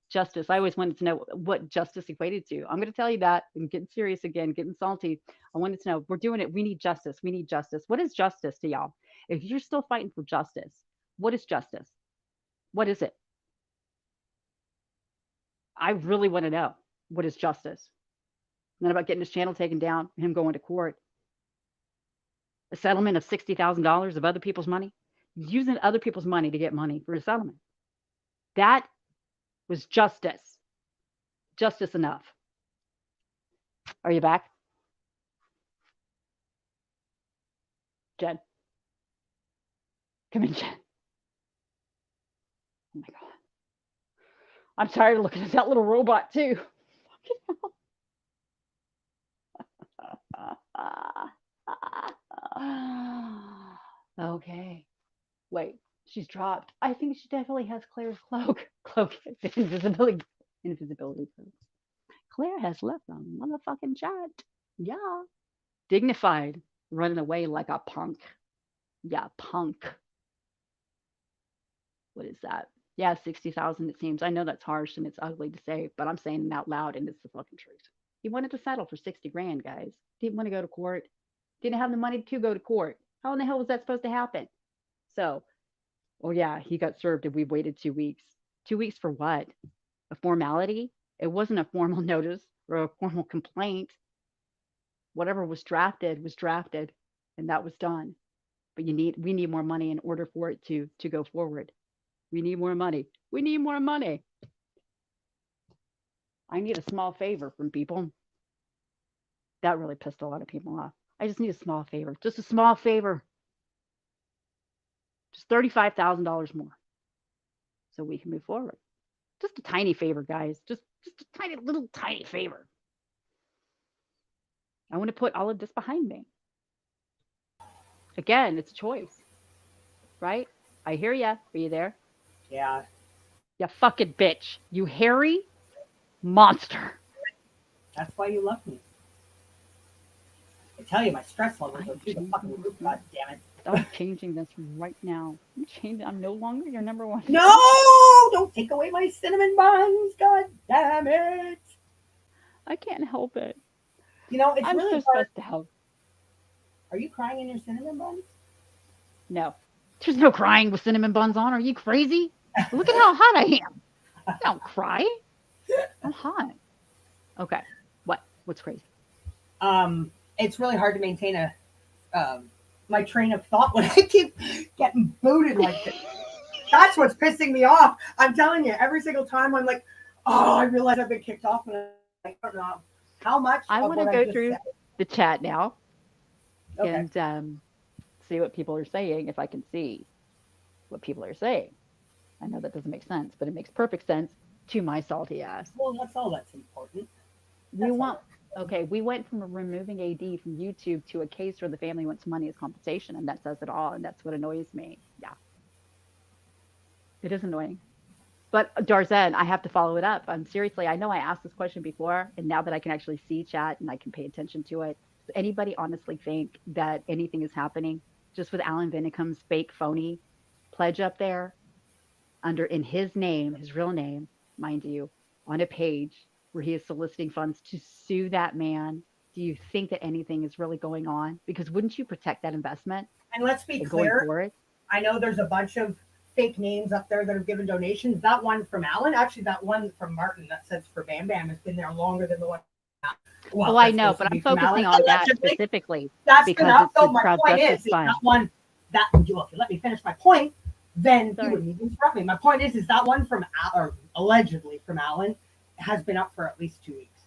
Justice. I always wanted to know what justice equated to. I'm going to tell you that. I'm getting serious again, getting salty. I wanted to know. We're doing it. We need justice. We need justice. What is justice to y'all? If you're still fighting for justice, what is justice? What is it? I really want to know. What is justice? Not about getting his channel taken down, him going to court, a settlement of $60,000 of other people's money, using other people's money to get money for a settlement. That was justice. Justice enough. Are you back? Jen? Come in, Jen. Oh my God. I'm tired of looking at that little robot too. Okay. Wait, she's dropped. I think she definitely has Claire's cloak. Cloak. Invisibility. Invisibility cloak. Claire has left a motherfucking chat. Yeah. Dignified. Running away like a punk. Yeah, punk. What is that? Yeah, 60,000 it seems. I know that's harsh and it's ugly to say, but I'm saying it out loud and it's the fucking truth. He wanted to settle for 60 grand, guys. Didn't want to go to court. Didn't have the money to go to court. How in the hell was that supposed to happen? So, oh yeah, he got served and we waited 2 weeks. 2 weeks for what? A formality? It wasn't a formal notice or a formal complaint. Whatever was drafted, and that was done. But we need more money in order for it to go forward. We need more money. We need more money. I need a small favor from people. That really pissed a lot of people off. I just need a small favor. Just a small favor. Just $35,000 more. So we can move forward. Just a tiny favor, guys. Just a tiny, little tiny favor. I want to put all of this behind me. Again, it's a choice. Right? I hear ya. Are you there? Yeah. You fucking bitch. You hairy monster. That's why you love me. I tell you, my stress levels are through the fucking roof. God damn it. I'm changing this right now. I'm no longer your number one. No! Don't take away my cinnamon buns. God damn it. I can't help it. You know, it's I'm really so hard. supposed to help. Are you crying in your cinnamon buns? No. There's no crying with cinnamon buns on. Are you crazy? Look at how hot I am. I don't cry. I'm hot. Okay. What's crazy? It's really hard to maintain my train of thought when I keep getting booted like this. That's what's pissing me off. I'm telling you, every single time I'm like, oh, I realize I've been kicked off, and I don't know how much. I want to go through the chat now Okay. and see what people are saying, if I can see what people are saying. I know that doesn't make sense, but it makes perfect sense to my salty ass. Well, that's all that's important. We went from removing AD from YouTube to a case where the family wants money as compensation, and that says it all, and that's what annoys me. Yeah. It is annoying. But Darzen, I have to follow it up. Seriously, I know I asked this question before, and now that I can actually see chat and I can pay attention to it, does anybody honestly think that anything is happening just with Alan Vinicum's fake phony pledge up there in his name, his real name, mind you, on a page where he is soliciting funds to sue that man? Do you think that anything is really going on? Because wouldn't you protect that investment? And let's be going clear, forward? I know there's a bunch of fake names up there that have given donations. That one from Alan, actually that one from Martin that says for Bam Bam has been there longer than the one. Well, I know, but I'm focusing on that specifically. That's because been up. it's So the my crowd point justice is fund. that one, that, well, if you let me finish my point, then Sorry. you wouldn't even interrupt me. My point is that one from, or allegedly from Alan, has been up for at least 2 weeks.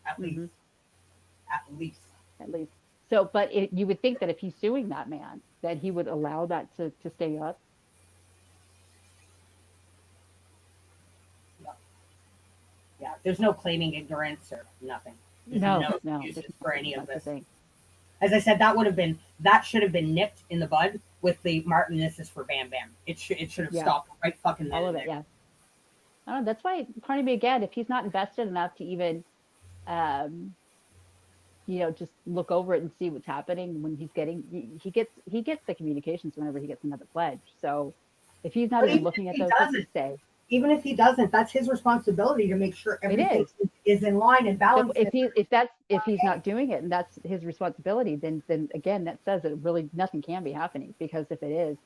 At least. At least. So, but you would think that if he's suing that man, that he would allow that to stay up. Yeah, there's no claiming ignorance or nothing. There's no excuses for any of this. As I said, that should have been nipped in the bud with the Martin, this is for Bam Bam. It should have Yeah. stopped right fucking then All and of it. there. Yeah. I don't know. That's why part of me again, if he's not invested enough to even, um, just look over it and see what's happening when he's getting, he gets the communications whenever he gets another pledge. So if he's not But even even looking if at he those, what's doesn't, to say? that's his responsibility to make sure It everything is. is in line and So balanced. if he's not doing it and that's his responsibility, then again that says that really nothing can be happening, because if it is,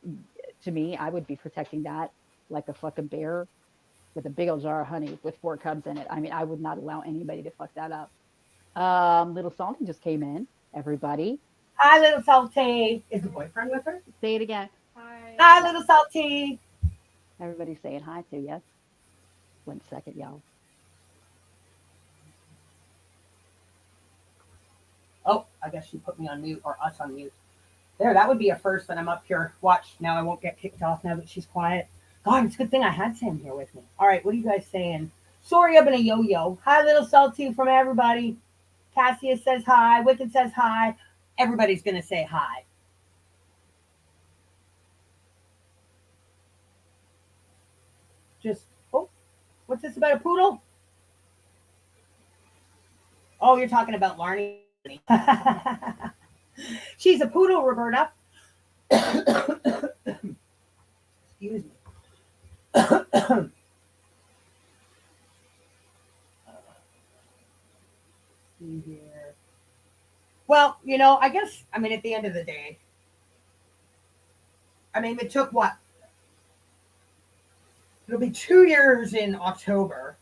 to me, I would be protecting that like a fucking bear with a big old jar of honey with 4 cubs in it. I mean, I would not allow anybody to fuck that up. Little Salty just came in. Everybody, Hi, little salty. Is the boyfriend with her? say it again. Hi, little salty. Everybody's saying hi to you. 1 second, y'all. Oh, I guess she put me on mute or us on mute. There, that would be a first when I'm up here. Watch, now I won't get kicked off now that she's quiet. God, it's a good thing I had Sam here with me. All right, what are you guys saying? Sorry, I've been a yo-yo. Hi, little salty from everybody. Cassius says hi. Wicked says hi. Everybody's going to say hi. Just, oh, what's this about a poodle? Oh, you're talking about Larnie. She's a poodle, Roberta. Excuse me. See here. Well, I guess, at the end of the day, it took what? It'll be 2 years in October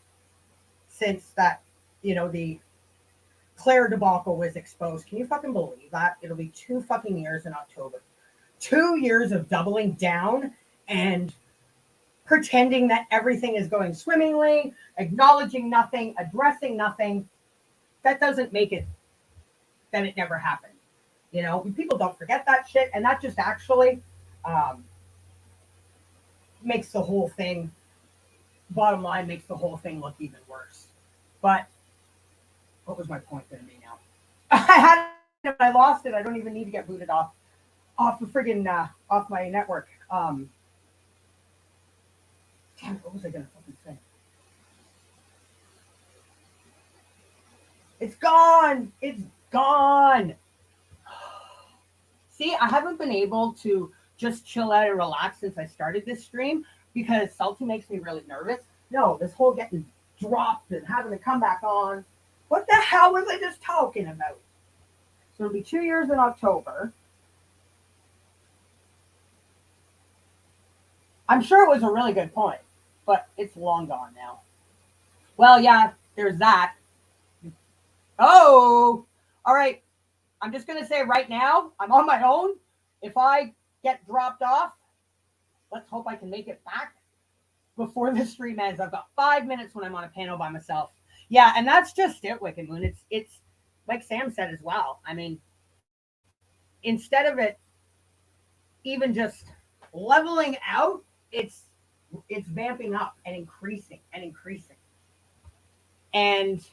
since that, the Claire debacle was exposed. Can you fucking believe that? It'll be 2 fucking years in October. 2 years of doubling down and pretending that everything is going swimmingly, acknowledging nothing, addressing nothing. That doesn't make it that it never happened. People don't forget that shit, and that just actually makes the whole thing, bottom line, makes the whole thing look even worse. But what was my point going to be now? I had it, I lost it. I don't even need to get booted off the friggin' off my network. Damn, what was I going to fucking say? It's gone. It's gone. See, I haven't been able to just chill out and relax since I started this stream because Salty makes me really nervous. No, this whole getting dropped and having to come back on. What the hell was I just talking about? So it'll be 2 years in October. I'm sure it was a really good point, but it's long gone now. Well, yeah, there's that. Oh, all right. I'm just going to say right now, I'm on my own. If I get dropped off, let's hope I can make it back before the stream ends. I've got 5 minutes when I'm on a panel by myself. Yeah, and that's just it, Wicked Moon. It's like Sam said as well. Instead of it even just leveling out, it's vamping up and increasing and increasing. And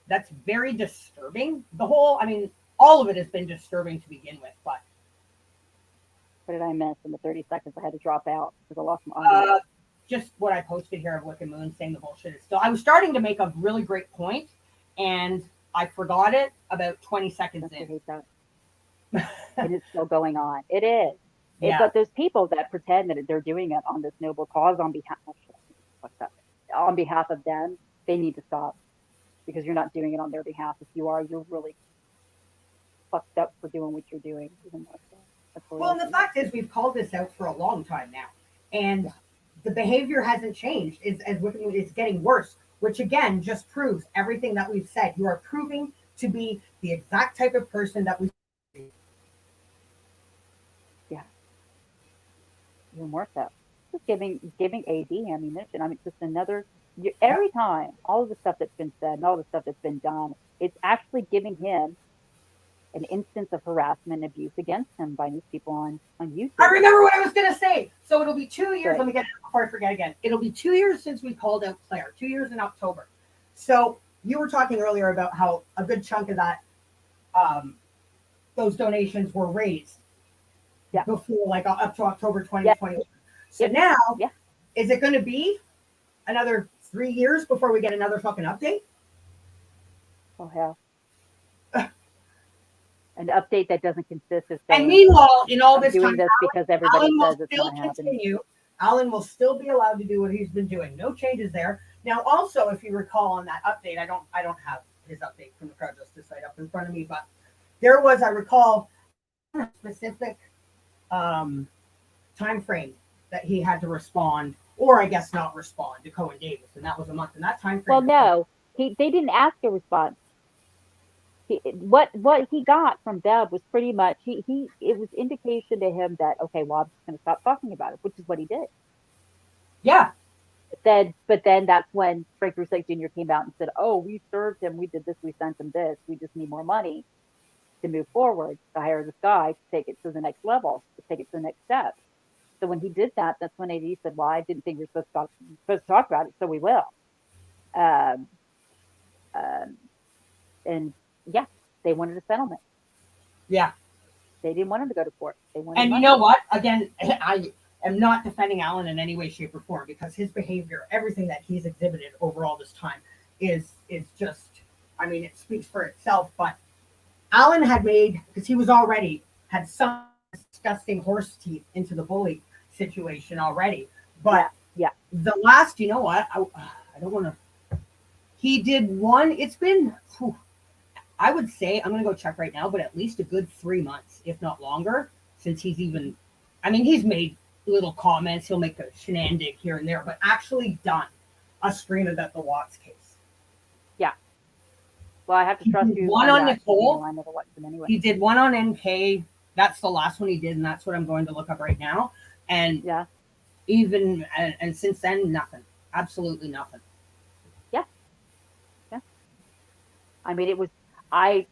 that's very disturbing. The whole, all of it has been disturbing to begin with, but What did I miss in the 30 seconds I had to drop out because I lost my audio? just what I posted here of Wicked Moon saying the bullshit is still. I was starting to make a really great point, and I forgot it about 20 seconds I in. hate that. It is still going on. It is. Yeah. But those people that pretend that they're doing it on this noble cause on behalf of them, they need to stop, because you're not doing it on their behalf. If you are, you're really fucked up for doing what you're doing. Well, and the fact is, we've called this out for a long time now, and the behavior hasn't changed. As Wicked Moon, it's getting worse, which again just proves everything that we've said. You are proving to be the exact type of person that we. Yeah. Even more so. Just giving AD ammunition. Just another. Every time, all of the stuff that's been said and all the stuff that's been done, it's actually giving him an instance of harassment and abuse against him by these people on YouTube. I remember what I was going to say. So it'll be 2 years. Right. Let me get it before I forget again. It'll be 2 years since we called out Claire. 2 years in October. So you were talking earlier about how a good chunk of that, those donations were raised Yeah. before, like up to October 2020. So Yep. now, Yeah. is it going to be another 3 years before we get another fucking update? Oh hell. An update that doesn't consist of And saying meanwhile, in all I'm this doing time, this because everybody Alan will says it's still not happening. continue. Alan will still be allowed to do what he's been doing. No changes there. Now, also, if you recall on that update, I don't have his update from the Crowd Justice site up in front of me, but there was, I recall, a specific time frame that he had to respond, or I guess not respond to Cohen Davis, and that was a month. And that time frame. Well, no, they didn't ask a response. What he got from Deb was pretty much it was indication to him that okay, well, I'm just going to stop talking about it, which is what he did. Yeah. But then that's when Frank Rusick Jr. came out and said, "Oh, we served him, we did this, we sent him this, we just need more money to move forward, to hire this guy to take it to the next level, to take it to the next step." So when he did that, that's when AD said, "Well, I didn't think you're supposed to talk about it, so we will." Um, and yeah, they wanted a settlement. Yeah. They didn't want him to go to court. They wanted And money. you know what? Again, I am not defending Alan in any way, shape, or form because his behavior, everything that he's exhibited over all this time, is just. I mean, it speaks for itself. But Alan had made because he was already had some disgusting horse teeth into the bully situation already. But yeah, the last, you know what? I don't want to. He did one. It's been. I would say I'm going to go check right now, but at least a good 3 months, if not longer, since he's even. I mean, he's made little comments. He'll make a shenanigan here and there, but actually done a stream about the Watts case. Yeah. Well, I have to trust you. One on that. Nicole. I never watched them anyway. He did one on NK. That's the last one he did, and that's what I'm going to look up right now. And yeah, even and since then, nothing. Absolutely nothing. Yeah. Yeah. I mean, it was. I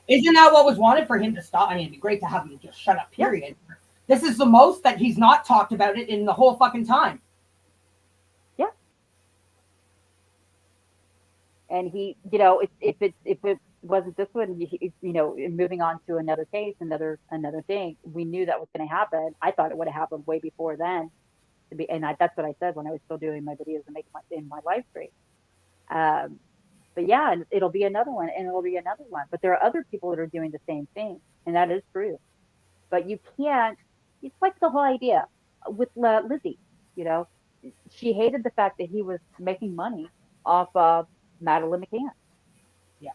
Isn't that what was wanted for him to stop? I mean, it'd be great to have him just shut up, period. Yeah. This is the most that he's not talked about it in the whole fucking time. Yeah. And he, you know, if it wasn't this one, you know, moving on to another case, another thing, we knew that was going to happen. I thought it would have happened way before then. That's what I said when I was still doing my videos and making my live stream. But yeah, and it'll be another one, and it'll be another one. But there are other people that are doing the same thing, and that is true. But you can't. It's like the whole idea with Lizzie. You know, she hated the fact that he was making money off of Madeline McCann. Yeah.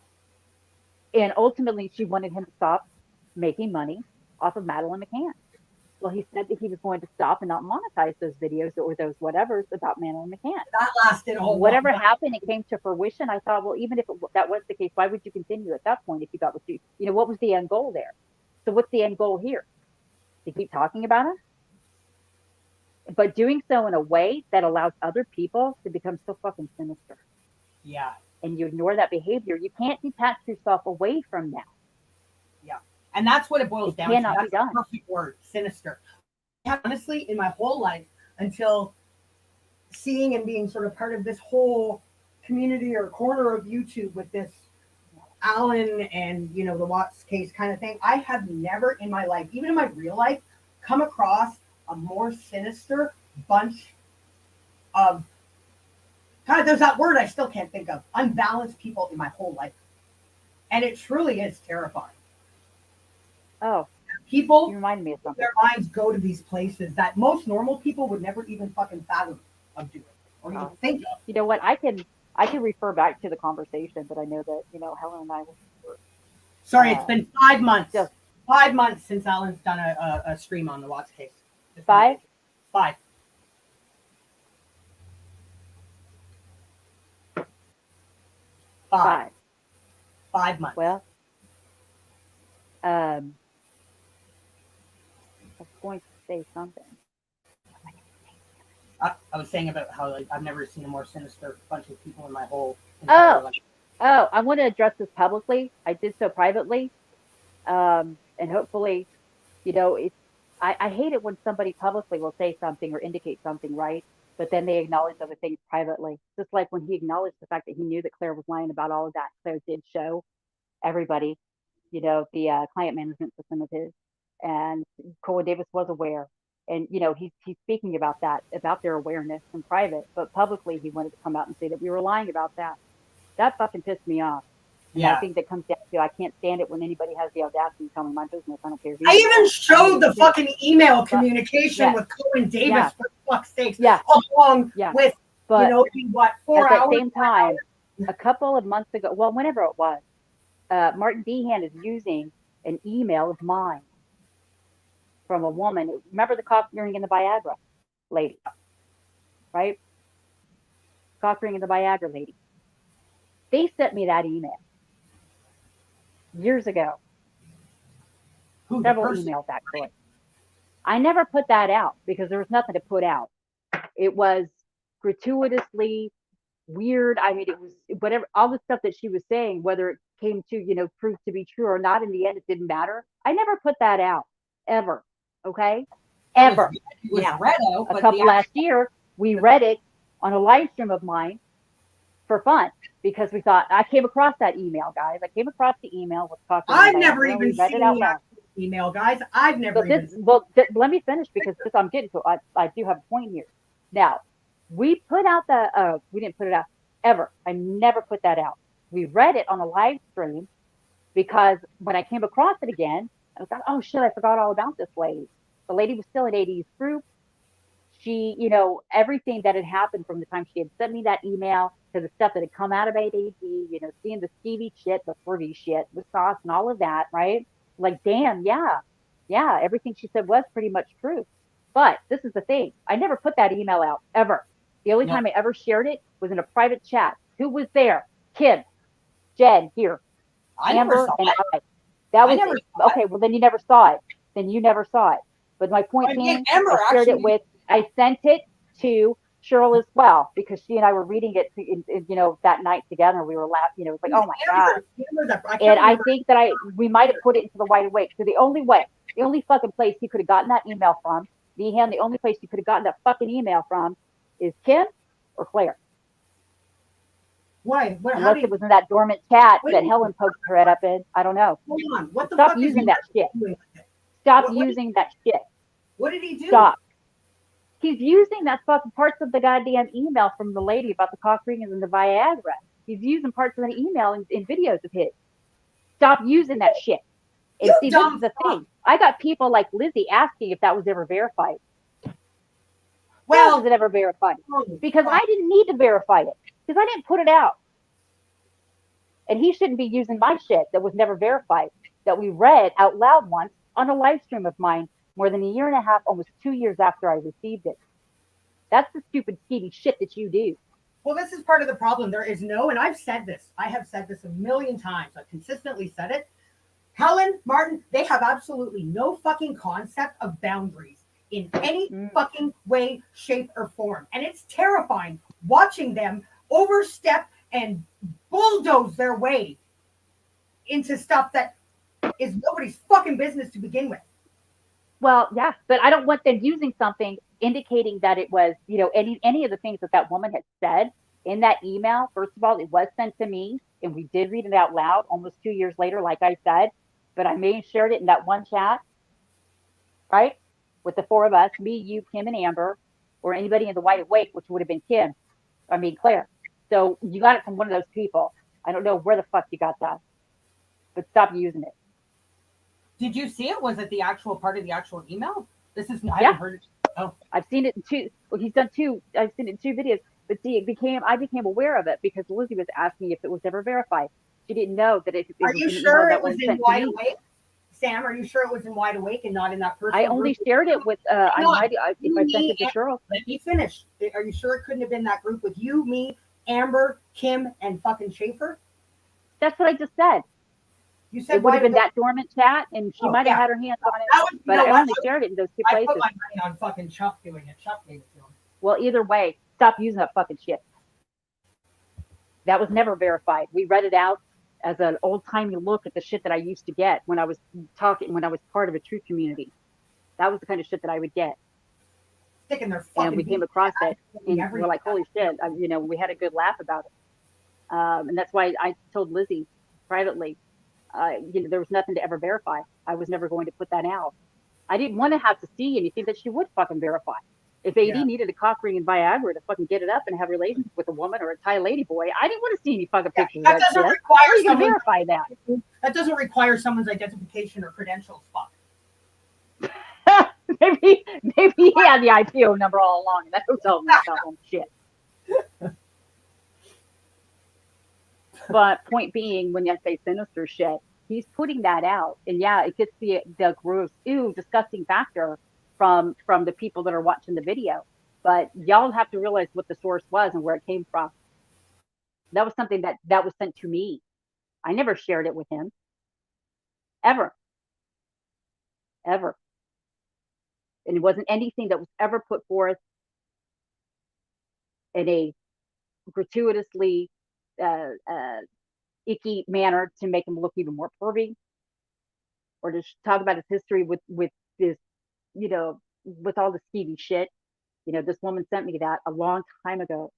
And ultimately, she wanted him to stop making money off of Madeline McCann. Well, he said that he was going to stop and not monetize those videos or those whatevers about Madeline McCann. That lasted a whole whatever happened, it came to fruition. I thought, well, even if that was the case, why would you continue at that point if you got what you know, what was the end goal there? So what's the end goal here? To keep talking about it? But doing so in a way that allows other people to become so fucking sinister. Yeah. And you ignore that behavior. You can't detach yourself away from that. Yeah. And that's what it boils down to. That's the perfect word, sinister. Honestly, in my whole life, until seeing and being sort of part of this whole community or corner of YouTube with this Alan and, you know, the Watts case kind of thing, I have never in my life, even in my real life, come across a more sinister bunch of, God, there's that word I still can't think of, unbalanced people in my whole life. And it truly is terrifying. Oh, people, you remind me of something. Their minds go to these places that most normal people would never even fucking fathom of doing or even think of. You know what? I can refer back to the conversation, but I know that, you know, Helen and I were. Sorry, it's been 5 months. 5 months since Alan's done a stream on the Watts case. 5? 5. 5. 5 months. Well, I was going to say something. I was saying about how I've never seen a more sinister bunch of people in my whole entire life. Oh, I want to address this publicly. I did so privately. And hopefully, you know, I hate it when somebody publicly will say something or indicate something, right? But then they acknowledge other things privately. Just like when he acknowledged the fact that he knew that Claire was lying about all of that. Claire did show everybody, you know, the client management system of his. and Colin Davis was aware. And he's speaking about that, about their awareness in private, but publicly he wanted to come out and say that we were lying about that. That fucking pissed me off. And I think that comes down to I can't stand it when anybody has the audacity to tell me my business. I don't care who. I even showed the fucking email communication with Colin Davis for fuck's sakes. Along with but 4 hours. At the same time, a couple of months ago, well, whenever it was, Martin Dehan is using an email of mine from a woman. Remember the cock ring and the Viagra lady, right? Cock ring and the Viagra lady. They sent me that email years ago. Several emails, actually. I never put that out because there was nothing to put out. It was gratuitously weird. I mean, it was whatever, all the stuff that she was saying, whether it came to, prove to be true or not, in the end, it didn't matter. I never put that out, ever. Okay? Ever. It was Redo, a couple last year, we read it on a live stream of mine for fun because we thought, I came across that email, guys. I came across the email with talking I've never even seen the email, guys. I've never let me finish because I'm getting to it. I do have a point here. Now, we put out we didn't put it out ever. I never put that out. We read it on a live stream because when I came across it again, I was like, oh shit, I forgot all about this lady. The lady was still an 80s group. She, everything that had happened from the time she had sent me that email to the stuff that had come out of AAD, seeing the Stevie shit, the Fergie shit, the sauce and all of that, right? Like, damn, yeah, everything she said was pretty much true. But this is the thing. I never put that email out, ever. The only time I ever shared it was in a private chat. Who was there? Kim, Jen, here, Amber, and I. That was okay. Well, then you never saw it. But my point being, I shared it with. I sent it to Cheryl as well because she and I were reading it, that night together. We were laughing. It was like, oh my god. And I think that we might have put it into the Wide Awake. So the only fucking place he could have gotten that email from, the only place you could have gotten that fucking email from is Kim or Claire. Why? Unless it was in that dormant chat that Helen poked her head up in. I don't know. Hold on. What the Stop fuck using that shit. Stop using that shit. What did he do? Stop. He's using that fucking parts of the goddamn email from the lady about the cock rings and the Viagra. He's using parts of that email in videos of his. Stop using that shit. And see, this is the thing. I got people like Lizzie asking if that was ever verified. Well, was it ever verified? Because I didn't need to verify it. Because I didn't put it out. And he shouldn't be using my shit that was never verified, that we read out loud once on a live stream of mine more than a year and a half, almost 2 years after I received it. That's the stupid, skeevy shit that you do. Well, this is part of the problem. There is no, and I've said this. I have said this a million times. I've consistently said it. Helen, Martin, they have absolutely no fucking concept of boundaries in any fucking way, shape, or form. And it's terrifying watching them overstep and bulldoze their way into stuff that is nobody's fucking business to begin with. Well, yeah, but I don't want them using something indicating that it was, any of the things that woman had said in that email. First of all, it was sent to me and we did read it out loud almost 2 years later, like I said, but I may have shared it in that one chat, right? With the four of us, me, you, Kim, and Amber, or anybody in the Wide Awake, which would have been Claire. So you got it from one of those people. I don't know where the fuck you got that, but stop using it. Did you see it? Was it the actual part of the actual email? I haven't heard it. Oh, I've seen it in two. Well, he's done two. I've seen it in 2 videos. But see, I became aware of it because Lizzie was asking if it was ever verified. She didn't know that it. Are you sure it was in Wide Awake? Sam, are you sure it was in Wide Awake and not in that person? I only shared it with. If I sent it to Cheryl. Let me finish. Are you sure it couldn't have been that group with you, me, Amber, Kim, and fucking Schaefer? That's what I just said. You said it would have been that dormant chat, and she might have had her hands on it. But I only shared it in those 2 places. I put my money on fucking Chuck doing it. Chuck made it to him. Well, either way, stop using that fucking shit. That was never verified. We read it out as an old-timey look at the shit that I used to get when I was part of a truth community. That was the kind of shit that I would get. Sticking their fucking and we came across it, and we're like, holy shit. We had a good laugh about it. And that's why I told Lizzie privately, there was nothing to ever verify. I was never going to put that out. I didn't want to have to see anything that she would fucking verify. If AD needed a cock ring and Viagra to fucking get it up and have relations with a woman or a Thai lady boy, I didn't want to see any fucking pictures of that shit. How are you going to verify that? That doesn't require someone's identification or credentials, fuck. maybe he had the IPO number all along, and that hotel room problem shit. But point being, when I say sinister shit, he's putting that out, and yeah, it gets the gross, disgusting factor from the people that are watching the video. But y'all have to realize what the source was and where it came from. That was something that was sent to me. I never shared it with him, ever. And it wasn't anything that was ever put forth in a gratuitously icky manner to make him look even more pervy, or to talk about his history with this, with all the skeevy shit. This woman sent me that a long time ago,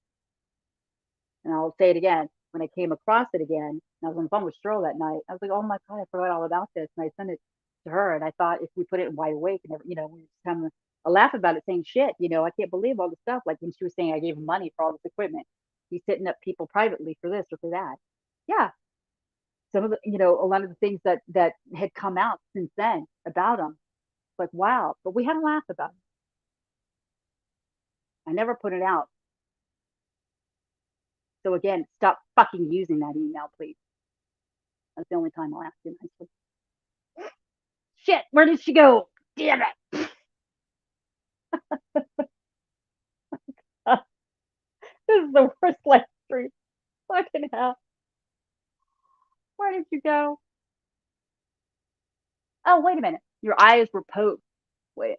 and I'll say it again. When I came across it again, and I was on the phone with Cheryl that night, I was like, oh my God, I forgot all about this. And I sent it to her, and I thought if we put it in Wide Awake, and we just kind of a laugh about it, saying shit, I can't believe all the stuff. Like when she was saying I gave him money for all this equipment. He's setting up people privately for this or for that. Yeah. Some of the, a lot of the things that had come out since then about him. Like, wow. But we had a laugh about it. I never put it out. So again, stop fucking using that email, please. That's the only time I'll ask you nicely. Shit, where did she go? Damn it. This is the worst live stream. Fucking hell. Where did you go? Oh, wait a minute. Your eyes were poked. Wait.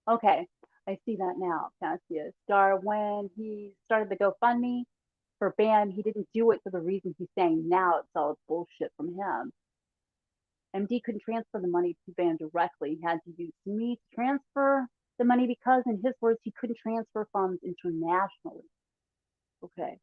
Okay. I see that now. Cassius. Star, when he started the GoFundMe for BAM, he didn't do it for the reasons he's saying now. It's all bullshit from him. MD couldn't transfer the money to BAM directly. He had to use me to transfer the money because, in his words, he couldn't transfer funds internationally. Okay.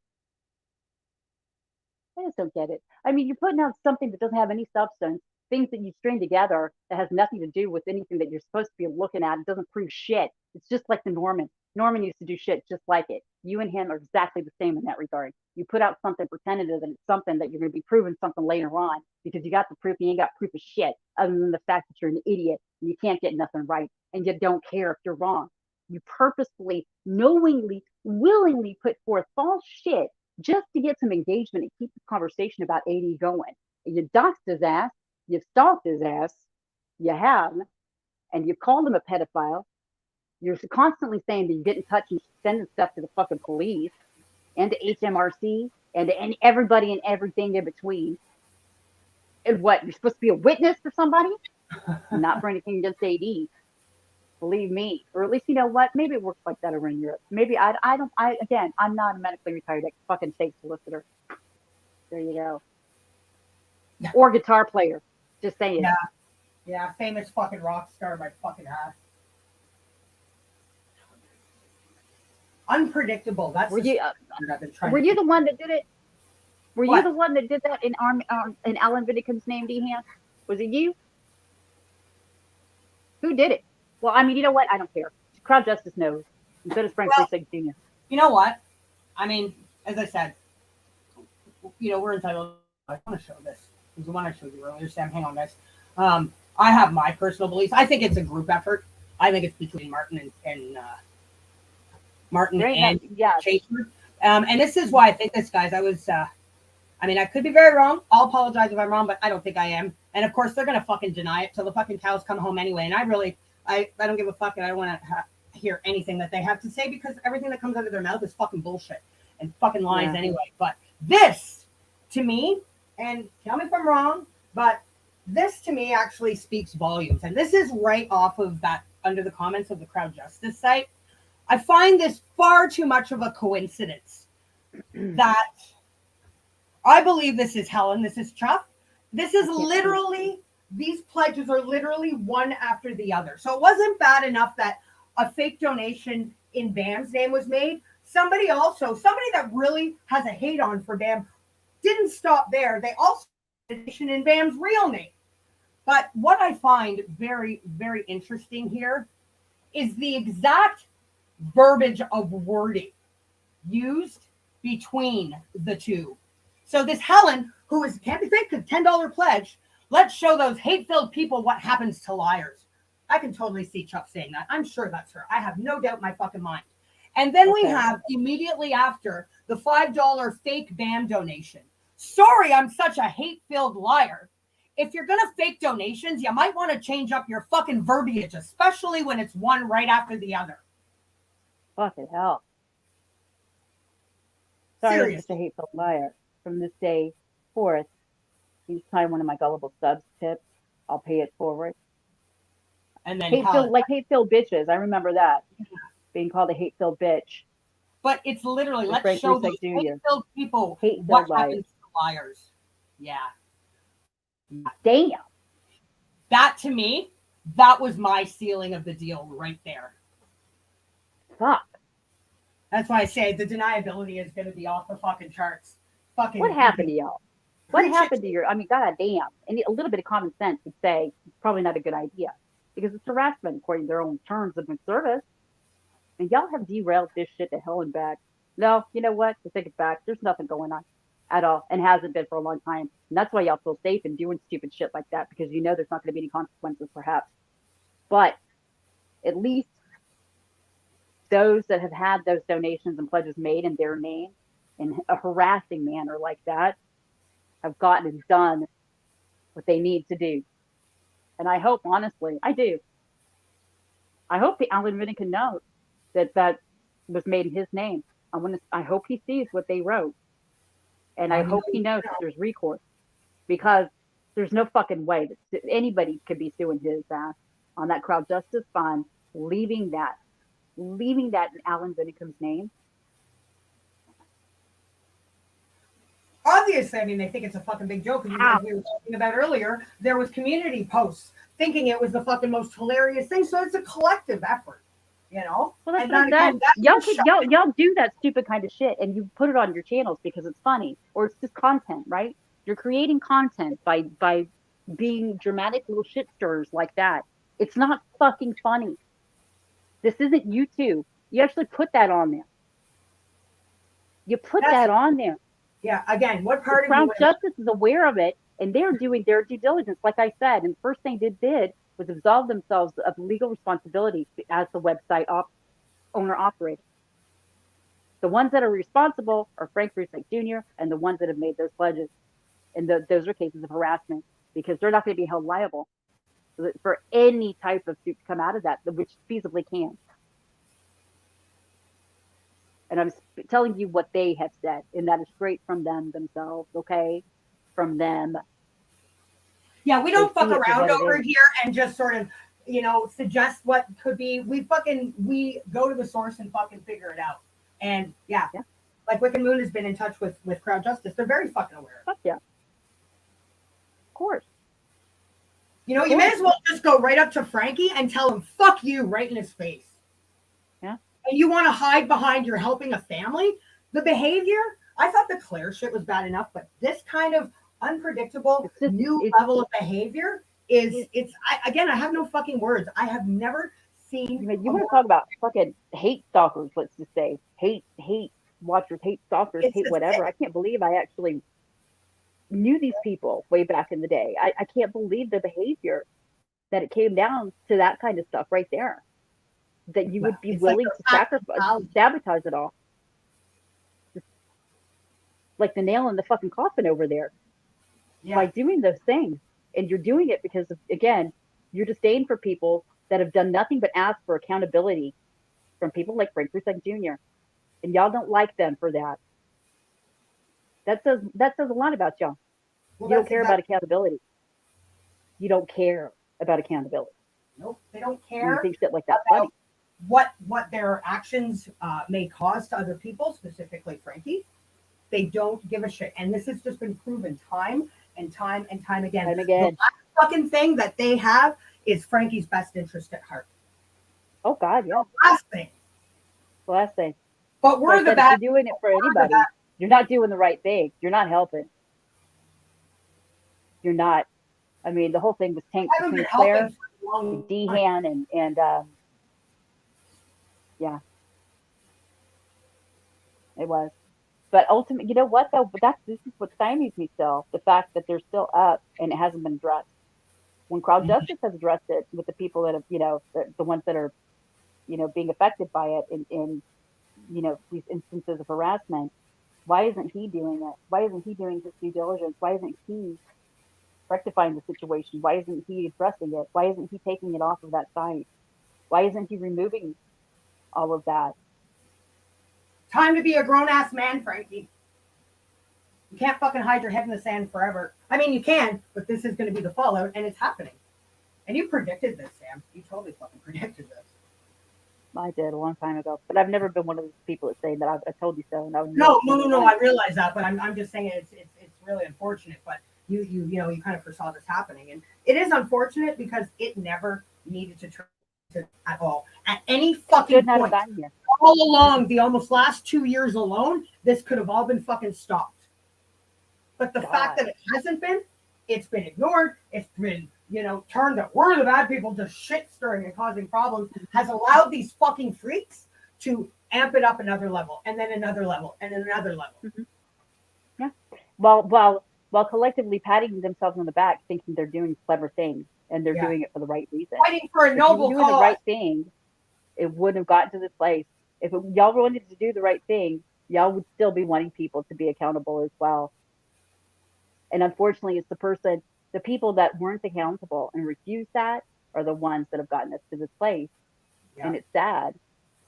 I just don't get it. I mean, you're putting out something that doesn't have any substance, things that you string together that has nothing to do with anything that you're supposed to be looking at. It doesn't prove shit. It's just like the Norman. Norman used to do shit just like it. You and him are exactly the same in that regard. You put out something pretending that it's something that you're going to be proving something later on because you got the proof and you ain't got proof of shit other than the fact that you're an idiot and you can't get nothing right and you don't care if you're wrong. You purposefully, knowingly, willingly put forth false shit just to get some engagement and keep the conversation about AD going. And you doxed his ass, you've stalked his ass, you have, and you've called him a pedophile. You're constantly saying that you get in touch and sending stuff to the fucking police and to HMRC and everybody and everything in between. And what, you're supposed to be a witness for somebody? Not for anything against AD. Believe me, or at least, you know what? Maybe it works like that over in Europe. Maybe I'm not a medically retired fucking state solicitor. There you go. Or guitar player. Just saying. Yeah, famous fucking rock star by fucking ass. Unpredictable. That's were you the one that did it? Were you the one that did that in Alan Vinicum's name, Dehan? Was it you? Who did it? Well, I mean, you know what? I don't care. Crowd justice knows. And so does Frank Frisig Jr. You know what? I mean, as I said, we're entitled. I want to show this. This is the one I showed you earlier, Sam. Hang on, guys. I have my personal beliefs. I think it's a group effort. I think it's between Martin and Chaser. And this is why I think this, guys. I could be very wrong. I'll apologize if I'm wrong, but I don't think I am. And of course, they're gonna fucking deny it till the fucking cows come home anyway. And I don't give a fuck, and I don't want to hear anything that they have to say because everything that comes out of their mouth is fucking bullshit and fucking lies anyway. But this, to me, and tell me if I'm wrong, but this to me actually speaks volumes. And this is right off of that under the comments of the Crowd Justice site. I find this far too much of a coincidence that I believe this is Helen, this is Chuck. This is literally, these pledges are literally one after the other. So it wasn't bad enough that a fake donation in BAM's name was made. Somebody that really has a hate on for BAM didn't stop there. They also in Bam's real name. But what I find very, very interesting here is the exact verbiage of wording used between the two. So this Helen, who is can't be faked, a $10 pledge, let's show those hate-filled people what happens to liars. I can totally see Chuck saying that. I'm sure that's her. I have no doubt in my fucking mind. And then we have immediately after the $5 fake BAM donation. Sorry, I'm such a hate-filled liar. If you're going to fake donations, you might want to change up your fucking verbiage, especially when it's one right after the other. Fucking hell. Sorry, I'm Seriously. such a hateful liar. From this day forth, each time one of my gullible subs tips, I'll pay it forward. And then hate-filled bitches. I remember that. Being called a hate-filled bitch. But it's literally, With let's Frank show Ruseck those Jr. hate-filled people Hate-filled what liars. happens to liars. Yeah. Damn. That to me, that was my sealing of the deal right there. Fuck. That's why I say the deniability is going to be off the fucking charts. Fucking. What happened to y'all? What Preach it. happened to your, I mean, god damn. And a little bit of common sense would say it's probably not a good idea. Because it's harassment according to their own terms of service. And y'all have derailed this shit to hell and back. No, you know what? To take it back, there's nothing going on at all. And hasn't been for a long time. And that's why y'all feel safe in doing stupid shit like that. Because you know there's not going to be any consequences perhaps. But at least those that have had those donations and pledges made in their name in a harassing manner like that have gotten and done what they need to do. And I hope, honestly, I do. I hope the Alan Vinnican knows that that was made in his name. I hope he sees what they wrote. And I hope he knows that there's recourse. Because there's no fucking way that anybody could be suing his ass on that crowd justice fund, leaving that in Alan Vinnicum's name. Obviously, I mean, they think it's a fucking big joke. And as we were talking about earlier, there was community posts thinking it was the fucking most hilarious thing. So it's a collective effort, you know? Well, that's And what then I'm again, saying. Y'all do that stupid kind of shit and you put it on your channels because it's funny or it's just content, right? You're creating content by being dramatic little shit stirrers like that. It's not fucking funny. This isn't YouTube. You actually put that on there. You put that on there. Yeah, again, what part of Crown you Justice is aware of it, and they're doing their due diligence, like I said. And the first thing they did was absolve themselves of legal responsibility as the website owner-operator. The ones that are responsible are Frank Ruseck Jr. and the ones that have made those pledges. And those are cases of harassment because they're not going to be held liable for any type of suit to come out of that, which feasibly can. And I'm telling you what they have said, and that is straight from them themselves, okay? From them. Yeah, we don't fuck see it for around what it over is. here and just sort of, you know, suggest what could be. We go to the source and fucking figure it out. And yeah. Like Wicked Moon has been in touch with Crowd Justice. They're very fucking aware. Fuck yeah. Of course. You know, you may as well just go right up to Frankie and tell him, fuck you, right in his face. Yeah. And you want to hide behind you're helping a family? The behavior, I thought the Claire shit was bad enough, but this kind of unpredictable new level of behavior I have no fucking words. I have never seen. You want to talk about fucking hate stalkers, let's just say. Hate watchers, hate stalkers, hate whatever. I can't believe I actually knew these people way back in the day. I can't believe the behavior that it came down to that kind of stuff right there. That you would be willing to sabotage it all. Just like the nail in the fucking coffin over there. Yeah. By doing those things. And you're doing it because of, again, your disdain for people that have done nothing but ask for accountability from people like Frank Ruseck Jr. And y'all don't like them for that. That says a lot about y'all. Well, you don't care about accountability. You don't care about accountability. Nope, they don't care. You think shit like that funny. What their actions may cause to other people, specifically Frankie. They don't give a shit. And this has just been proven time and time and time again. The last fucking thing that they have is Frankie's best interest at heart. Oh God, yeah. Last thing. But we're the bad. You're doing it for anybody. You're not doing the right thing. You're not helping. You're not. I mean, the whole thing was tanked I haven't between been helping Claire, for a long time. Dehan, and yeah, it was. But ultimately, you know what though? But this is what stymies me still. The fact that they're still up and it hasn't been addressed. When crowd justice has addressed it with the people that have, the ones that are, being affected by it in these instances of harassment, why isn't he doing it? Why isn't he doing his due diligence? Why isn't he rectifying the situation? Why isn't he addressing it? Why isn't he taking it off of that site? Why isn't he removing all of that? Time to be a grown ass man, Frankie. You can't fucking hide your head in the sand forever. I mean, you can, but this is going to be the fallout, and it's happening. And you predicted this, Sam. You totally fucking predicted this. I did a long time ago, but I've never been one of those people that say that I told you so. And I would No. I realize that, but I'm just saying it's really unfortunate. But you kind of foresaw this happening, and it is unfortunate because it never needed to at all at any fucking Should not have point. gotten here. All along, the almost last 2 years alone, this could have all been fucking stopped. But the fact that it hasn't been, it's been ignored. It's been turned that we're the bad people, just shit stirring and causing problems, has allowed these fucking freaks to amp it up another level, and then another level, and then another level. Mm-hmm. Yeah. While collectively patting themselves on the back, thinking they're doing clever things and they're doing it for the right reason. Fighting for a noble if you were cause. doing the right thing, it wouldn't have gotten to this place. If y'all wanted to do the right thing, y'all would still be wanting people to be accountable as well. And unfortunately, it's the people that weren't accountable and refused that are the ones that have gotten us to this place. Yeah. And it's sad,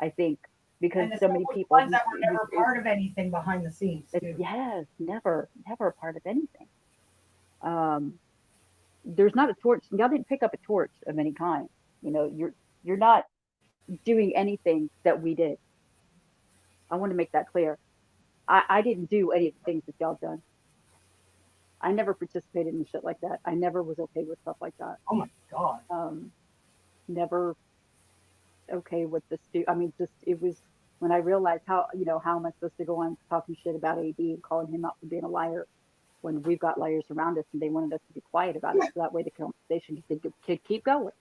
I think, because so many people ones that were never part of anything behind the scenes. Yes, never a part of anything. There's not a torch. Y'all didn't pick up a torch of any kind. You're not doing anything that we did. I want to make that clear. I didn't do any of the things that y'all done. I never participated in shit like that. I never was okay with stuff like that. Oh my God. Never okay with this. I mean, just it was when I realized how am I supposed to go on talking shit about AD and calling him out for being a liar when we've got liars around us and they wanted us to be quiet about it so that way the conversation could keep going.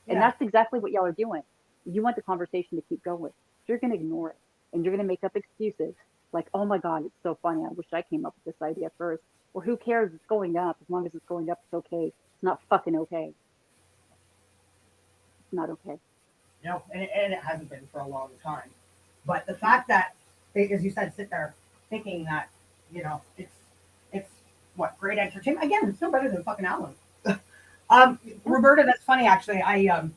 And that's exactly what y'all are doing. You want the conversation to keep going. You're going to ignore it and you're going to make up excuses like, oh my God, it's so funny. I wish I came up with this idea first. Well, who cares? It's going up. As long as it's going up, it's okay. It's not fucking okay. It's not okay. No, and it hasn't been for a long time. But the fact that, as you said, sit there thinking that, it's what, great entertainment. Again, it's no better than fucking Alan. Roberta, that's funny actually. I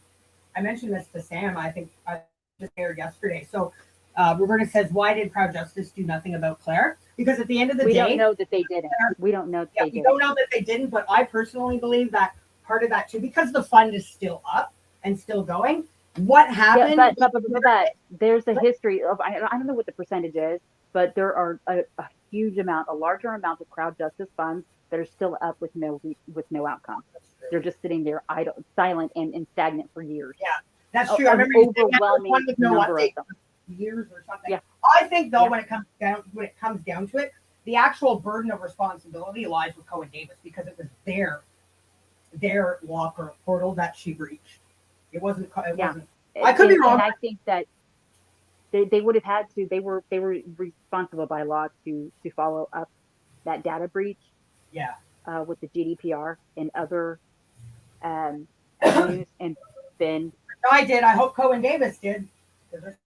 mentioned this to Sam. I think I just aired yesterday. So Roberta says, why did Proud Justice do nothing about Claire? Because at the end of the day, we don't know that they didn't. We don't know that they didn't. We don't know that they didn't, but I personally believe that part of that too, because the fund is still up and still going. What happened? Yeah, but there's a history of, I don't know what the percentage is, but there are a larger amount of crowd justice funds that are still up with no outcome. They're just sitting there idle, silent, and stagnant for years. Yeah, that's true. I remember overwhelming number of them. Years or something. Yeah. I think though, when it comes down to it, the actual burden of responsibility lies with Cohen Davis because it was their locker portal that she breached. It wasn't. I could be wrong. And I think that they would have had to. They were responsible by law to follow up that data breach. Yeah. With the GDPR and other avenues, and then. I did. I hope Cohen Davis did.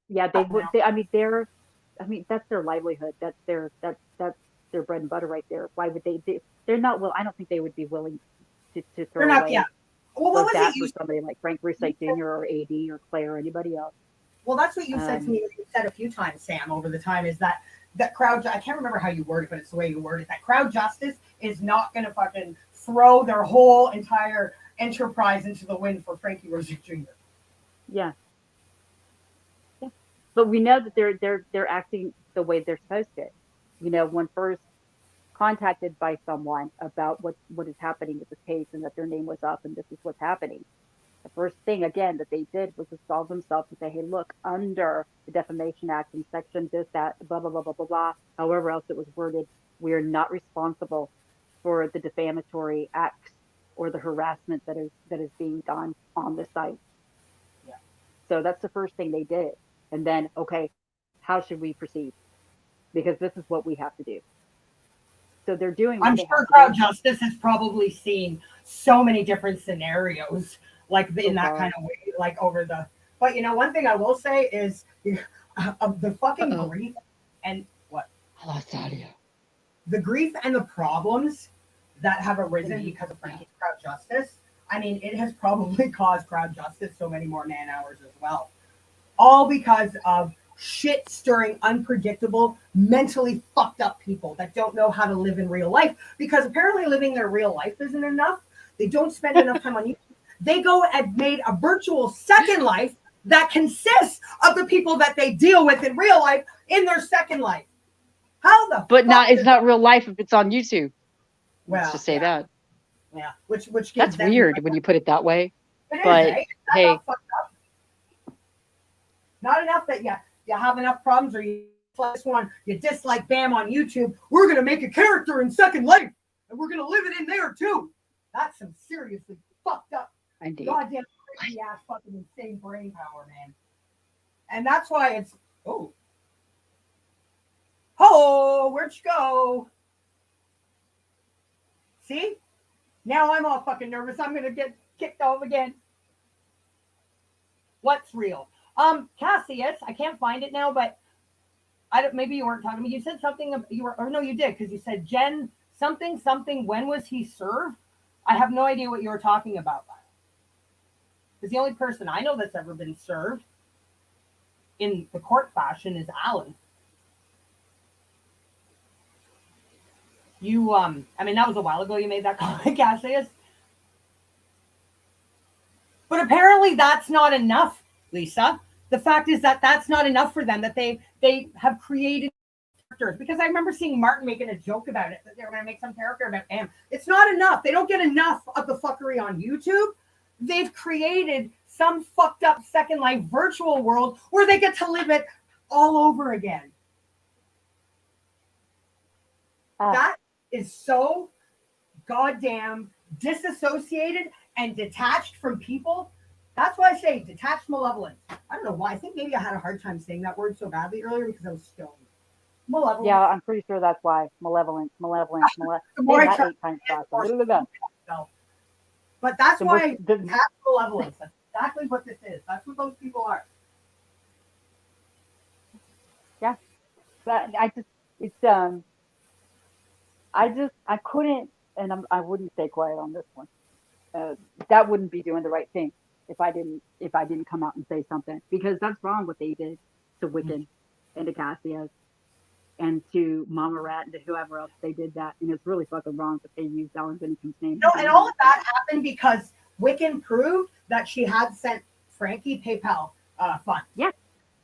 Yeah, they would. That's their livelihood. That's their bread and butter right there. Why would they're not will. I don't think they would be willing to throw away. Yeah. Well, what was that for somebody like Frank Russell Jr. or AD or Claire or anybody else? Well, that's what you said to me. You said a few times, Sam, over the time, is that crowd. I can't remember how you word it, but it's the way you word it. That crowd justice is not going to fucking throw their whole entire enterprise into the wind for Frankie Russell Jr. Yeah. Yeah. But we know that they're acting the way they're supposed to. When first contacted by someone about what is happening with this case and that their name was up and this is what's happening. The first thing, again, that they did was install themselves and say, hey, look, under the Defamation Act and section this, that, blah, blah, blah, blah, blah, blah, however else it was worded, we are not responsible for the defamatory acts or the harassment that is being done on the site. Yeah. So that's the first thing they did. And then, okay, how should we proceed? Because this is what we have to do. So they're doing what I'm they sure have to Crowd do. Justice has probably seen so many different scenarios, like in Oh, that God. kind of way, like over the. But you know, one thing I will say is of the fucking Uh-oh. grief and what I lost audio. the grief and the problems that have arisen Mhm. because of Frankie's Crowd Justice. I mean, it has probably caused Crowd Justice so many more man hours as well. All because of shit stirring, unpredictable, mentally fucked up people that don't know how to live in real life because apparently living their real life isn't enough. They don't spend enough time on YouTube. They go and made a virtual second life that consists of the people that they deal with in real life in their second life. How the But fuck not it's does not real life if it's on YouTube. Let's well, just say yeah, that. yeah. Which gives That's them weird when you put it that way. it is, But eh? Is that hey, not fucked up? Not enough that you have enough problems or you this one, you dislike Bam on YouTube. We're gonna make a character in Second Life and we're gonna live it in there too. That's some seriously fucked up, indeed. goddamn crazy ass fucking insane brain power, man. And that's why it's where'd you go? See? Now I'm all fucking nervous. I'm gonna get kicked off again. What's real? Cassius, I can't find it now, but I don't. Maybe you weren't talking to me. You said something. You were, or no, you did because you said Jen something. When was he served? I have no idea what you were talking about. Because the only person I know that's ever been served in the court fashion is Alan. You, I mean, that was a while ago. You made that comment, Cassius. But apparently, that's not enough, Lisa. The fact is that that's not enough for them. That they have created characters. Because I remember seeing Martin making a joke about it that they were going to make some character about him. It's not enough. They don't get enough of the fuckery on YouTube. They've created some fucked up Second Life virtual world where they get to live it all over again. That is so goddamn disassociated and detached from people. That's why I say detached malevolence. I don't know why. I think maybe I had a hard time saying that word so badly earlier because I was stoned. Malevolence. Yeah, I'm pretty sure that's why. Malevolence. The more Say I that try 8 times to faster. force myself. But that's The why more- detached malevolence. That's exactly what this is. That's what those people are. Yeah. But I couldn't, and I wouldn't stay quiet on this one. That wouldn't be doing the right thing if I didn't come out and say something, because that's wrong what they did to Wiccan and to Cassius and to Mama Rat and to whoever else they did that, and it's really fucking wrong that they used Alan Bennington's name. No, and all of that happened because Wiccan proved that she had sent Frankie PayPal funds. Yeah.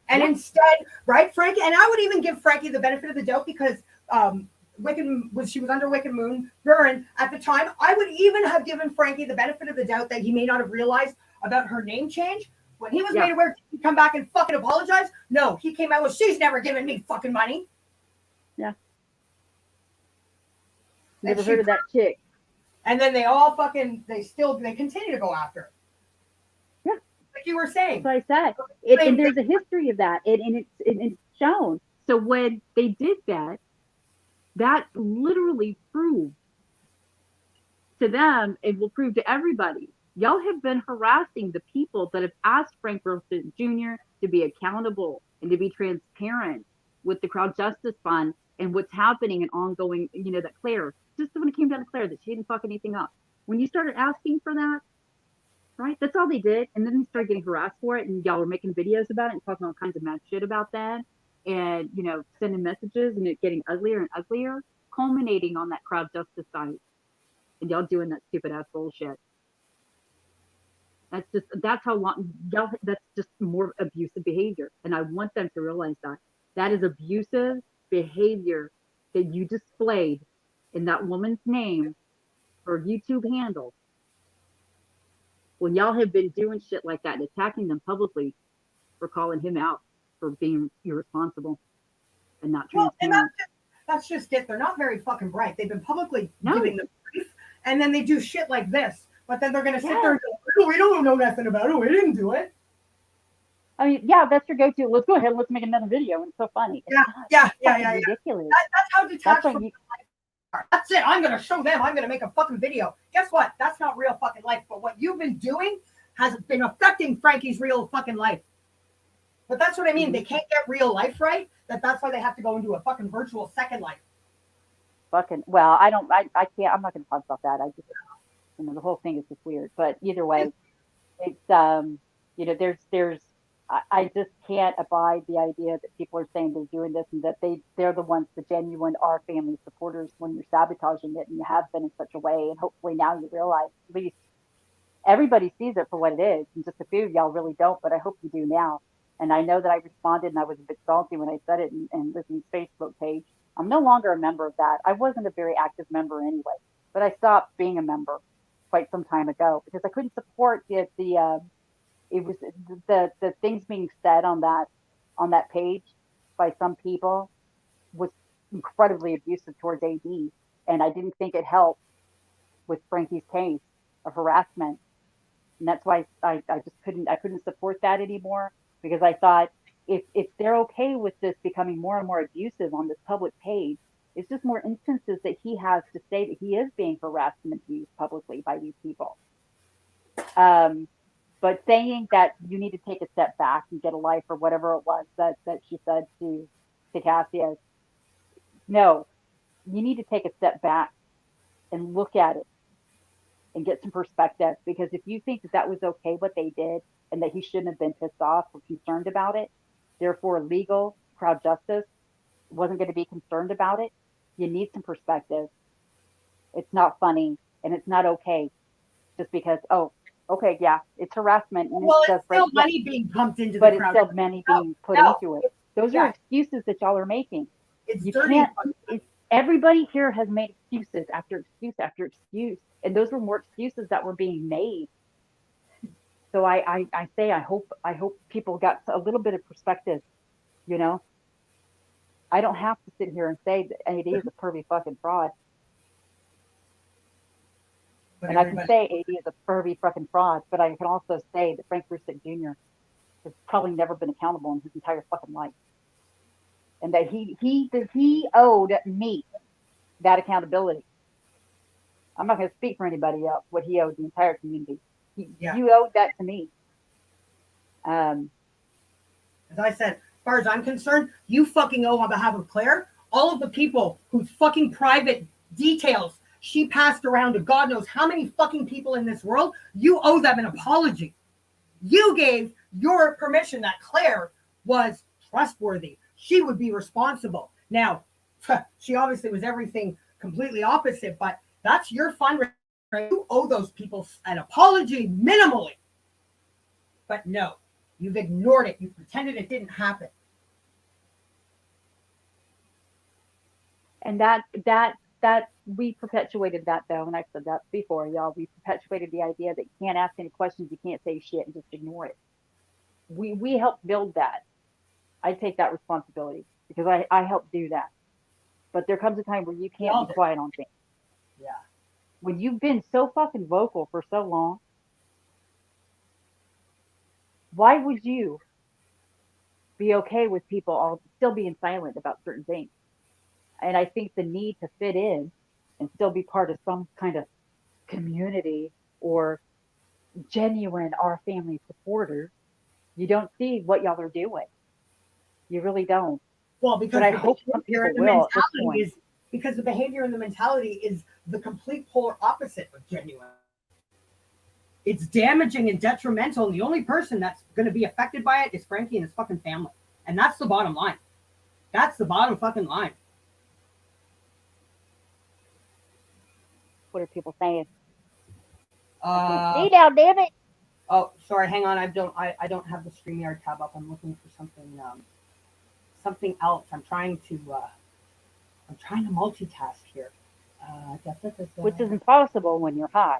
And Yeah. instead, right, Frankie, and I would even give Frankie the benefit of the doubt because she was under Wiccan Moon Burn at the time. I would even have given Frankie the benefit of the doubt that he may not have realized about her name change. When he was made aware, did he come back and fucking apologize? No, he came out with, she's never given me fucking money. Yeah. And Never heard of that chick. And then they all fucking, they continue to go after her. Yeah. Like you were saying. That's what I said. And there's a history of that, and it's shown. So when they did that, that literally proved to them, it will prove to everybody, y'all have been harassing the people that have asked Frank Wilson Jr. to be accountable and to be transparent with the Crowd Justice Fund and what's happening and ongoing, that Claire, just when it came down to Claire, that she didn't fuck anything up. When you started asking for that, right, that's all they did. And then they started getting harassed for it, and y'all were making videos about it and talking all kinds of mad shit about that. And, sending messages and it getting uglier and uglier, culminating on that Crowd Justice site. And y'all doing that stupid ass bullshit. That's how long y'all, that's just more abusive behavior. And I want them to realize that is abusive behavior that you displayed in that woman's name or YouTube handle. When y'all have been doing shit like that and attacking them publicly for calling him out for being irresponsible and not transparent. That's just it. They're not very fucking bright. They've been publicly No. giving the brief, and then they do shit like this. But then they're gonna sit Yeah. there and go, "Oh, we don't know nothing about it. We didn't do it." I mean, yeah, that's your go-to. Let's go ahead. Let's make another video. And it's so funny. It's Yeah, fucking ridiculous. That's how detached That's why from you, are. That's it. I'm gonna show them. I'm gonna make a fucking video. Guess what? That's not real fucking life. But what you've been doing has been affecting Frankie's real fucking life. But that's what I mean. They can't get real life right. That's why they have to go into a fucking virtual second life. fucking, well, I can't, I'm not going to talk about that. I just, the whole thing is just weird. But either way, it's, I just can't abide the idea that people are saying they're doing this and that they're the ones, the genuine our family supporters, when you're sabotaging it, and you have been in such a way. And hopefully now you realize, at least everybody sees it for what it is, and just a few of y'all really don't, but I hope you do now. And I know that I responded and I was a bit salty when I said it in Lizzie's Facebook page. I'm no longer a member of that. I wasn't a very active member anyway, but I stopped being a member quite some time ago because I couldn't support it was the things being said on that page by some people was incredibly abusive towards AD, and I didn't think it helped with Frankie's case of harassment, and that's why I just couldn't support that anymore, because I thought if they're okay with this becoming more and more abusive on this public page, it's just more instances that he has to say that he is being harassed and abused publicly by these people. But saying that you need to take a step back and get a life, or whatever it was that she said to Cassius, no, you need to take a step back and look at it and get some perspective. Because if you think that was okay what they did and that he shouldn't have been pissed off or concerned about it, therefore legal crowd justice wasn't going to be concerned about it, you need some perspective. It's not funny and it's not okay just because, oh, okay, yeah, it's harassment. And Well, it's still money being pumped into but the crowd. it's still money being put into it. Those are excuses that y'all are making. It's You dirty. can't, everybody here has made excuses after excuse after excuse, and those were more excuses that were being made. So I say I hope people got a little bit of perspective. I don't have to sit here and say that AD is a pervy fucking fraud. But and I can say AD is a pervy fucking fraud, but I can also say that Frank Rusick Jr. has probably never been accountable in his entire fucking life. And that he owed me that accountability. I'm not going to speak for anybody else, what he owed the entire community. You owed that to me. As I said, as far as I'm concerned, you fucking owe on behalf of Claire, all of the people whose fucking private details she passed around to God knows how many fucking people in this world, you owe them an apology. You gave your permission that Claire was trustworthy. She would be responsible. Now, she obviously was everything completely opposite, but that's your fundraiser. You owe those people an apology minimally. But no, you've ignored it. You pretended it didn't happen. And that we perpetuated that, though, and I've said that before, y'all. We perpetuated the idea that you can't ask any questions, you can't say shit, and just ignore it. We helped build that. I take that responsibility because I helped do that. But there comes a time where you can't be quiet on things. Yeah. When you've been so fucking vocal for so long, why would you be okay with people all still being silent about certain things? And I think the need to fit in and still be part of some kind of community or genuine our family supporters, you don't see what y'all are doing. You really don't. Well, because I hope some people will at this point. Because the behavior and the mentality is the complete polar opposite of genuine. It's damaging and detrimental, and the only person that's going to be affected by it is Frankie and his fucking family. And that's the bottom line. That's the bottom fucking line. What are people saying? See now, damn it. Oh, sorry. Hang on. I don't have the StreamYard tab up. I'm looking for something else. I'm trying to multitask here. Which is impossible when you're high.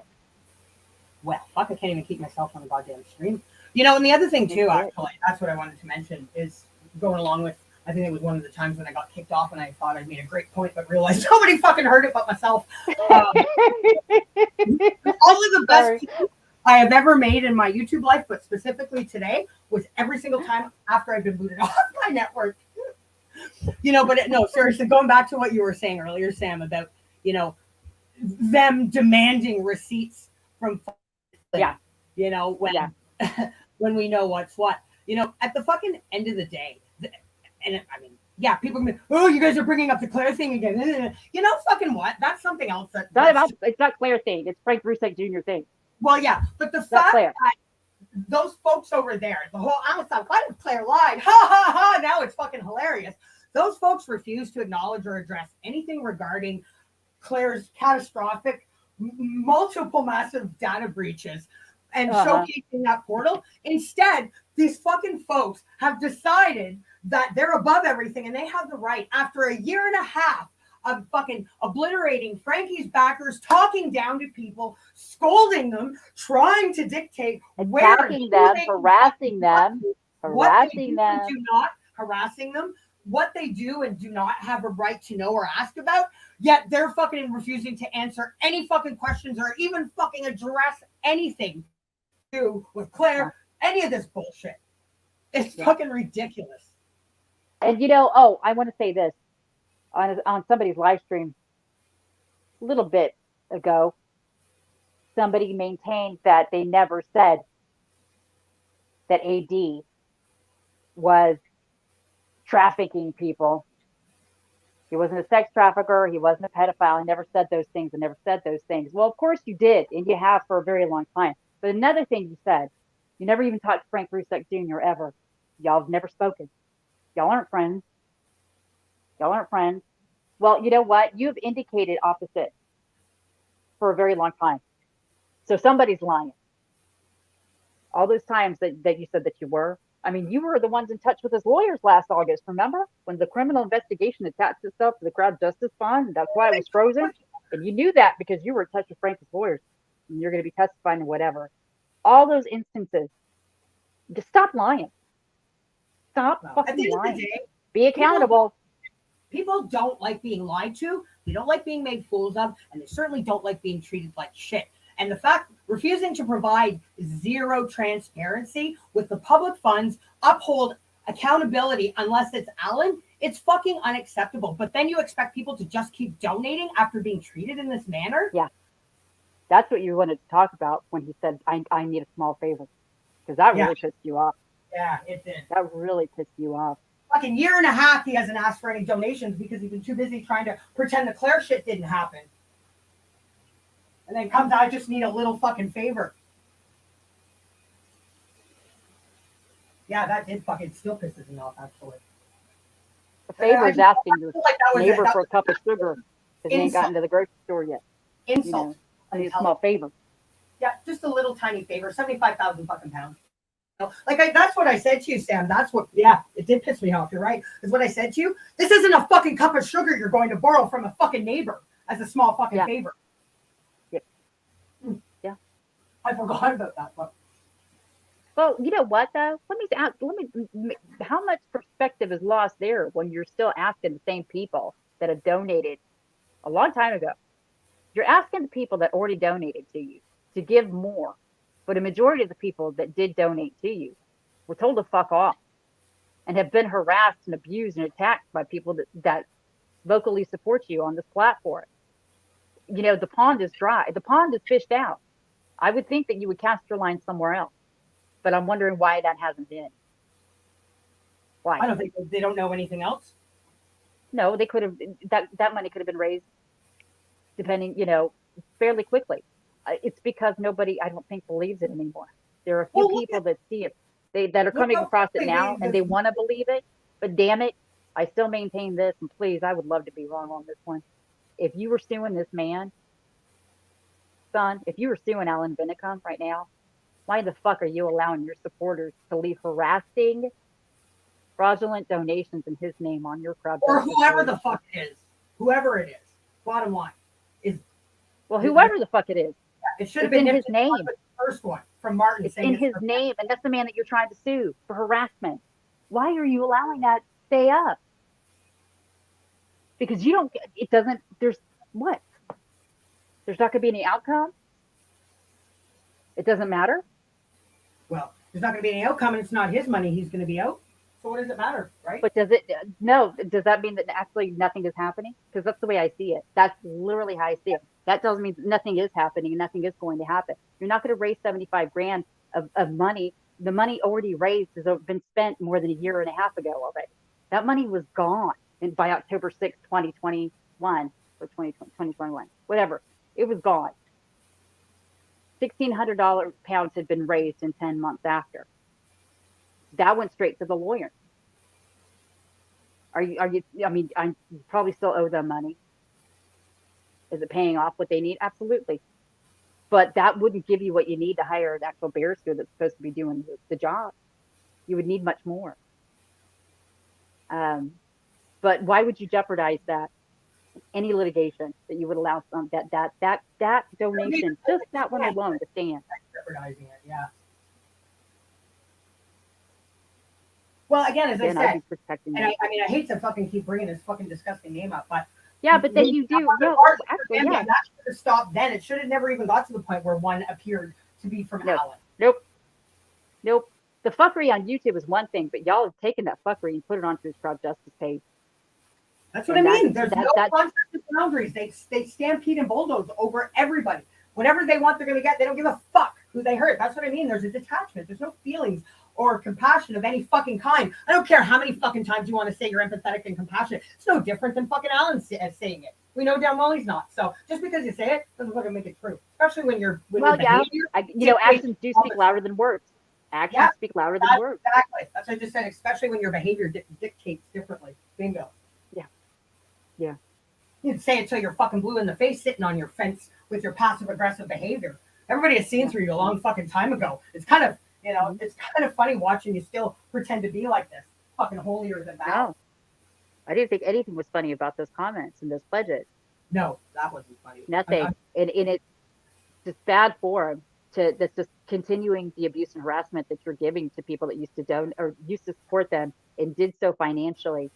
Well, fuck, I can't even keep myself on the goddamn stream. And the other thing too, actually, that's what I wanted to mention is going along with I think it was one of the times when I got kicked off and I thought I'd made a great point, but realized nobody fucking heard it but myself. All of the best points I have ever made in my YouTube life, but specifically today, was every single time after I've been booted off my network. But no, seriously, going back to what you were saying earlier, Sam, about, them demanding receipts from, when we know what's what, at the fucking end of the day, and I mean, yeah, people can be, oh, you guys are bringing up the Claire thing again. Fucking what? That's something else. It's not Claire thing. It's Frank Rusek Jr. thing. Well, yeah, but the fact that those folks over there, the whole, I was like, why did Claire lie? Ha ha ha! Now it's fucking hilarious. Those folks refuse to acknowledge or address anything regarding Claire's catastrophic, multiple massive data breaches and showcasing that portal. Instead, these fucking folks have decided that they're above everything and they have the right, after a year and a half of fucking obliterating Frankie's backers, talking down to people, scolding them, trying to dictate attacking them, harassing them, harassing them, what they do and do not have a right to know or ask about, yet they're fucking refusing to answer any fucking questions or even fucking address anything to do with Claire, any of this bullshit. It's fucking ridiculous. And I want to say this on somebody's live stream a little bit ago. Somebody maintained that they never said that AD was trafficking people. He wasn't a sex trafficker. He wasn't a pedophile. He never said those things and never said those things. Well, of course you did, and you have for a very long time. But another thing you said, you never even talked to Frank Rusek Jr. ever. Y'all have never spoken. Y'all aren't friends. Well, you know what? You've indicated opposite for a very long time. So somebody's lying. All those times that you said that you were. I mean, you were the ones in touch with his lawyers last August, remember? When the criminal investigation attached itself to the Crowd Justice Fund, and that's why it was frozen. And you knew that because you were in touch with Frank's lawyers, and you're going to be testifying and whatever. All those instances, just stop lying. Stop fucking lying. Be accountable. People don't like being lied to. They don't like being made fools of, and they certainly don't like being treated like shit. And the fact, refusing to provide zero transparency with the public funds, uphold accountability unless it's Alan, it's fucking unacceptable. But then you expect people to just keep donating after being treated in this manner? Yeah. That's what you wanted to talk about when he said, I need a small favor. Because that really pissed you off. Yeah, it did. That really pissed you off. Fucking year and a half he hasn't asked for any donations because he's been too busy trying to pretend the Claire shit didn't happen. And then comes, I just need a little fucking favor. Yeah, that did fucking still pisses me off, actually. A favor is asking your neighbor for a cup of sugar because he ain't gotten to the grocery store yet. Insult. I need a small favor. Yeah, just a little tiny favor. 75,000 fucking pounds. That's what I said to you, Sam. That's what, it did piss me off. You're right. Is what I said to you. This isn't a fucking cup of sugar you're going to borrow from a fucking neighbor as a small fucking favor. Yeah. I forgot about that. But. Well, you know what though? How much perspective is lost there when you're still asking the same people that have donated a long time ago? You're asking the people that already donated to you to give more. But a majority of the people that did donate to you were told to fuck off and have been harassed and abused and attacked by people that vocally support you on this platform. The pond is dry. The pond is fished out. I would think that you would cast your line somewhere else. But I'm wondering why that hasn't been. Why? I don't think they don't know anything else. No, they could have, that money could have been raised depending, fairly quickly. It's because nobody, I don't think, believes it anymore. There are a few people that see it, that are coming across it now, and they want to believe it. But damn it, I still maintain this, and please, I would love to be wrong on this one. If you were suing this man, son, if you were suing Alan Vinicum right now, why the fuck are you allowing your supporters to leave harassing, fraudulent donations in his name on your crowd? Or whoever the fuck it is. Whoever it is. Bottom line. Well, whoever the fuck it is. It should have been in his name. The first one from Martin. It's in his name, and that's the man that you're trying to sue for harassment. Why are you allowing that stay up because you don't. It doesn't. There's what? There's not going to be any outcome. It doesn't matter. Well, there's not going to be any outcome, and it's not his money. He's going to be out. So what does it matter, right? But does it? No. Does that mean that actually nothing is happening? Because that's the way I see it. That's literally how I see it. That tells me nothing is happening and nothing is going to happen. You're not going to raise 75 grand of money. The money already raised has been spent more than a year and a half ago already. That money was gone by October 6, 2021 or 2021, whatever. It was gone. $1,600 pounds had been raised in 10 months after. That went straight to the lawyer. Are you, I mean, I probably still owe them money. Is it paying off what they need? Absolutely. But that wouldn't give you what you need to hire an actual barrister that's supposed to be doing the job. You would need much more. But why would you jeopardize that? Any litigation that you would allow some that donation, just that one alone to stand. Jeopardizing it, yeah. Well, again, as I Then I'd be said, protecting and you. I mean, I hate to fucking keep bringing this fucking disgusting name up, but Yeah, but then you do. Yeah, actually, yeah. that should have stopped then. It should have never even got to the point where one appeared to be from No. Alan. Nope. The fuckery on YouTube is one thing, but y'all have taken that fuckery and put it onto his crowd justice page. That's what And I mean. that- There's that- no concept of boundaries. They stampede and bulldoze over everybody. Whatever they want, they're going to get. They don't give a fuck who they hurt. That's what I mean. There's a detachment. There's no feelings or compassion of any fucking kind. I don't care how many fucking times you want to say you're empathetic and compassionate. It's no different than fucking Alan saying it. We know damn well he's not. So just because you say it doesn't fucking make it true. Especially when you're Well, yeah, behavior. actions do speak louder than words. Actions speak louder than words. Exactly. That's what I just said. Especially when your behavior dictates differently. Bingo. Yeah. You'd say it till you're fucking blue in the face, sitting on your fence with your passive aggressive behavior. Everybody has seen through you a long fucking time ago. It's kind of, it's kind of funny watching you still pretend to be like this, fucking holier than thou. No, I didn't think anything was funny about those comments and those pledges. No, that wasn't funny. Nothing. And it's just bad form. That's just continuing the abuse and harassment that you're giving to people that used to donate or used to support them and did so financially.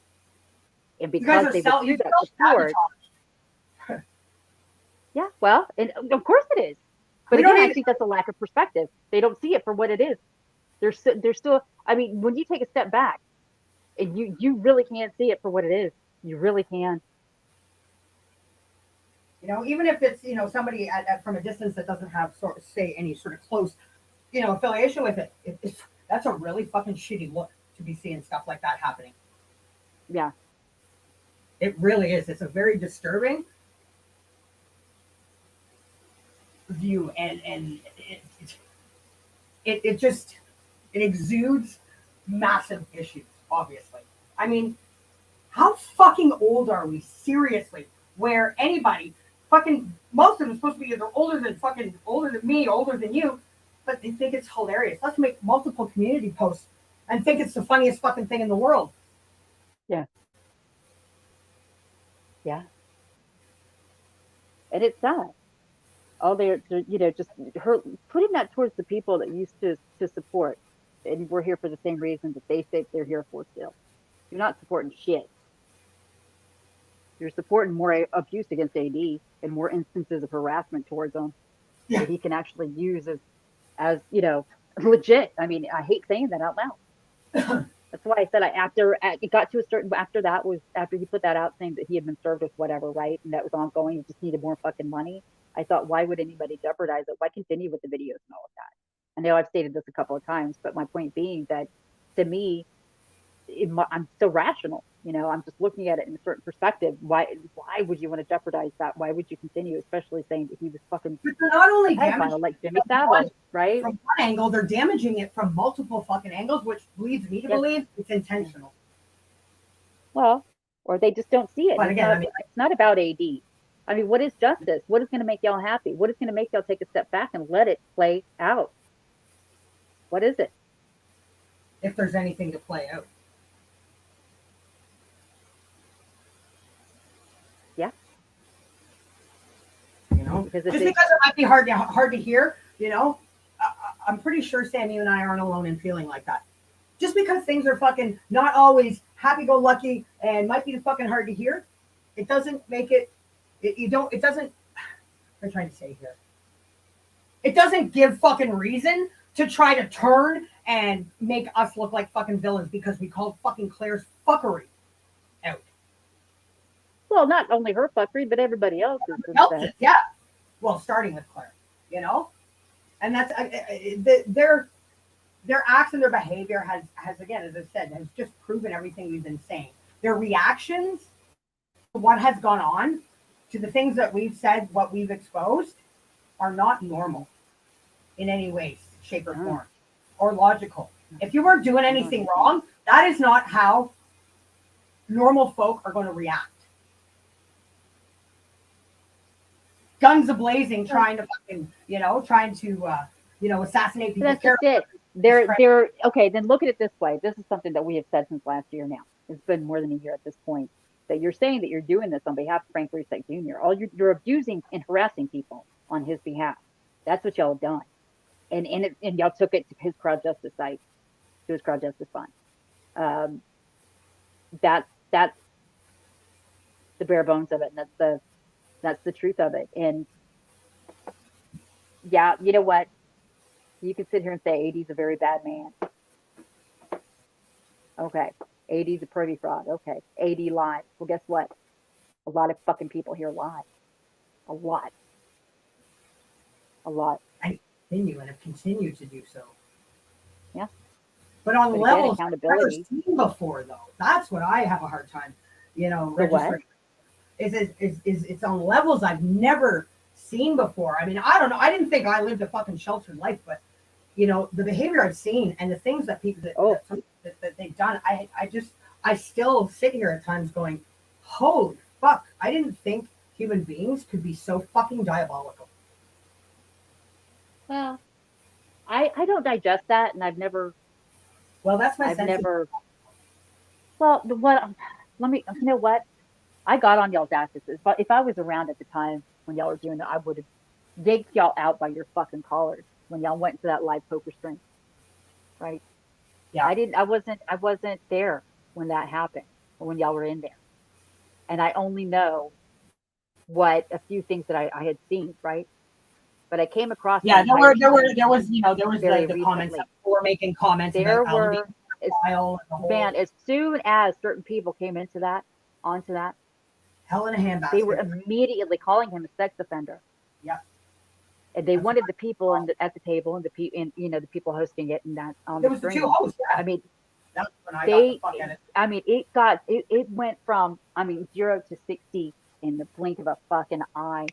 And You guys because are they self- you withdrew that support, yeah, well, and of course it is. But We don't again, I need- think that's a lack of perspective. They don't see it for what it is. They're still. I mean, when you take a step back, and you really can see it for what it is. You really can. Even if it's somebody from a distance that doesn't have say any sort of close affiliation with it, that's a really fucking shitty look to be seeing stuff like that happening. Yeah. It really is. It's a very disturbing view, and it just exudes massive issues. Obviously, I mean, how fucking old are we? Seriously, where anybody, fucking most of them, supposed to be either older than me, older than you, but they think it's hilarious. Let's make multiple community posts and think it's the funniest fucking thing in the world. Yeah. And it's sad. Oh, they're just putting that towards the people that used to support, and we're here for the same reason that they say they're here for still. You're not supporting shit. You're supporting more abuse against AD and more instances of harassment towards them that he can actually use as legit. I mean, I hate saying that out loud. That's why I said after it got to a certain, after he put that out saying that he had been served with whatever, right? And that was ongoing. He just needed more fucking money. I thought, why would anybody jeopardize it? Why continue with the videos and all of that? I know I've stated this a couple of times, but my point being that to me, I'm so rational. I'm just looking at it in a certain perspective. Why would you want to jeopardize that? Why would you continue, especially saying that he was fucking But they're not only pedophile damaging like Jimmy Savile, right? from one angle, they're damaging it from multiple fucking angles, which leads me to believe it's intentional. Well, or they just don't see it. But again, It's not about AD. I mean, what is justice? What is going to make y'all happy? What is going to make y'all take a step back and let it play out? What is it? If there's anything to play out. Yeah. Because Just because it might be hard to hear, I'm pretty sure Sam, you and I aren't alone in feeling like that. Just because things are fucking not always happy-go-lucky and might be fucking hard to hear, it doesn't make it doesn't, what am I trying to say here? It doesn't give fucking reason to try to turn and make us look like fucking villains because we called fucking Claire's fuckery out. Well, not only her fuckery, but everybody else's. Yeah. Well, starting with Claire, and that's their acts and their behavior has again, as I said, has just proven everything we've been saying. Their reactions to what has gone on, to the things that we've said, what we've exposed, are not normal in any way, shape, or form, or logical. If you weren't doing anything wrong, that is not how normal folk are going to react. Guns ablazing, trying to fucking, assassinate people's That's just characters. it. They're okay. Then look at it this way. This is something that we have said since last year. Now it's been more than a year at this point. That you're saying that you're doing this on behalf of Frank Reset Jr. You're abusing and harassing people on his behalf. That's what y'all have done, and y'all took it to his crowd justice site, to his crowd justice fund. That's the bare bones of it, and that's the truth of it. And yeah, you know what? You could sit here and say AD's a very bad man. Okay. AD's a pretty fraud. Okay. AD lies. Well, guess what? A lot of fucking people here lie. A lot. And continue and have continued to do so. Yeah. But on But again, levels I've never accountability. seen before, though. That's what I have a hard time, registering. It's on levels I've never seen before. I mean, I don't know. I didn't think I lived a fucking sheltered life, but the behavior I've seen and the things that people that they've done, I still sit here at times going, holy fuck! I didn't think human beings could be so fucking diabolical. Well, I don't digest that, and I've never. Well, that's my I've sense. never. Well, let me. You know what? I got on y'all's asses. If I was around at the time when y'all were doing it, I would have yanked y'all out by your fucking collars when y'all went to that live poker string. Right? Yeah. I wasn't there when that happened, or when y'all were in there. And I only know what a few things that I had seen, right? But I came across Yeah, there was very the comments recently. that were making comments There about were style and the whole man, as soon as certain people came onto that, hell in a handbasket. they were immediately calling him a sex offender. Yeah. And they That's wanted the people at the table and the people hosting it and that on There the was the screen. two hosts. Yeah. I mean, That's when I got the fuck at it. I mean, it went from 0 to 60 in the blink of a fucking eye,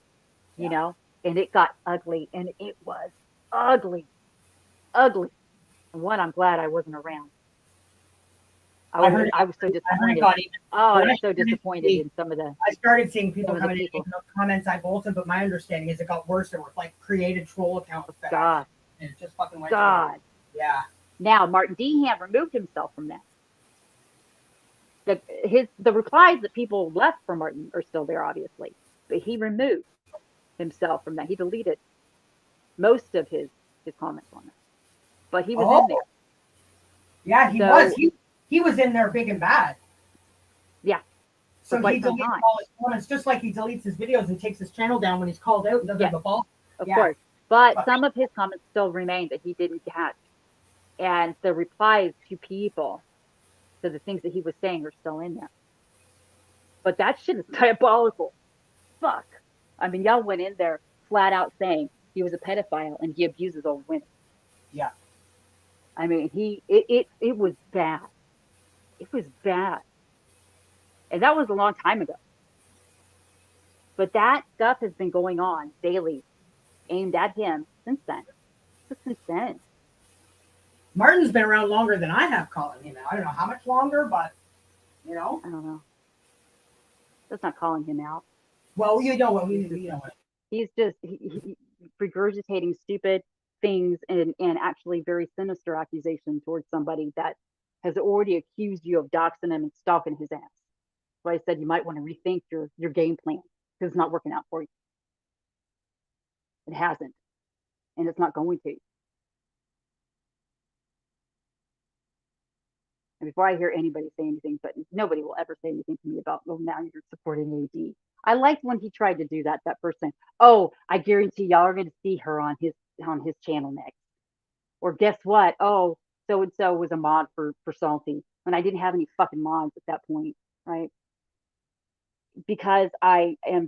and it got ugly, and it was ugly. And one, I'm glad I wasn't around. I was so disappointed. I was so disappointed in some of the. I started seeing people some of the coming in people. those comments I bolted, but my understanding is it got worse. There were like created troll accounts. God. And it just fucking went. God. Yeah. Now Martin Deham removed himself from that. The replies that people left for Martin are still there, obviously, but he removed himself from that. He deleted most of his comments on it, but he was in there. Yeah, he was. He was in there big and bad. Yeah. So he deleted all his comments, just like he deletes his videos and takes his channel down when he's called out and doesn't have a ball. Of course. But some of his comments still remain that he didn't catch. And the replies to people, to the things that he was saying, are still in there. But that shit is diabolical. Fuck. I mean, y'all went in there flat out saying he was a pedophile and he abuses old women. Yeah. I mean, it was bad. It was bad. And that was a long time ago. But that stuff has been going on daily, aimed at him since then. Since then. Martin's been around longer than I have calling him out. I don't know how much longer, but, I don't know. That's not calling him out. Well, you know what He's just he regurgitating stupid things and actually very sinister accusation towards somebody that has already accused you of doxing him and stalking his ass. So I said you might want to rethink your game plan because it's not working out for you. It hasn't, and it's not going to. And before I hear anybody say anything, but nobody will ever say anything to me about, well, now you're supporting AD. I liked when he tried to do that first thing. Oh, I guarantee y'all are going to see her on his channel next. Or guess what? Oh, so and so was a mod for Salty when I didn't have any fucking mods at that point, right? Because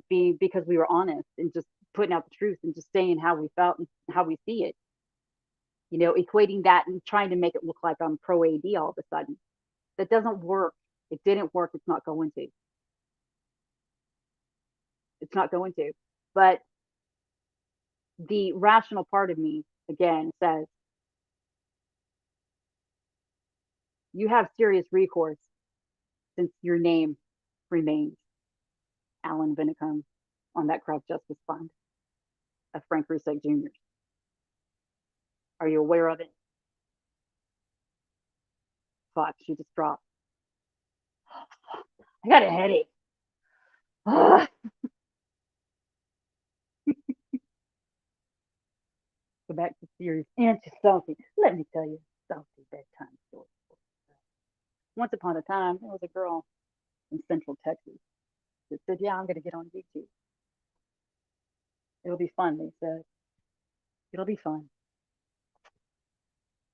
because we were honest and just putting out the truth and just saying how we felt and how we see it. You know, equating that and trying to make it look like I'm pro AD all of a sudden. That doesn't work. It didn't work. It's not going to. It's not going to. But the rational part of me, again, says you have serious recourse since your name remains Alan Vinicum on that Crowd Justice Fund of Frank Rusek Jr. Are you aware of it? Fuck, she just dropped. I got a headache. Go back to serious and to Salty. Let me tell you a Salty bedtime story. Once upon a time, there was a girl in Central Texas that said, yeah, I'm going to get on YouTube. It'll be fun, they said. It'll be fun.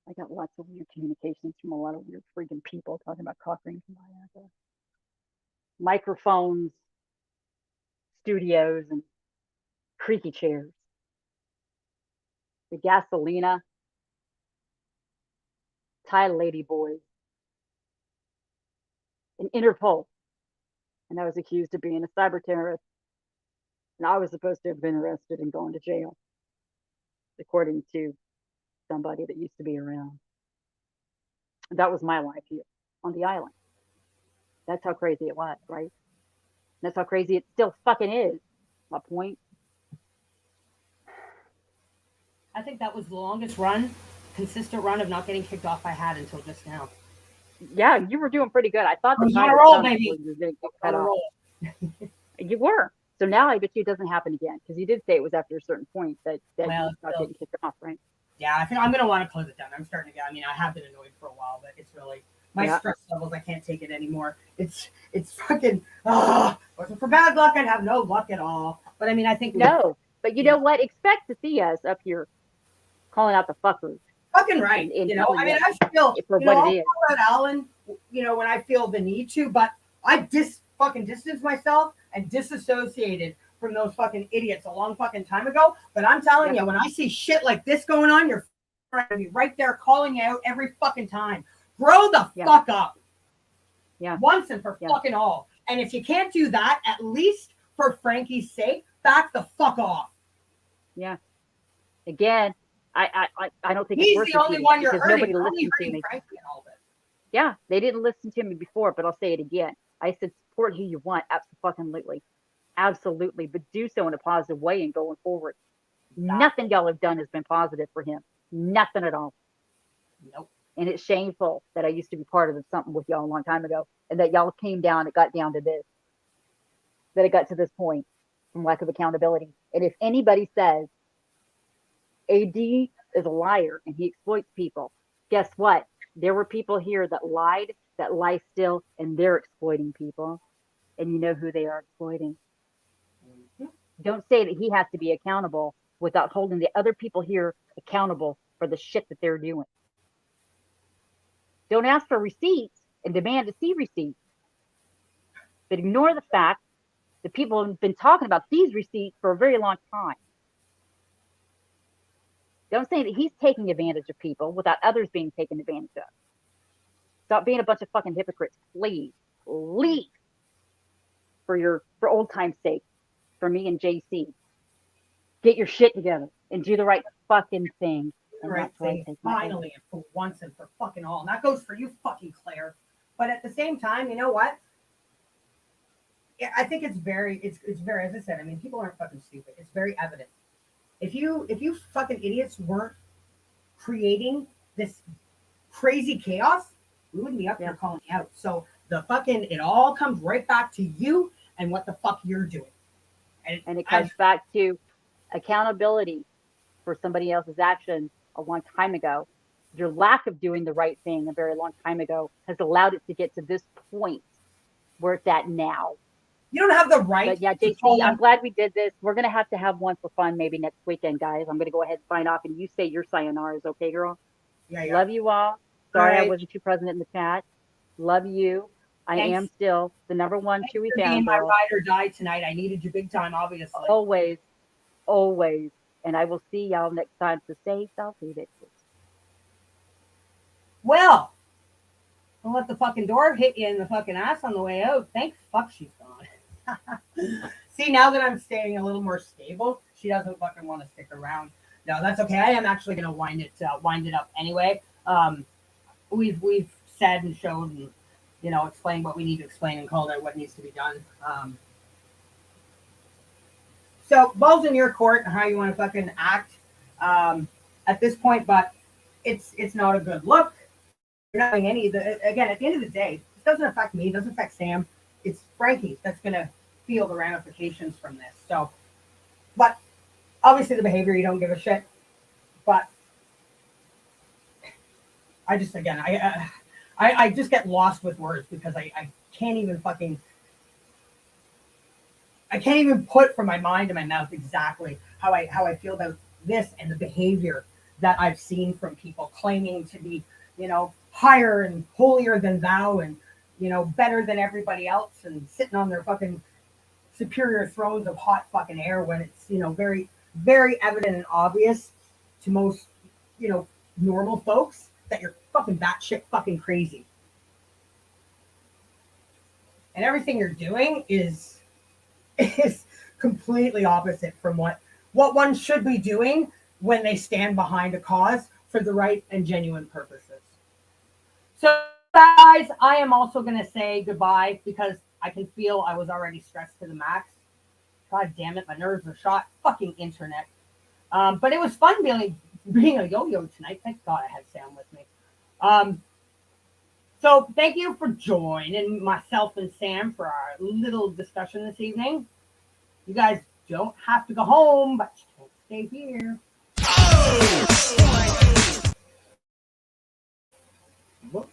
I got lots of weird communications from a lot of weird freaking people talking about cock rings and Viagra. Microphones, studios, and creaky chairs. The Gasolina, Thai Lady Boys, and Interpol. And I was accused of being a cyber terrorist. And I was supposed to have been arrested and gone to jail, according to somebody that used to be around. That was my life here on the island. That's how crazy it was, right? That's how crazy it still fucking is. My point. I think that was the longest run, consistent run of not getting kicked off I had until just now. Yeah, you were doing pretty good. I thought I was the on night a roll, was done baby. before you were getting kicked On a off. roll. You were. So now I bet you it doesn't happen again because you did say it was after a certain point that Well, you stopped getting kicked off, right? Yeah, I think I'm going to want to close it down. I'm starting to get, I mean, I have been annoyed for a while, but it's really, my stress levels, I can't take it anymore. It's fucking, wasn't for bad luck, I'd have no luck at all. But I mean, I think. No, but you know what? Expect to see us up here calling out the fuckers. Fucking right. And you know, I mean, I feel, for you know, what it is. I'll call out Alan, you know, when I feel the need to, but I fucking distance myself and disassociated from those fucking idiots a long fucking time ago. But I'm telling you, when I see shit like this going on, you're right there calling out every fucking time. Grow the fuck up. Yeah. Once and for fucking all. And if you can't do that, at least for Frankie's sake, back the fuck off. Yeah. Again, I don't think he's it's the only one you're hurting. Nobody listened to me. Frankie and all this. Yeah, they didn't listen to me before, but I'll say it again. I said support who you want, absolutely. Absolutely, but do so in a positive way and going forward. Exactly. Nothing y'all have done has been positive for him. Nothing at all. Nope. And it's shameful that I used to be part of something with y'all a long time ago and that y'all came down, it got down to this. That it got to this point from lack of accountability. And if anybody says AD is a liar and he exploits people, guess what? There were people here that lied, that lie still, and they're exploiting people. And you know who they are exploiting. Don't say that he has to be accountable without holding the other people here accountable for the shit that they're doing. Don't ask for receipts and demand to see receipts. But ignore the fact that people have been talking about these receipts for a very long time. Don't say that he's taking advantage of people without others being taken advantage of. Stop being a bunch of fucking hypocrites, please. Please. For old time's sake. For me and JC. Get your shit together and do the right fucking thing. And right thing, finally, and for once and for fucking all. And that goes for you, fucking Claire. But at the same time, you know what? I think it's very, as I said, I mean, people aren't fucking stupid. It's very evident. If you fucking idiots weren't creating this crazy chaos, we wouldn't be up here calling you out. So it all comes right back to you and what the fuck you're doing. And it comes back to accountability for somebody else's actions a long time ago Your lack of doing the right thing a very long time ago has allowed it to get to this point where it's at now. You don't have the right. But yeah, to JC, call I'm them- glad we did this. We're gonna have to have one for fun maybe next weekend, guys. I'm gonna go ahead and sign off, and you say your sayonara's, okay, girl? Yeah, yeah. Love you all. Sorry I right. wasn't too present in the chat. Love you. I Thanks. am still the number one Thanks Chewy for being fan my girl. ride or die tonight. I needed you big time, obviously. Always, always. And I will see y'all next time. So stay healthy, bitches. Well, don't let the fucking door hit you in the fucking ass on the way out. Thank fuck she's gone. See, now that I'm staying a little more stable, she doesn't fucking want to stick around. No, that's okay. I am actually gonna wind it up anyway. We've said and showed and explained what we need to explain and called out what needs to be done. So balls in your court and how you want to fucking act at this point, but it's not a good look. You're not doing any of the, again, at the end of the day, it doesn't affect me, it doesn't affect Sam. It's Frankie that's gonna feel the ramifications from this. So, but obviously the behavior, you don't give a shit. But I just, again, I just get lost with words because I can't even put from my mind to my mouth exactly how I feel about this and the behavior that I've seen from people claiming to be, higher and holier than thou and, better than everybody else and sitting on their fucking superior thrones of hot fucking air when it's, very, very evident and obvious to most, normal folks that you're fucking batshit fucking crazy. And everything you're doing is completely opposite from what one should be doing when they stand behind a cause for the right and genuine purposes. So guys, I am also going to say goodbye because I can feel I was already stressed to the max. God damn it, my nerves are shot. Fucking internet. But it was fun being a yo-yo tonight. Thank God I had Sam with me. So thank you for joining myself and Sam for our little discussion this evening. You guys don't have to go home, but you can stay here. Whoop.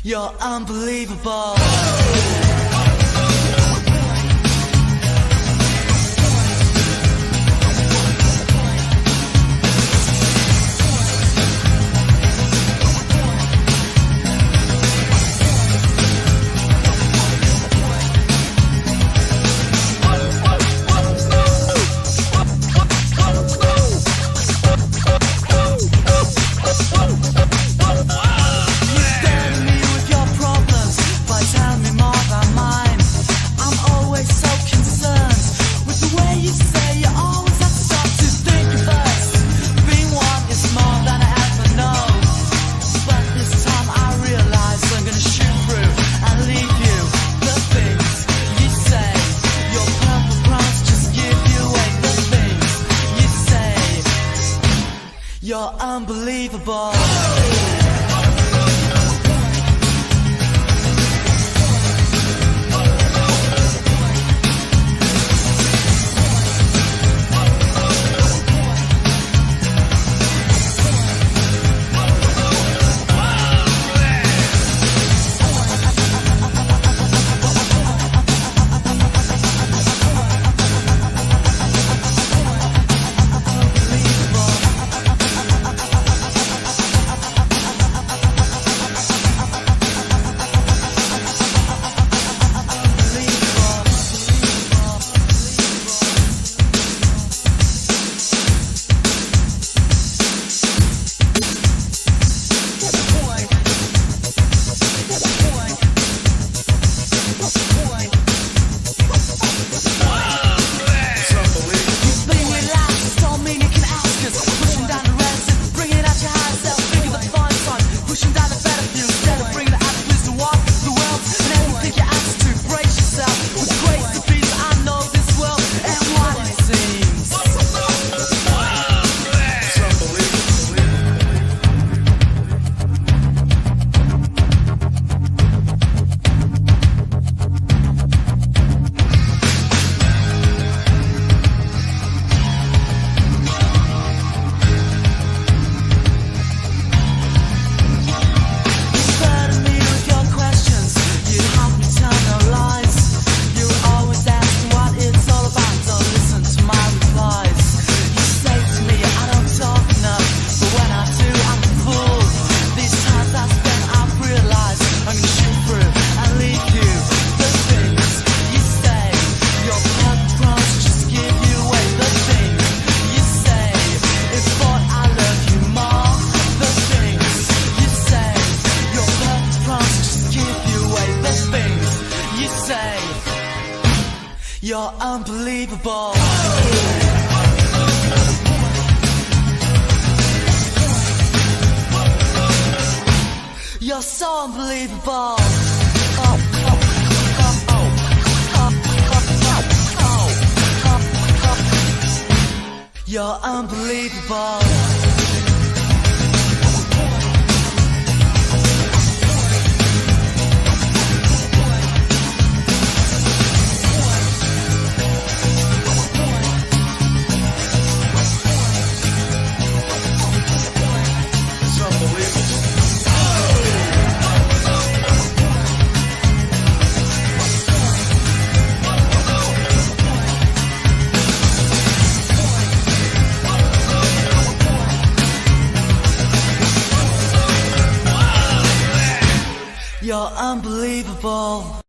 You're unbelievable. Telling me with your problems by telling me more than unbelievable. You're unbelievable. You're so unbelievable. You're unbelievable. You're unbelievable.